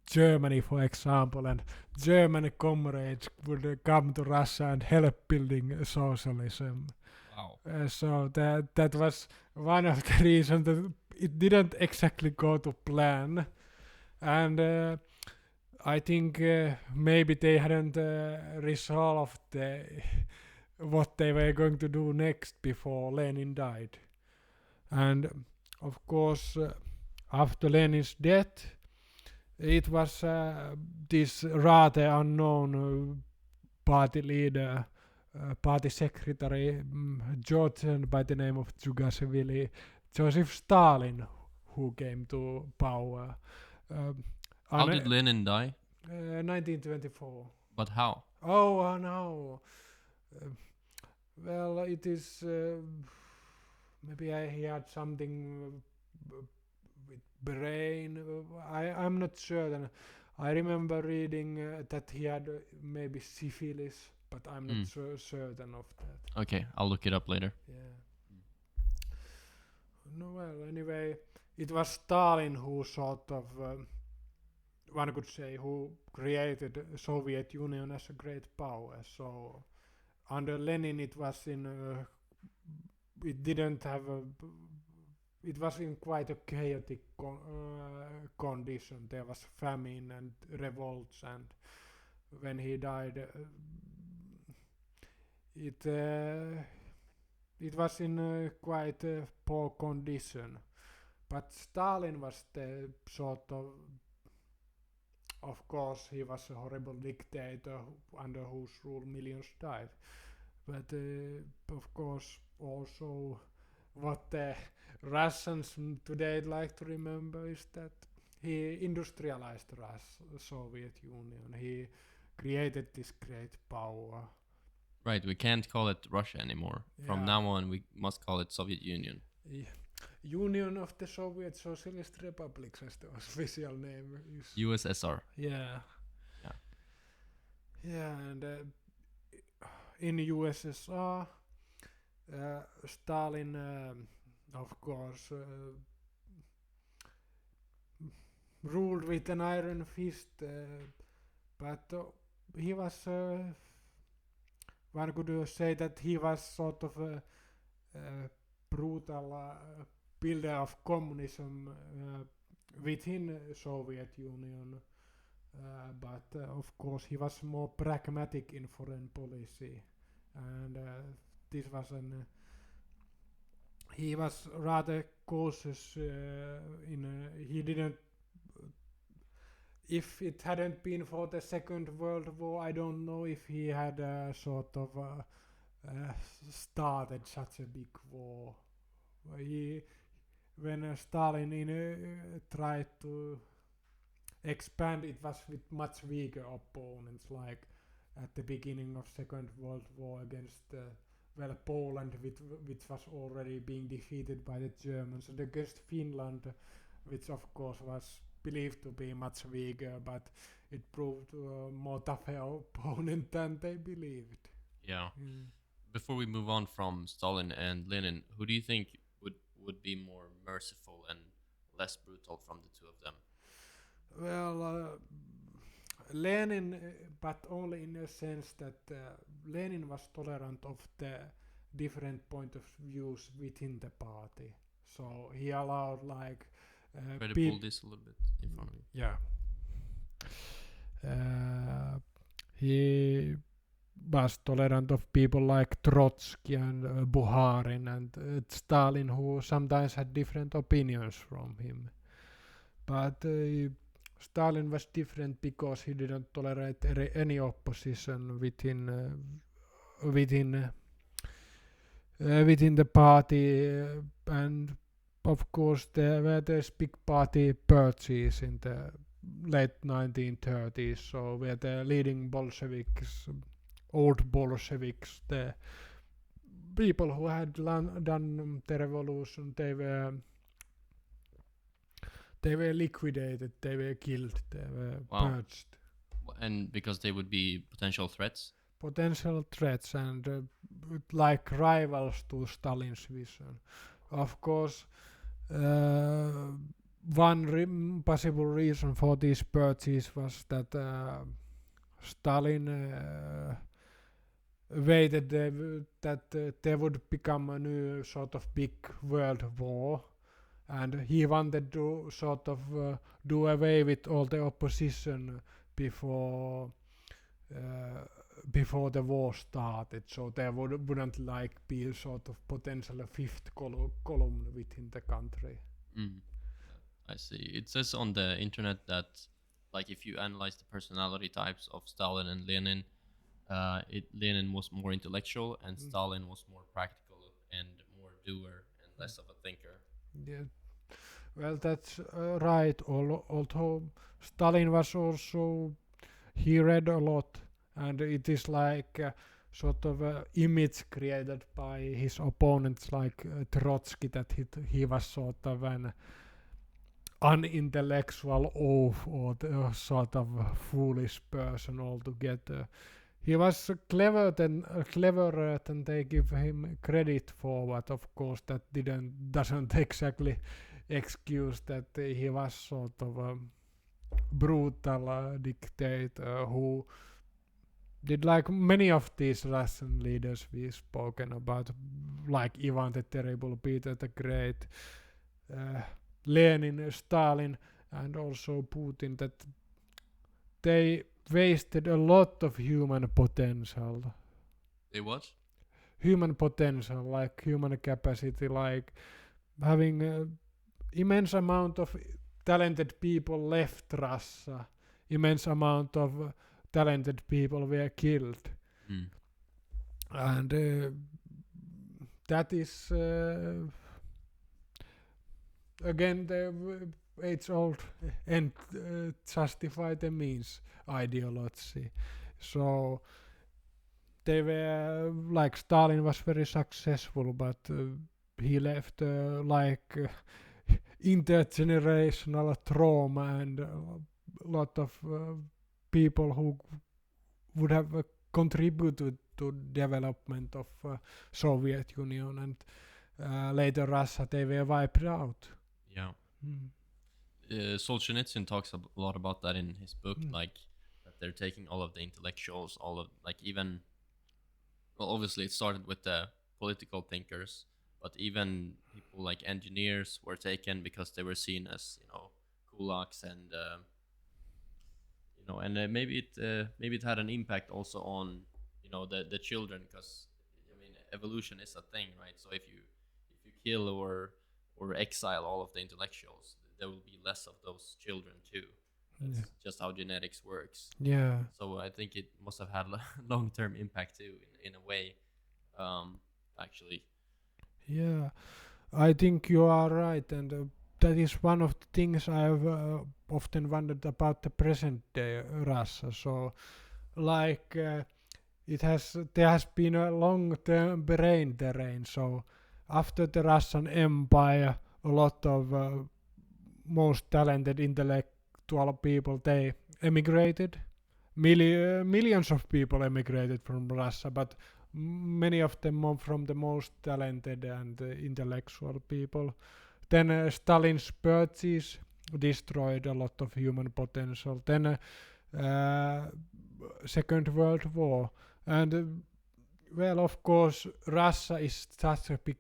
Germany, for example, and German comrades would come to Russia and help building socialism. Wow. So that was one of the reasons that it didn't exactly go to plan, and I think maybe they hadn't resolved what they were going to do next before Lenin died. And of course, after Lenin's death, it was this rather unknown party leader, party secretary, Georgian by the name of Zhugashvili, Joseph Stalin, who came to power. How did Lenin die? 1924. But how? Oh no. Well, it is maybe he had something with brain. I'm not certain. I remember reading that he had maybe syphilis, but I'm not certain of that. Okay, I'll look it up later. Yeah. No, well, anyway, it was Stalin who sort of, one could say, who created Soviet Union as a great power. So under Lenin, it was it didn't have it was in quite a chaotic condition. There was famine and revolts, and when he died, it was in quite a poor condition. But Stalin was the sort of course, he was a horrible dictator under whose rule millions died. But of course, also what the Russians today like to remember is that he industrialized Soviet Union. He created this great power. Right, we can't call it Russia anymore. Yeah. From now on, we must call it Soviet Union. Yeah. Union of the Soviet Socialist Republics as the official name is. USSR. Yeah. Yeah. Yeah, and in USSR, Stalin, of course, ruled with an iron fist, but he was, one could say that he was sort of a brutal builder of communism within Soviet Union, but of course he was more pragmatic in foreign policy, and this was he was rather cautious he didn't, if it hadn't been for the Second World War, I don't know if he had sort of started such a big war. When Stalin tried to expand, it was with much weaker opponents, like at the beginning of Second World War against Poland, which was already being defeated by the Germans, and against Finland, which of course was believed to be much weaker, but it proved a more tougher opponent than they believed. Yeah. Before we move on from Stalin and Lenin, who do you think would be more merciful and less brutal from the two of them? Well, Lenin, but only in a sense that Lenin was tolerant of the different point of views within the party. So he allowed like try to pull this a little bit in front of you. Yeah. He was tolerant of people like Trotsky and Bukharin and Stalin, who sometimes had different opinions from him. But Stalin was different because he didn't tolerate any opposition within the party, and of course there were these big party purges in the late 1930s, so where the leading Bolsheviks, old Bolsheviks, the people who had done the revolution, they were liquidated, they were killed, they were purged. And because they would be potential threats? potential threats and like rivals to Stalin's vision. Of course, one possible reason for these purges was that Stalin waited that there would become a new sort of big world war, and he wanted to sort of do away with all the opposition before before the war started, so there wouldn't like be a sort of potential fifth column within the country. I see. It says on the internet that, like, if you analyze the personality types of Stalin and Lenin, Lenin was more intellectual and Stalin was more practical and more doer and less of a thinker. Yeah, well, that's right. Although Stalin was also, he read a lot, and it is like sort of a image created by his opponents, like Trotsky, that he was sort of an unintellectual oaf or the sort of foolish person altogether. He was cleverer than they give him credit for, but of course that doesn't exactly excuse that he was sort of a brutal dictator who did like many of these Russian leaders we've spoken about, like Ivan the Terrible, Peter the Great, Lenin, Stalin, and also Putin, that they wasted a lot of human potential. They what? Human potential, like human capacity, like having immense amount of talented people left Russia, immense amount of talented people were killed. And that is again the age-old and justify the means ideology. So they were like, Stalin was very successful, but he left like intergenerational trauma and a lot of people who would have contributed to development of Soviet Union and later Russia. They were wiped out. Yeah. Solzhenitsyn talks a lot about that in his book, like that they're taking all of the intellectuals, all of, like, even, well, obviously it started with the political thinkers, but even people like engineers were taken because they were seen as, you know, kulaks, and you know, and maybe it had an impact also on, you know, the children, because I mean evolution is a thing, right? So if you kill or exile all of the intellectuals, there will be less of those children too. That's just how genetics works. Yeah. So I think it must have had long-term impact too, in a way, actually. Yeah, I think you are right, and that is one of the things I've often wondered about the present day Russia. So, like, there has been a long-term brain drain. So, after the Russian Empire, a lot of most talented intellectual people, they emigrated. Millions of people emigrated from Russia, but many of them from the most talented and intellectual people. Then Stalin's purges destroyed a lot of human potential. Then Second World War, and well, of course, Russia is such a big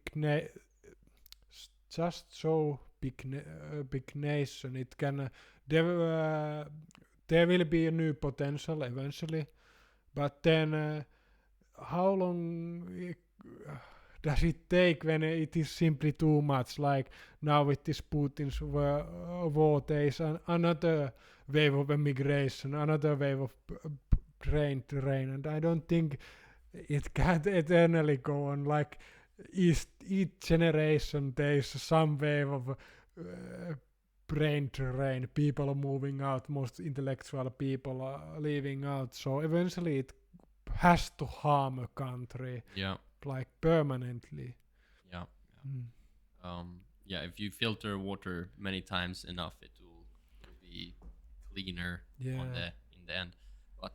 just so big nation. It can there will be a new potential eventually, but then how long does it take when it is simply too much? Like now with this Putin's war, there is another wave of immigration, another wave of brain drain, and I don't think it can eternally go on. Like each generation, there is some wave of brain drain, people moving out, most intellectual people are leaving out. So eventually it has to harm a country, like permanently. Yeah. If you filter water many times enough, it will be cleaner in the end. But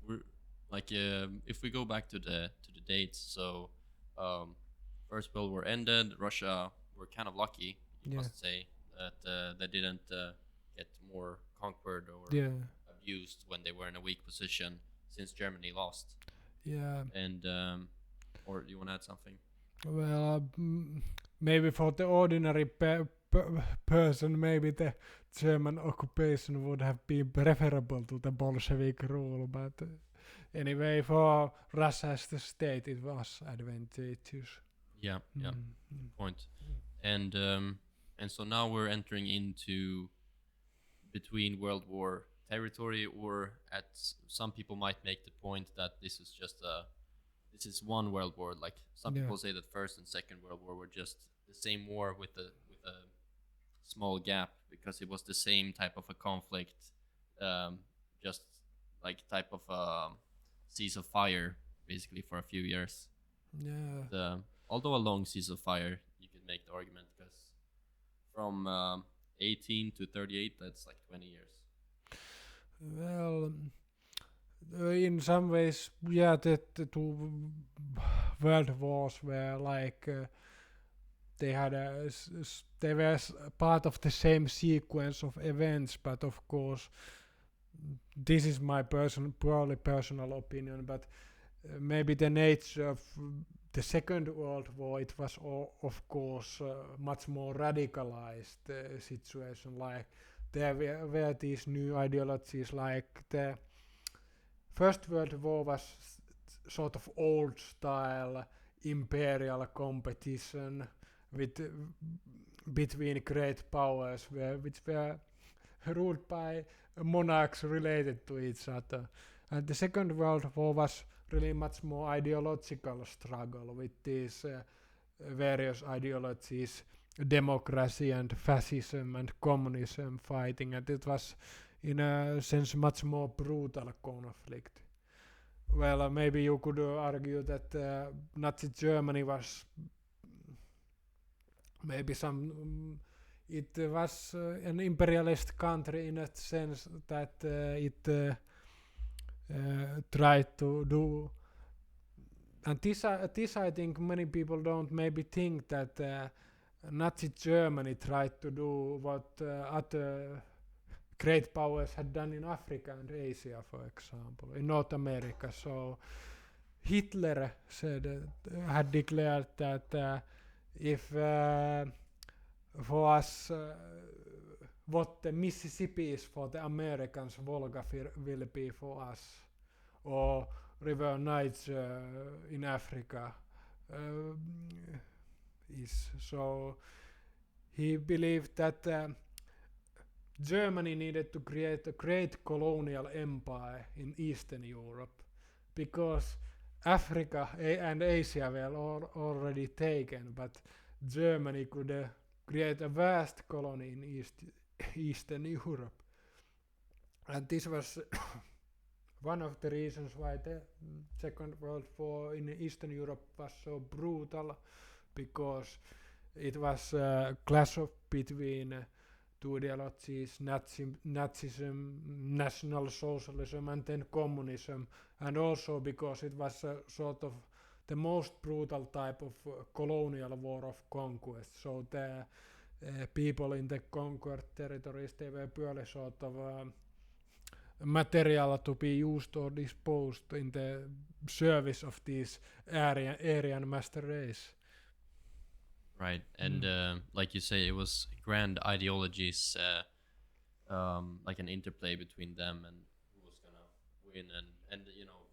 we're like if we go back to the dates, so First World War ended. Russia were kind of lucky, you must say, that they didn't get more conquered or abused when they were in a weak position, since Germany lost. And or do you want to add something? Well, maybe for the ordinary person, maybe the German occupation would have been preferable to the Bolshevik rule, but anyway, for Russia as the state, it was advantageous. Yeah, good point. And so now we're entering into between World War territory, or some people might make the point that this is one world war. Like some people say that First and Second World War were just the same war with a small gap, because it was the same type of a conflict, just like type of cease of fire, basically, for a few years. Although a long cease of fire, you could make the argument, because from 18 to 38, that's like 20 years. Well, in some ways, the two world wars were like they were part of the same sequence of events, but of course, this is my purely personal opinion, but maybe the nature of the Second World War, it was of course much more radicalized situation. Like there were these new ideologies, like the First World War was sort of old style imperial competition between great powers, which were ruled by monarchs related to each other. And the Second World War was really much more ideological struggle with these various ideologies, democracy and fascism and communism fighting, and it was in a sense much more brutal conflict. Well, maybe you could argue that Nazi Germany was maybe it was an imperialist country in a sense that it tried to do, and this I think many people don't maybe think, that Nazi Germany tried to do what other great powers had done in Africa and Asia, for example, in North America. So Hitler had declared that if for us what the Mississippi is for the Americans, Volga will be for us, or River Niger in Africa is. So he believed that Germany needed to create a great colonial empire in Eastern Europe, because Africa and Asia were already taken, but Germany could create a vast colony in Eastern Europe. And this was one of the reasons why the Second World War in Eastern Europe was so brutal, because it was a clash between two ideologies, Nazism, National Socialism, and then Communism, and also because it was sort of the most brutal type of colonial war of conquest. So the people in the conquered territories, they were purely sort of material to be used or disposed in the service of these Aryan master race. Right, and like you say, it was grand ideologies, like an interplay between them and who was gonna win, and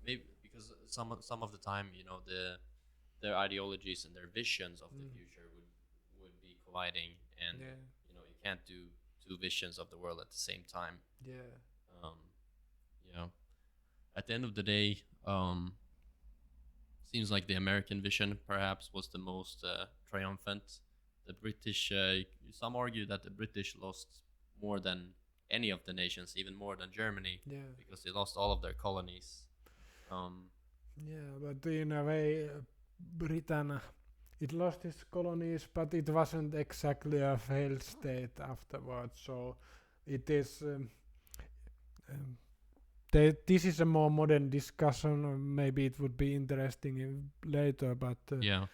maybe because some of the time their ideologies and their visions of the future would be colliding, and you can't do two visions of the world at the same time. At the end of the day, seems like the American vision perhaps was the most triumphant. The British, some argue that the British lost more than any of the nations, even more than Germany, because they lost all of their colonies. But in a way, Britain, it lost its colonies, but it wasn't exactly a failed state afterwards. So it is this is a more modern discussion. Maybe it would be interesting later, but Yeah.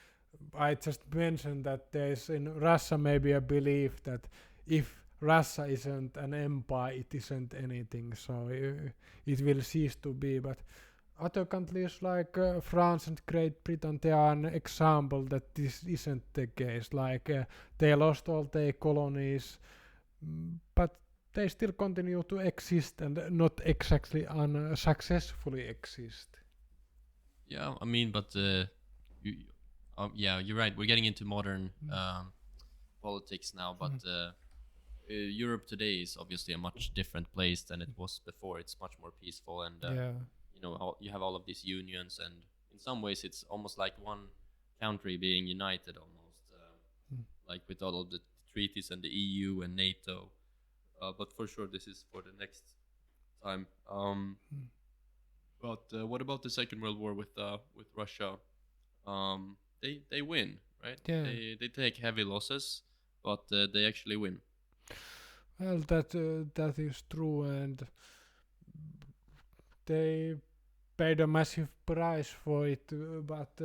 I just mentioned that there's in Russia maybe a belief that if Russia isn't an empire, it isn't anything, so it will cease to be. But other countries like France and Great Britain, they are an example that this isn't the case. Like they lost all their colonies, but they still continue to exist and not exactly unsuccessfully exist. Yeah, I mean, but yeah, you're right. We're getting into modern politics now, but Europe today is obviously a much different place than it was before. It's much more peaceful, and Yeah. you know, you have all of these unions, and in some ways, it's almost like one country being united, almost like with all of the treaties and the EU and NATO. But for sure, this is for the next time. But what about the Second World War with Russia? They win, right? Yeah. They take heavy losses, but they actually win. Well, that is true, and they paid a massive price for it, but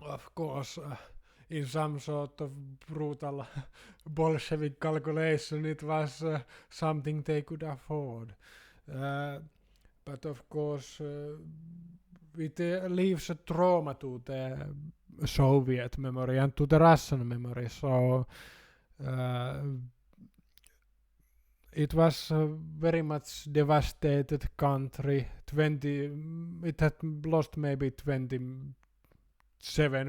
of course, in some sort of brutal Bolshevik calculation, it was something they could afford. But of course, it leaves a trauma to the Soviet memory and to the Russian memory. So it was a very much devastated country. It had lost maybe 27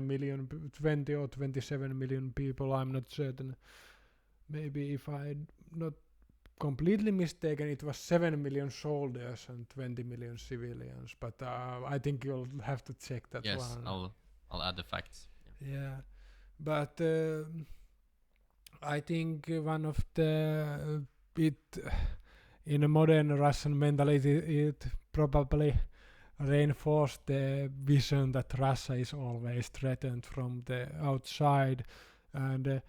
million, 20 or 27 million people. I'm not certain. Maybe if I'm not completely mistaken, it was 7 million soldiers and 20 million civilians. But I think you'll have to check that one. Yes, I'll add the facts. Yeah, but I think one of the in a modern Russian mentality, it probably reinforced the vision that Russia is always threatened from the outside, and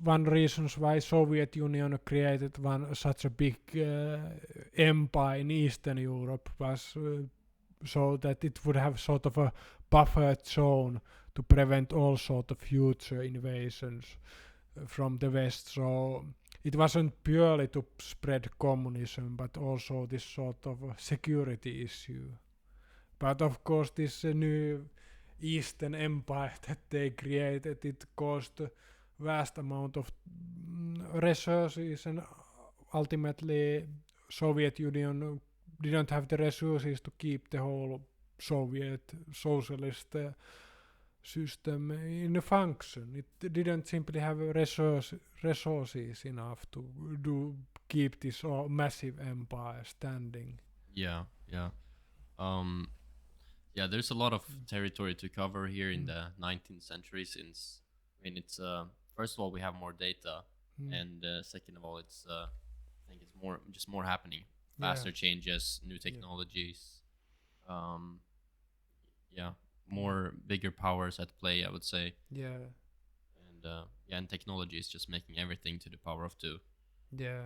one reasons why Soviet Union created such a big empire in Eastern Europe was so that it would have sort of a buffer zone to prevent all sort of future invasions from the West. So it wasn't purely to spread communism, but also this sort of security issue. But of course, this new Eastern Empire that they created, it caused a vast amount of resources, and ultimately Soviet Union didn't have the resources to keep the whole Soviet socialist system in function. It didn't simply have resources enough to keep this massive empire standing. Yeah, yeah. Yeah, there's a lot of territory to cover here in the 19th century. Since I mean, it's first of all we have more data, and second of all, it's I think it's more happening, faster changes, new technologies. Yeah, more bigger powers at play, I would say. Yeah. And yeah, and technology is just making everything to the power of 2. Yeah.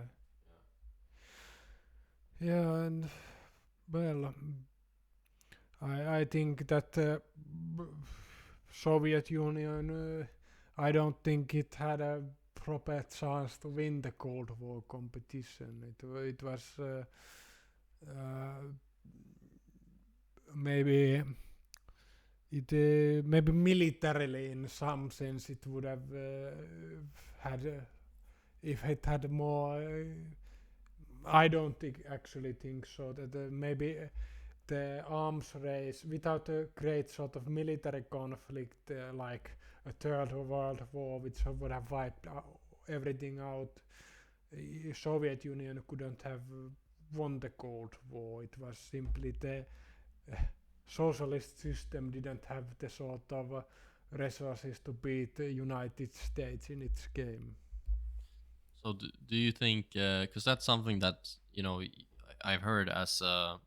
Yeah, and well, I think that Soviet Union, I don't think it had a proper chance to win the Cold War competition. It was maybe maybe militarily in some sense it would have had if it had more. I don't actually think so. That maybe the arms race without a great sort of military conflict like a third world war which would have wiped everything out, Soviet Union couldn't have won the Cold War. It was simply the socialist system didn't have the sort of resources to beat the United States in its game. So do you think, because that's something that, you know, I've heard as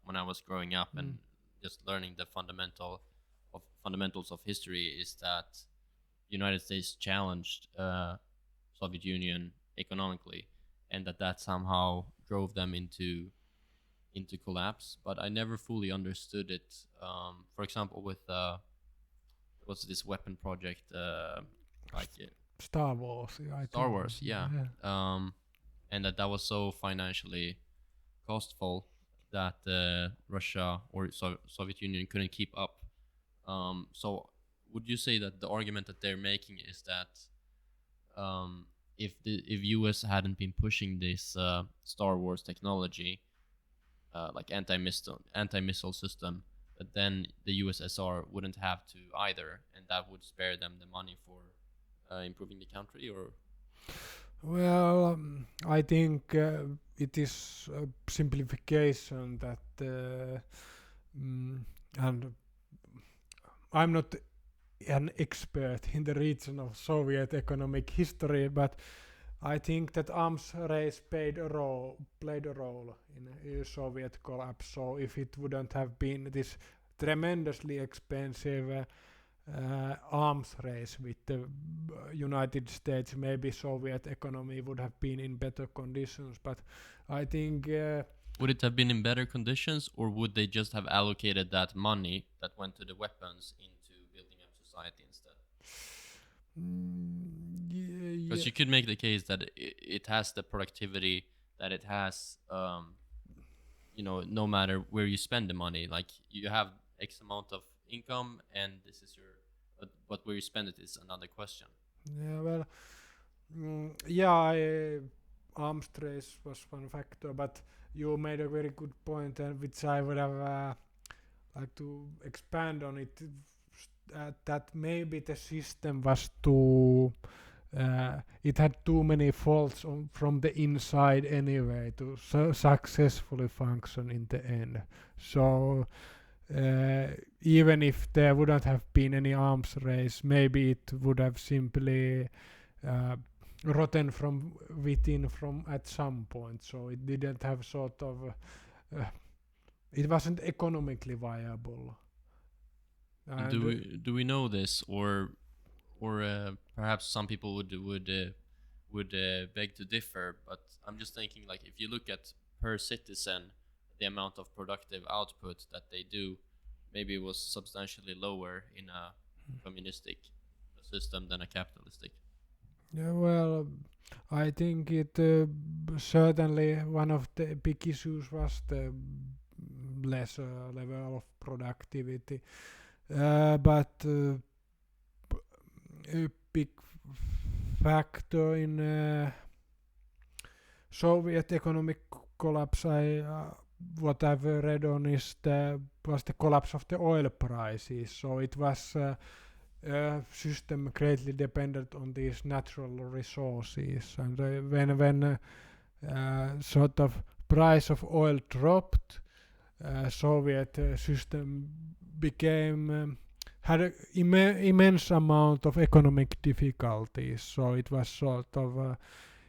when I was growing up and just learning the fundamentals of history, is that United States challenged Soviet Union economically, and that somehow drove them into collapse. But I never fully understood it. For example, with what's this weapon project? Like Star Wars. I Star think. Wars, yeah. And that was so financially costful that Russia or Soviet Union couldn't keep up. So would you say that the argument that they're making is that if US hadn't been pushing this Star Wars technology, like anti-missile system, that then the USSR wouldn't have to either, and that would spare them the money for improving the country? Or Well, I think it is a simplification that, and I'm not an expert in the region of Soviet economic history, but I think that arms race played a role in Soviet collapse. So if it wouldn't have been this tremendously expensive arms race with the United States, maybe Soviet economy would have been in better conditions. But I think would it have been in better conditions, or would they just have allocated that money that went to the weapons into building up society instead? Because you could make the case that it has the productivity that it has, no matter where you spend the money. Like, you have X amount of income, and this is your, but where you spend it is another question. Yeah, well, arms race was one factor, but you made a very good point, and which I would have like to expand on it. That maybe the system was too. It had too many faults from the inside anyway to successfully function in the end. So even if there wouldn't have been any arms race, maybe it would have simply rotten from within from at some point. So it didn't have sort of. It wasn't economically viable. Do we know this, or perhaps some people would beg to differ? But I'm just thinking, like, if you look at per citizen, the amount of productive output that they do, maybe it was substantially lower in a communistic system than a capitalistic. Yeah, well, I think it certainly one of the big issues was the lesser level of productivity. But a big factor in Soviet economic collapse, what I've read on was the collapse of the oil prices. So it was a system greatly dependent on these natural resources, and when sort of price of oil dropped, Soviet system became had an immense amount of economic difficulties. So it was sort of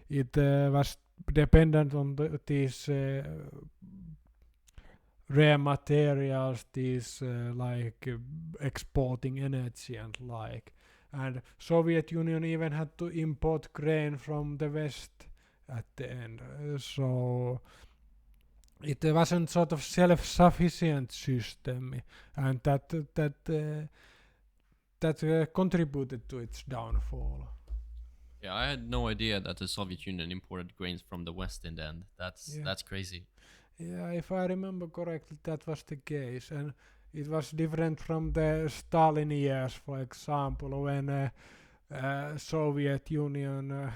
it was dependent on these rare materials, these like exporting energy and like. And Soviet Union even had to import grain from the West at the end. So it wasn't sort of self-sufficient system, and that contributed to its downfall. Yeah, I had no idea that the Soviet Union imported grains from the West in the end. That's crazy. Yeah, if I remember correctly, that was the case, and it was different from the Stalin years, for example, when Soviet Union,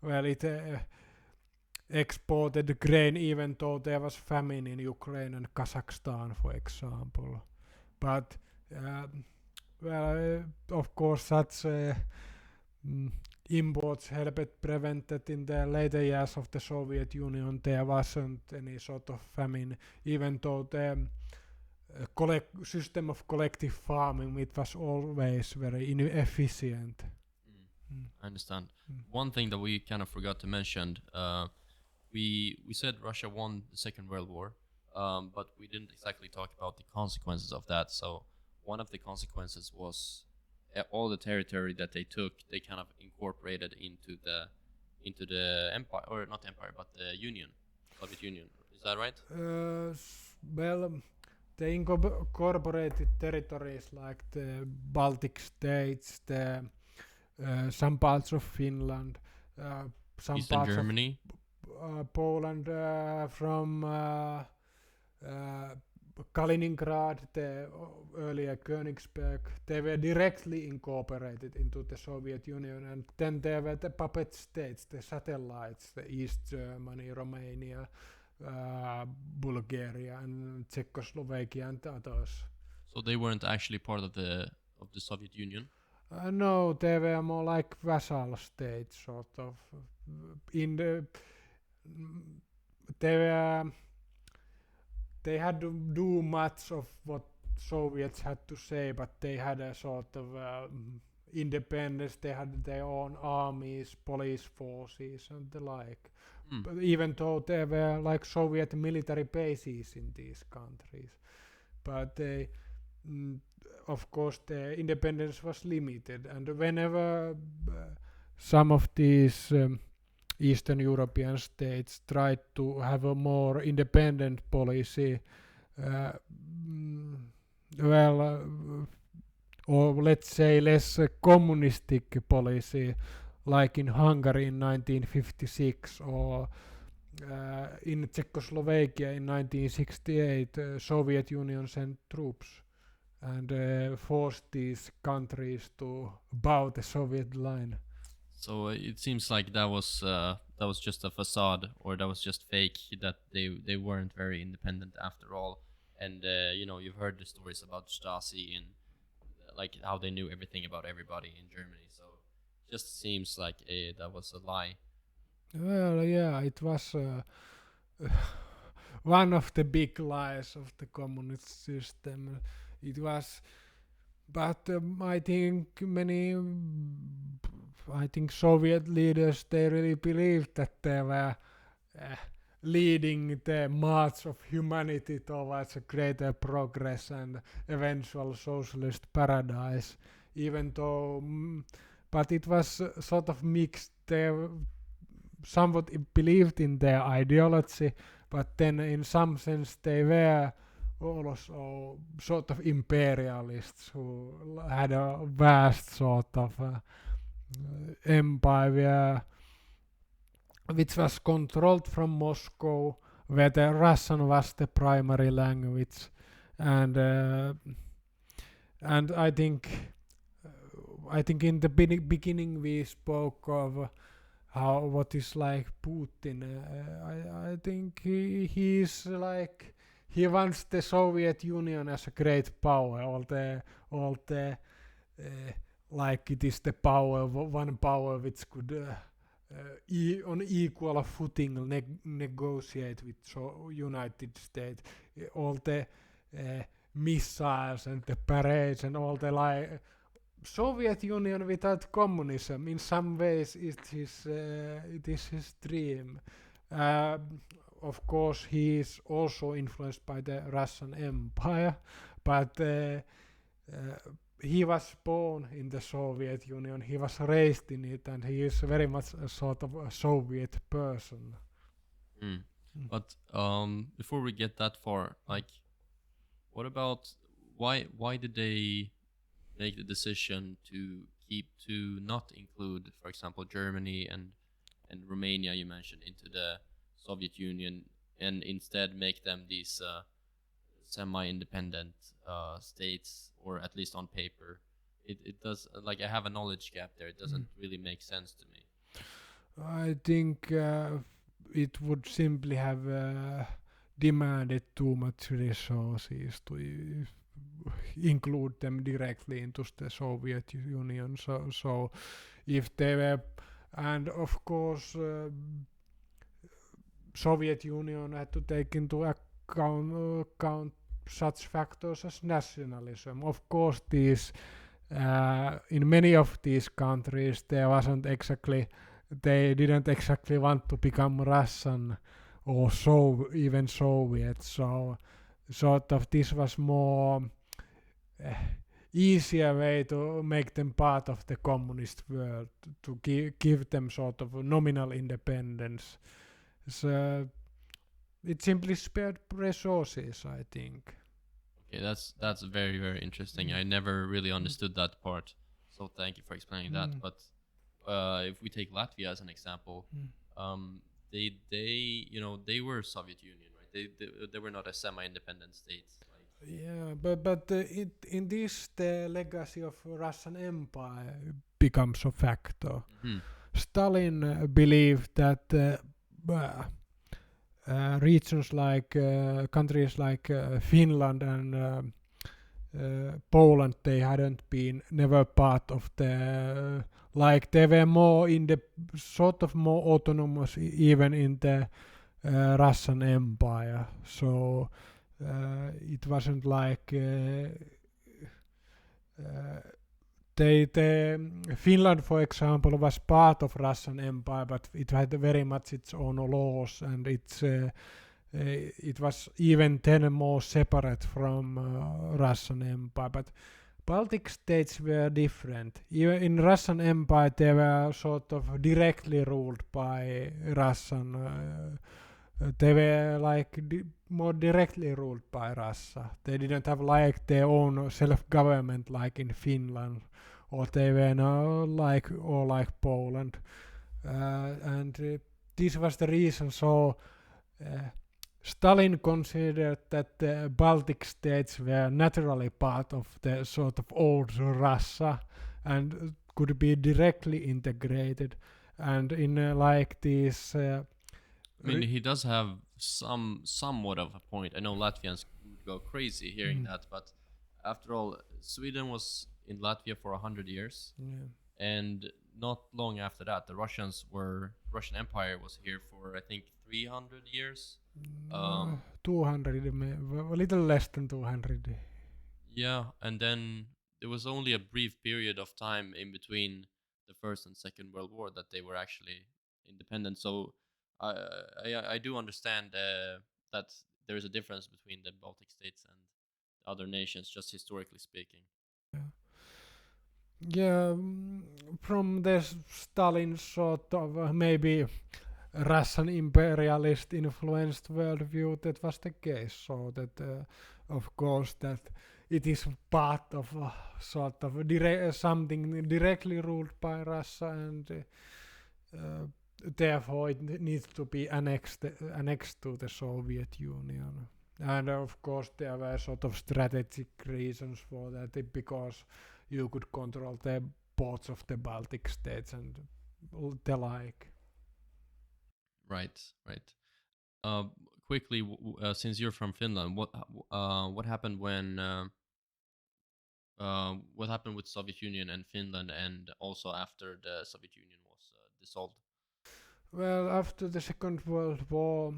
well, it exported grain even though there was famine in Ukraine and Kazakhstan, for example. But of course, such imports helped prevent that in the later years of the Soviet Union there wasn't any sort of famine, even though the system of collective farming, it was always very inefficient. I understand. One thing that we kind of forgot to mention, we said Russia won the Second World War, but we didn't exactly talk about the consequences of that. So one of the consequences was all the territory that they took, they kind of incorporated into the empire, or not empire, but the Union. Soviet Union. Is that right? Well, they incorporated territories like the Baltic states, the some parts of Finland, some Eastern parts Germany. of Poland, from Kaliningrad, the earlier Königsberg. They were directly incorporated into the Soviet Union, and then there were the puppet states, the satellites, the East Germany, Romania, Bulgaria, and Czechoslovakia, and others. So they weren't actually part of the Soviet Union. No, they were more like vassal states, sort of. In the they had to do much of what Soviets had to say, but they had a sort of independence. They had their own armies, police forces, and the like. But even though there were like Soviet military bases in these countries, but they, of course, the independence was limited. And whenever some of these Eastern European states tried to have a more independent policy, or let's say less communistic policy, like in Hungary in 1956 or in Czechoslovakia in 1968, Soviet Union sent troops and forced these countries to bow the Soviet line. So it seems like that was just a facade, or that was just fake. That they weren't very independent after all. And you've heard the stories about Stasi and like how they knew everything about everybody in Germany. So it just seems like that was a lie. Well, yeah, it was one of the big lies of the communist system. It was, but I think Soviet leaders, they really believed that they were leading the march of humanity towards a greater progress and eventual socialist paradise, even though, but it was sort of mixed. They somewhat believed in their ideology, but then in some sense they were also sort of imperialists who had a vast sort of empire which was controlled from Moscow, where the Russian was the primary language, and I think in the beginning we spoke of what is like Putin. I think he's like, he wants the Soviet Union as a great power. All the like it is the power, one power which could on equal footing negotiate with United States. All the missiles and the parades and all the like. Soviet Union without communism, in some ways, it is his dream. Of course, he is also influenced by the Russian Empire, but he was born in the Soviet Union. He was raised in it, and he is very much a sort of a Soviet person. But before we get that far, like, what about why did they make the decision to not include, for example, Germany and Romania, you mentioned, into the Soviet Union, and instead make them these semi-independent states, or at least on paper? It does, like, I have a knowledge gap there. It doesn't really make sense to me. I think it would simply have demanded too much resources to include them directly into the Soviet Union. So if they were, and of course Soviet Union had to take into account such factors as nationalism. Of course, these in many of these countries there wasn't exactly, they didn't exactly want to become Russian or even Soviet. So sort of this was more easier way to make them part of the communist world, to give them sort of nominal independence. So it simply spared resources, I think. Okay, that's very very interesting. I never really understood that part. So thank you for explaining that. But if we take Latvia as an example, um, they they were Soviet Union, right? They were not a semi-independent state. Like, Yeah, but in this the legacy of Russian Empire becomes a factor. Stalin believed that regions like countries like Finland and Poland, they hadn't been never part of the like they were more in the sort of more autonomous even in the Russian Empire. So it wasn't like Finland, for example, was part of Russian Empire, but it had very much its own laws, and it was even then more separate from Russian Empire. But Baltic states were different. Even in Russian Empire, they were sort of directly ruled by Russian. They were like more directly ruled by Russia. They didn't have like their own self-government like in Finland, or they were no like Poland, and this was the reason. So Stalin considered that the Baltic states were naturally part of the sort of old Russia and could be directly integrated. And in like these. I mean, he does have somewhat of a point. I know Latvians would go crazy hearing that, but after all, Sweden was in Latvia for 100 years, and not long after that, the Russian Empire was here for I think 300 years. 200, a little less than 200. Yeah, and then there was only a brief period of time in between the First and Second World War that they were actually independent. So I do understand that there is a difference between the Baltic states and other nations, just historically speaking. Yeah, from the Stalin sort of maybe Russian imperialist influenced worldview, that was the case. So that, of course, that it is part of sort of something directly ruled by Russia, and therefore it needs to be annexed to the Soviet Union. And of course, there were sort of strategic reasons for that, because you could control the ports of the Baltic states and the like. Right, right. Uh, Quickly, since you're from Finland, what happened when what happened with Soviet Union and Finland, and also after the Soviet Union was dissolved? Well, after the Second World War,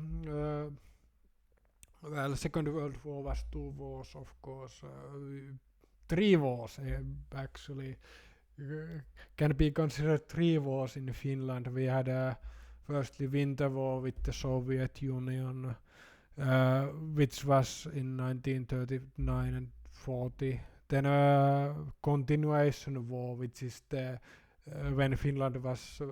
Second World War was 2 wars, of course. 3 wars, actually. Can be considered 3 wars in Finland. We had firstly Winter War with the Soviet Union, which was in 1939 and 40. Then a continuation war, which is the when Finland was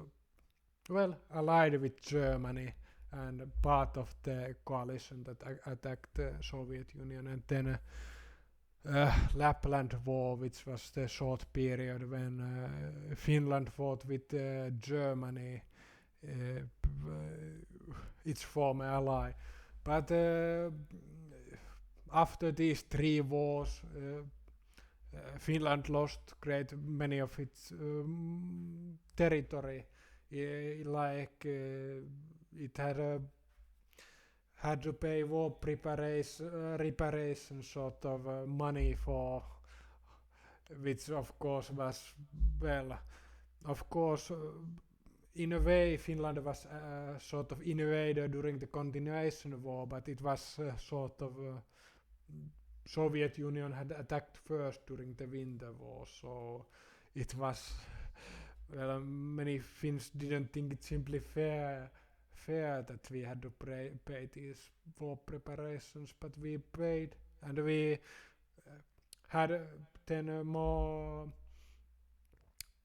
allied with Germany and part of the coalition that attacked the Soviet Union, and then Lapland War, which was the short period when Finland fought with Germany, its former ally. But after these 3 wars, Finland lost great many of its territory. It had to pay war reparation sort of money for, which of course was, of course, in a way Finland was sort of invader during the continuation war, but it was sort of Soviet Union had attacked first during the Winter War, so it was, many Finns didn't think it simply fair that we had to pay these war preparations, but we paid, and we had then a more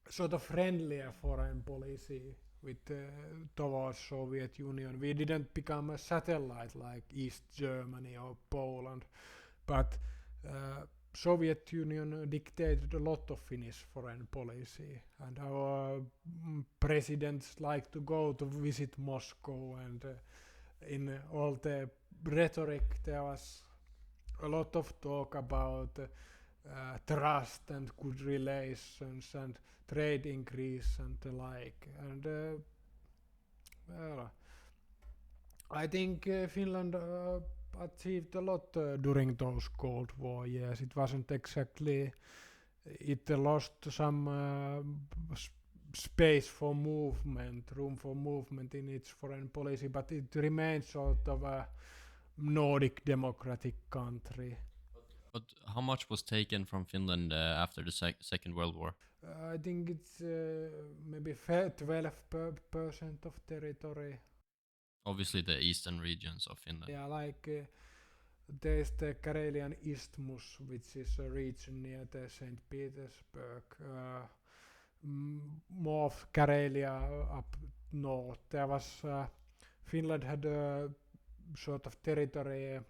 sort of friendlier foreign policy with towards Soviet Union. We didn't become a satellite like East Germany or Poland, but Soviet Union dictated a lot of Finnish foreign policy, and our presidents like to go to visit Moscow, and in all the rhetoric there was a lot of talk about trust and good relations and trade increase and the like. And well, I think Finland achieved a lot during those Cold War years. It wasn't exactly. It lost some space for movement, room for movement in its foreign policy, but it remains sort of a Nordic democratic country. But how much was taken from Finland after the Second World War? I think it's maybe 12% of territory. Obviously, the eastern regions of Finland. Yeah, like there's the Karelian Isthmus, which is a region near the St. Petersburg. More of Karelia up north. There was Finland had a sort of territory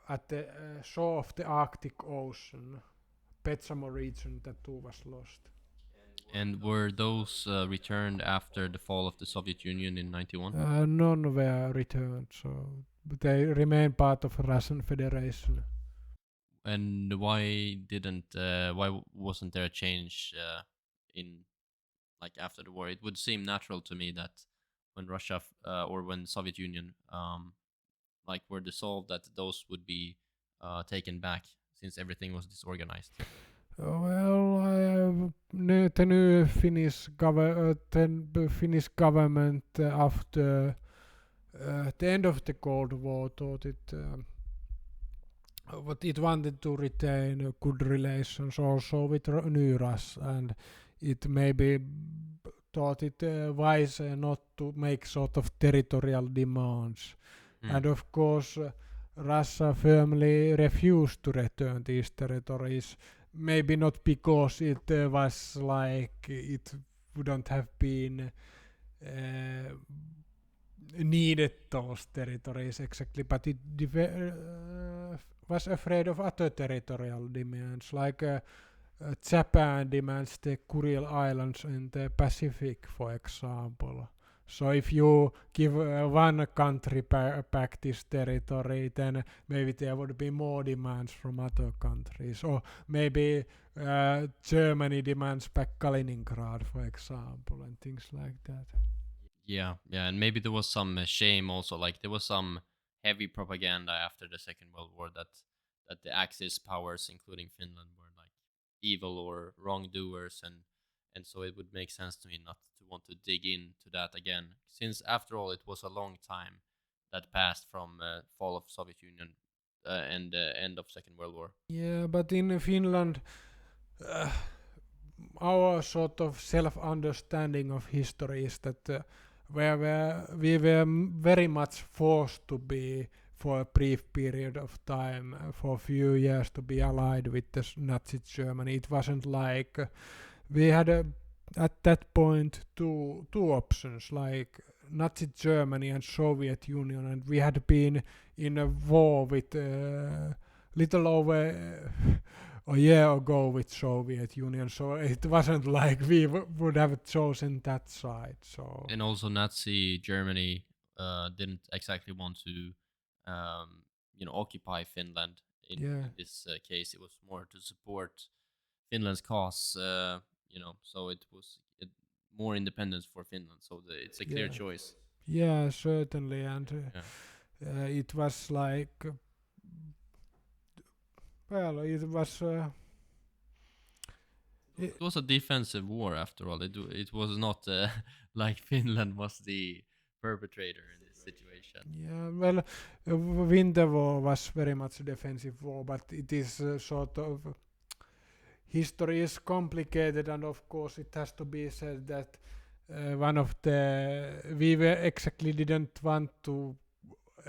at the shore of the Arctic Ocean. Petsamo region that too was lost. And were those returned after the fall of the Soviet Union in 91? None were returned, so they remain part of Russian Federation. And why wasn't there a change in like after the war? It would seem natural to me that when Russia or when Soviet Union like were dissolved, that those would be taken back since everything was disorganized. Well, the new Finnish government after the end of the Cold War thought what it wanted to retain good relations also with New Russia, and it maybe thought it wise not to make sort of territorial demands. And of course, Russia firmly refused to return these territories. Maybe not because it was like it wouldn't have been needed those territories exactly, but it was afraid of other territorial demands, like Japan demands the Kuril Islands in the Pacific, for example. So if you give one country back this territory, then maybe there would be more demands from other countries. Or maybe Germany demands back Kaliningrad, for example, and things like that. Yeah, and maybe there was some shame also. Like there was some heavy propaganda after the Second World War that the Axis powers, including Finland, were like evil or wrongdoers, and so it would make sense to me not to want to dig into that again, since after all it was a long time that passed from fall of Soviet Union and end of Second World War. Yeah, but in Finland, our sort of self-understanding of history is that we were very much forced to be, for a brief period of time, for a few years, to be allied with the Nazi Germany. It wasn't like we had at that point two options, like Nazi Germany and Soviet Union, and we had been in a war with little over a year ago with Soviet Union, so it wasn't like we would have chosen that side. So and also Nazi Germany didn't exactly want to occupy Finland. In this case, it was more to support Finland's cause. So it was more independence for Finland. So it's a clear choice. Yeah, certainly, and it was like, well, it was. It was a defensive war after all. It was not like Finland was the perpetrator in this situation. Yeah, well, Winter War was very much a defensive war, but it is sort of. History is complicated, and of course it has to be said that we didn't want to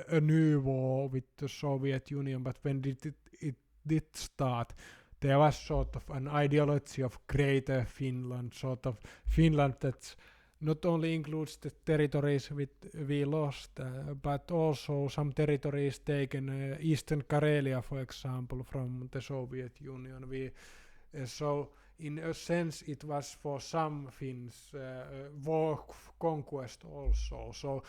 a new war with the Soviet Union, but when it did start, there was sort of an ideology of greater Finland, sort of Finland that's not only includes the territories we lost, but also some territories taken, Eastern Karelia, for example, from the Soviet Union. So in a sense, it was for some Finns war conquest also. So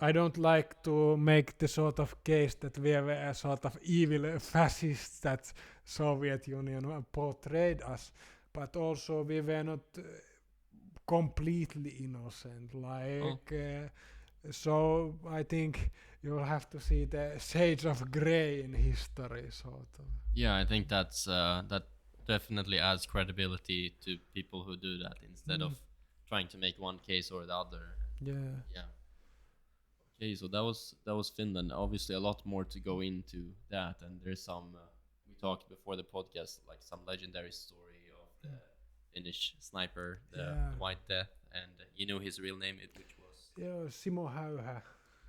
I don't like to make the sort of case that we were a sort of evil fascists that Soviet Union portrayed us, but also we were not completely innocent. So I think you'll have to see the shades of grey in history, sort of. Yeah, I think that definitely adds credibility to people who do that instead of trying to make one case or the other. Yeah. Yeah. Okay, so that was Finland. Obviously, a lot more to go into that, and there's some. We talked before the podcast, like some legendary story of the Finnish sniper, the White Death, and you know his real name, which was. Yeah, Simo Häyhä.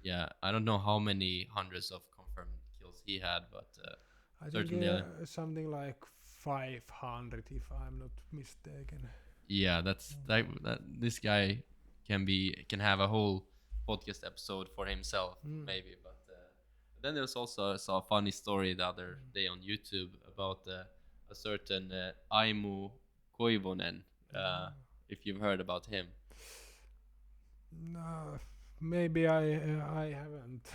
Yeah, I don't know how many hundreds of confirmed kills he had, but I certainly. think something like 500, if I'm not mistaken. Yeah, that this guy can have a whole podcast episode for himself, maybe. But then there's also I saw a funny story the other day on YouTube about a certain Aimu Koivunen. If you've heard about him. No, maybe I haven't.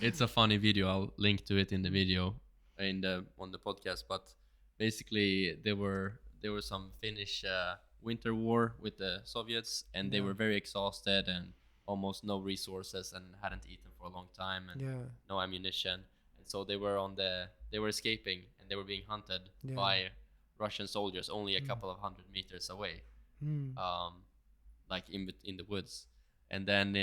It's a funny video. I'll link to it in the video on the podcast. But basically, there were some Finnish winter war with the Soviets, and they were very exhausted and almost no resources and hadn't eaten for a long time and no ammunition. And so they were escaping and they were being hunted by Russian soldiers only a couple of 100 meters away, like in the woods. And then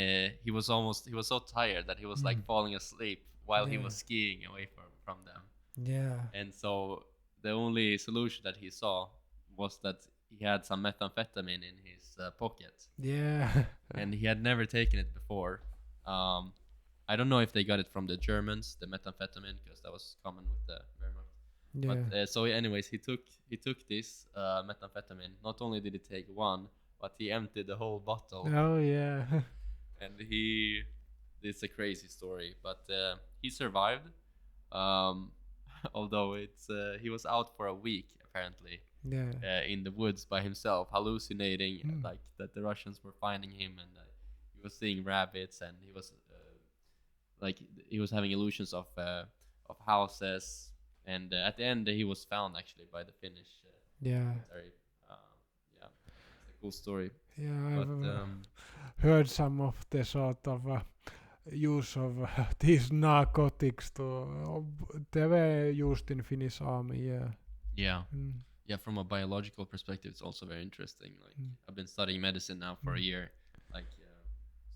he was so tired that he was like falling asleep while he was skiing away from them. Yeah. And so the only solution that he saw was that he had some methamphetamine in his pocket. Yeah. And he had never taken it before. I don't know if they got it from the Germans, the methamphetamine, because that was common with the Wehrmacht. Yeah. But so anyways, he took this methamphetamine. Not only did he take one, but he emptied the whole bottle. Oh yeah. And it's a crazy story, but he survived. Although he was out for a week apparently. Yeah. In the woods by himself, hallucinating like that the Russians were finding him, and he was seeing rabbits, and he was having illusions of houses, and at the end he was found actually by the Finnish military. Yeah, it's a cool story. Yeah, But I've heard some of the sort of use of these narcotics they were used in Finnish army. Yeah. Yeah, from a biological perspective, it's also very interesting. Like I've been studying medicine now for a year. Like,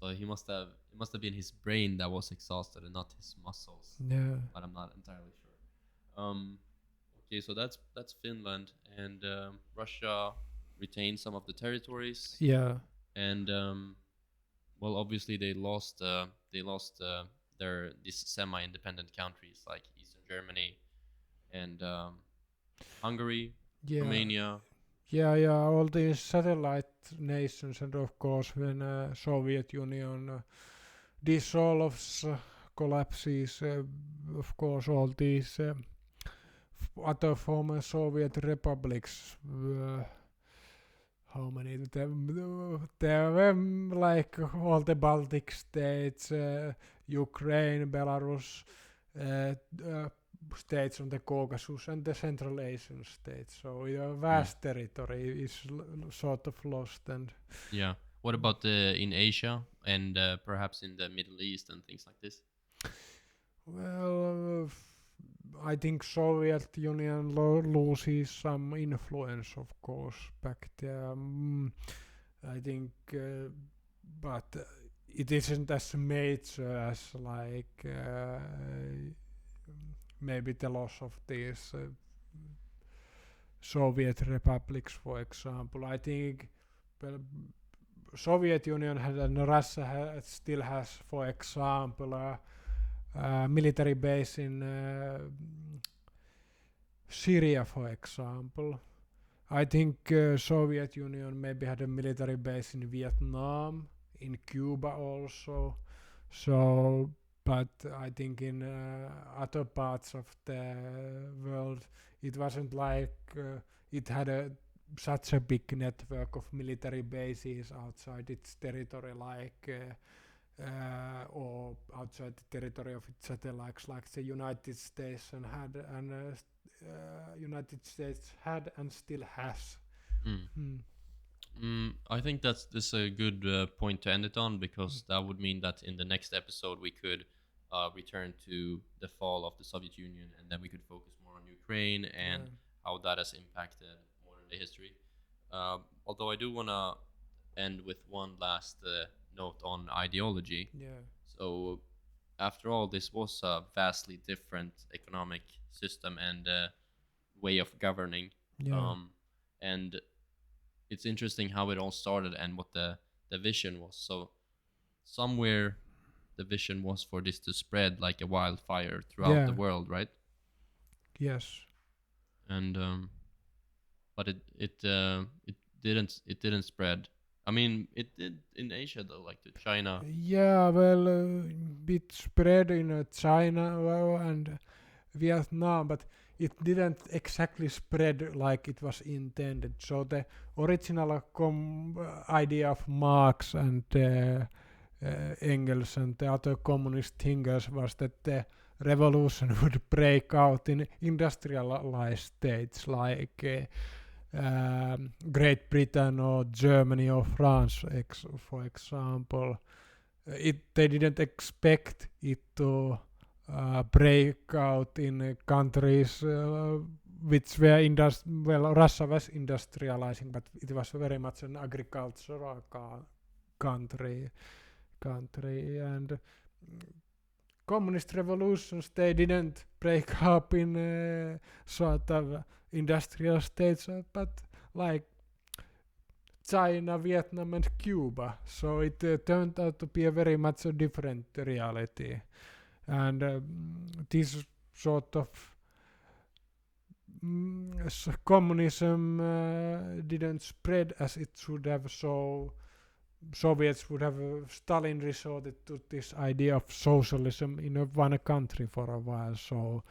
so it must have been his brain that was exhausted and not his muscles. Yeah. But I'm not entirely sure. Okay, so that's Finland, and Russia retained some of the territories. Yeah. And well, obviously they lost these semi-independent countries like Eastern Germany and Hungary. Romania. Yeah, all these satellite nations, and of course when Soviet Union dissolves, collapses, of course all these other former Soviet republics, how many there were, like all the Baltic states, Ukraine, Belarus, states on the Caucasus, and the Central Asian states. So a vast territory is sort of lost. And yeah, what about in Asia and perhaps in the Middle East and things like this? Well, I think Soviet Union loses some influence, of course, back there. I think, but it isn't as major as like maybe the loss of these Soviet republics, for example. I think Soviet Union has, and Russia still has, for example, a military base in Syria, for example. I think Soviet Union maybe had a military base in Vietnam, in Cuba also. So, but I think in other parts of the world, it wasn't like it had such a big network of military bases outside its territory, or outside the territory of its satellites, like the United States United States had and still has. Mm. I think that's a good point to end it on, because that would mean that in the next episode we could return to the fall of the Soviet Union, and then we could focus more on Ukraine and how that has impacted modern day history. Although I do want to end with one last note on ideology. Yeah. So, after all, this was a vastly different economic system and way of governing. Yeah. And it's interesting how it all started and what the vision was. So somewhere the vision was for this to spread like a wildfire throughout the world, right? Yes. And but it didn't spread. I mean, it did in Asia though, like to China. Yeah, well, it spread in China and Vietnam, but it didn't exactly spread like it was intended. So the original idea of Marx and Engels and the other communist thinkers was that the revolution would break out in industrialized states like Great Britain or Germany or France, for example. They didn't expect it to break out in countries which were Russia was industrializing, but it was very much an agricultural country, and communist revolutions, they didn't break up in sort of industrial states, but like China, Vietnam, and Cuba. So it turned out to be a very much a different reality. And this sort of communism didn't spread as it should have, so Soviets would have Stalin resorted to this idea of socialism in one country for a while. So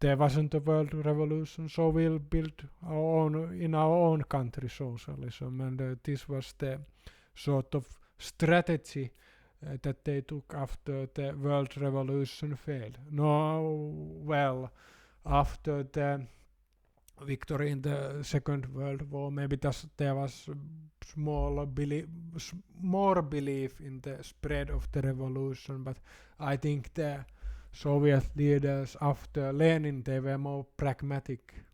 there wasn't a world revolution, so we'll build our own in our own country socialism, and this was the sort of strategy that they took after the world revolution failed. No, well, after the victory in the Second World War, maybe there was more belief in the spread of the revolution, but I think the Soviet leaders after Lenin, they were more pragmatic.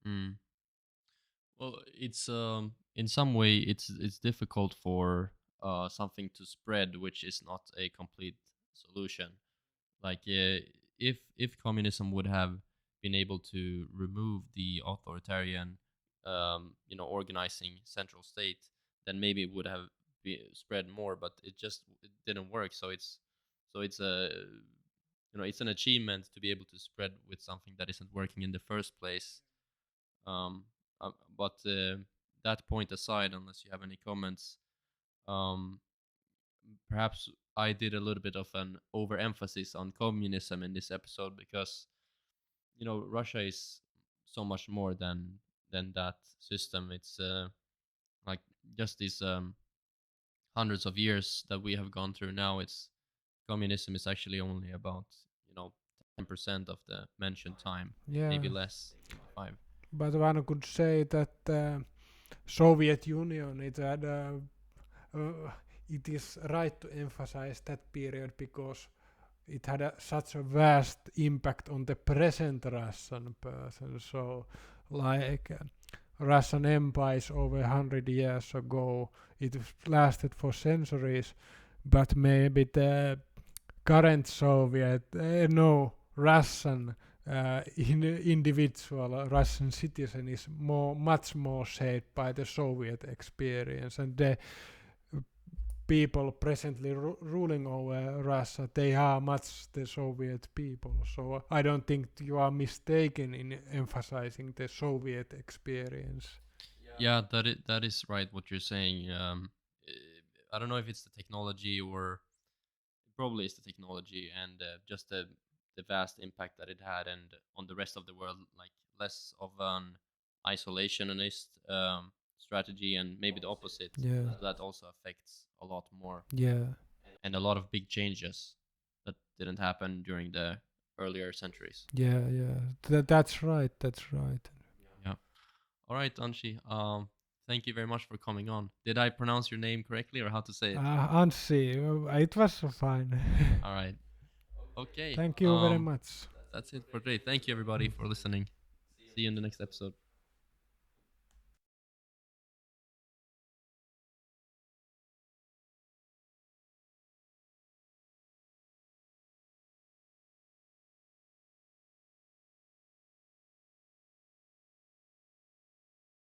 Well, it's in some way it's difficult for something to spread which is not a complete solution. Like if communism would have been able to remove the authoritarian, organizing central state, then maybe it would have spread more. But it didn't work. So it's a it's an achievement to be able to spread with something that isn't working in the first place. Um, but that point aside, unless you have any comments, um, perhaps I did a little bit of an overemphasis on communism in this episode, because Russia is so much more than that system. It's like just these hundreds of years that we have gone through now. It's communism is actually only about 10% of the mentioned time, maybe less, 5. But one could say that Soviet Union, it is right to emphasize that period because it had such a vast impact on the present Russian person. So, like Russian empires over 100 years ago, it lasted for centuries, but maybe the current Soviet, Russian individual Russian citizen is much more shaped by the Soviet experience, and the people presently ruling over Russia, they are much the Soviet people. So I don't think you are mistaken in emphasizing the Soviet experience. Yeah, that is right. What you're saying. I don't know if it's the technology or probably it's the technology and just the vast impact that it had and on the rest of the world, like less of an isolationist strategy and maybe the opposite. Yeah. So that also affects a lot more Yeah. and a lot of big changes that didn't happen during the earlier centuries. Yeah. Yeah. That's right. That's right. Yeah. All right, Anshi. Thank you very much for coming on. Did I pronounce your name correctly or how to say it? Anssi, it was fine. All right. Okay. Thank you very much. That's it for today. Thank you everybody for listening. See you in the next episode.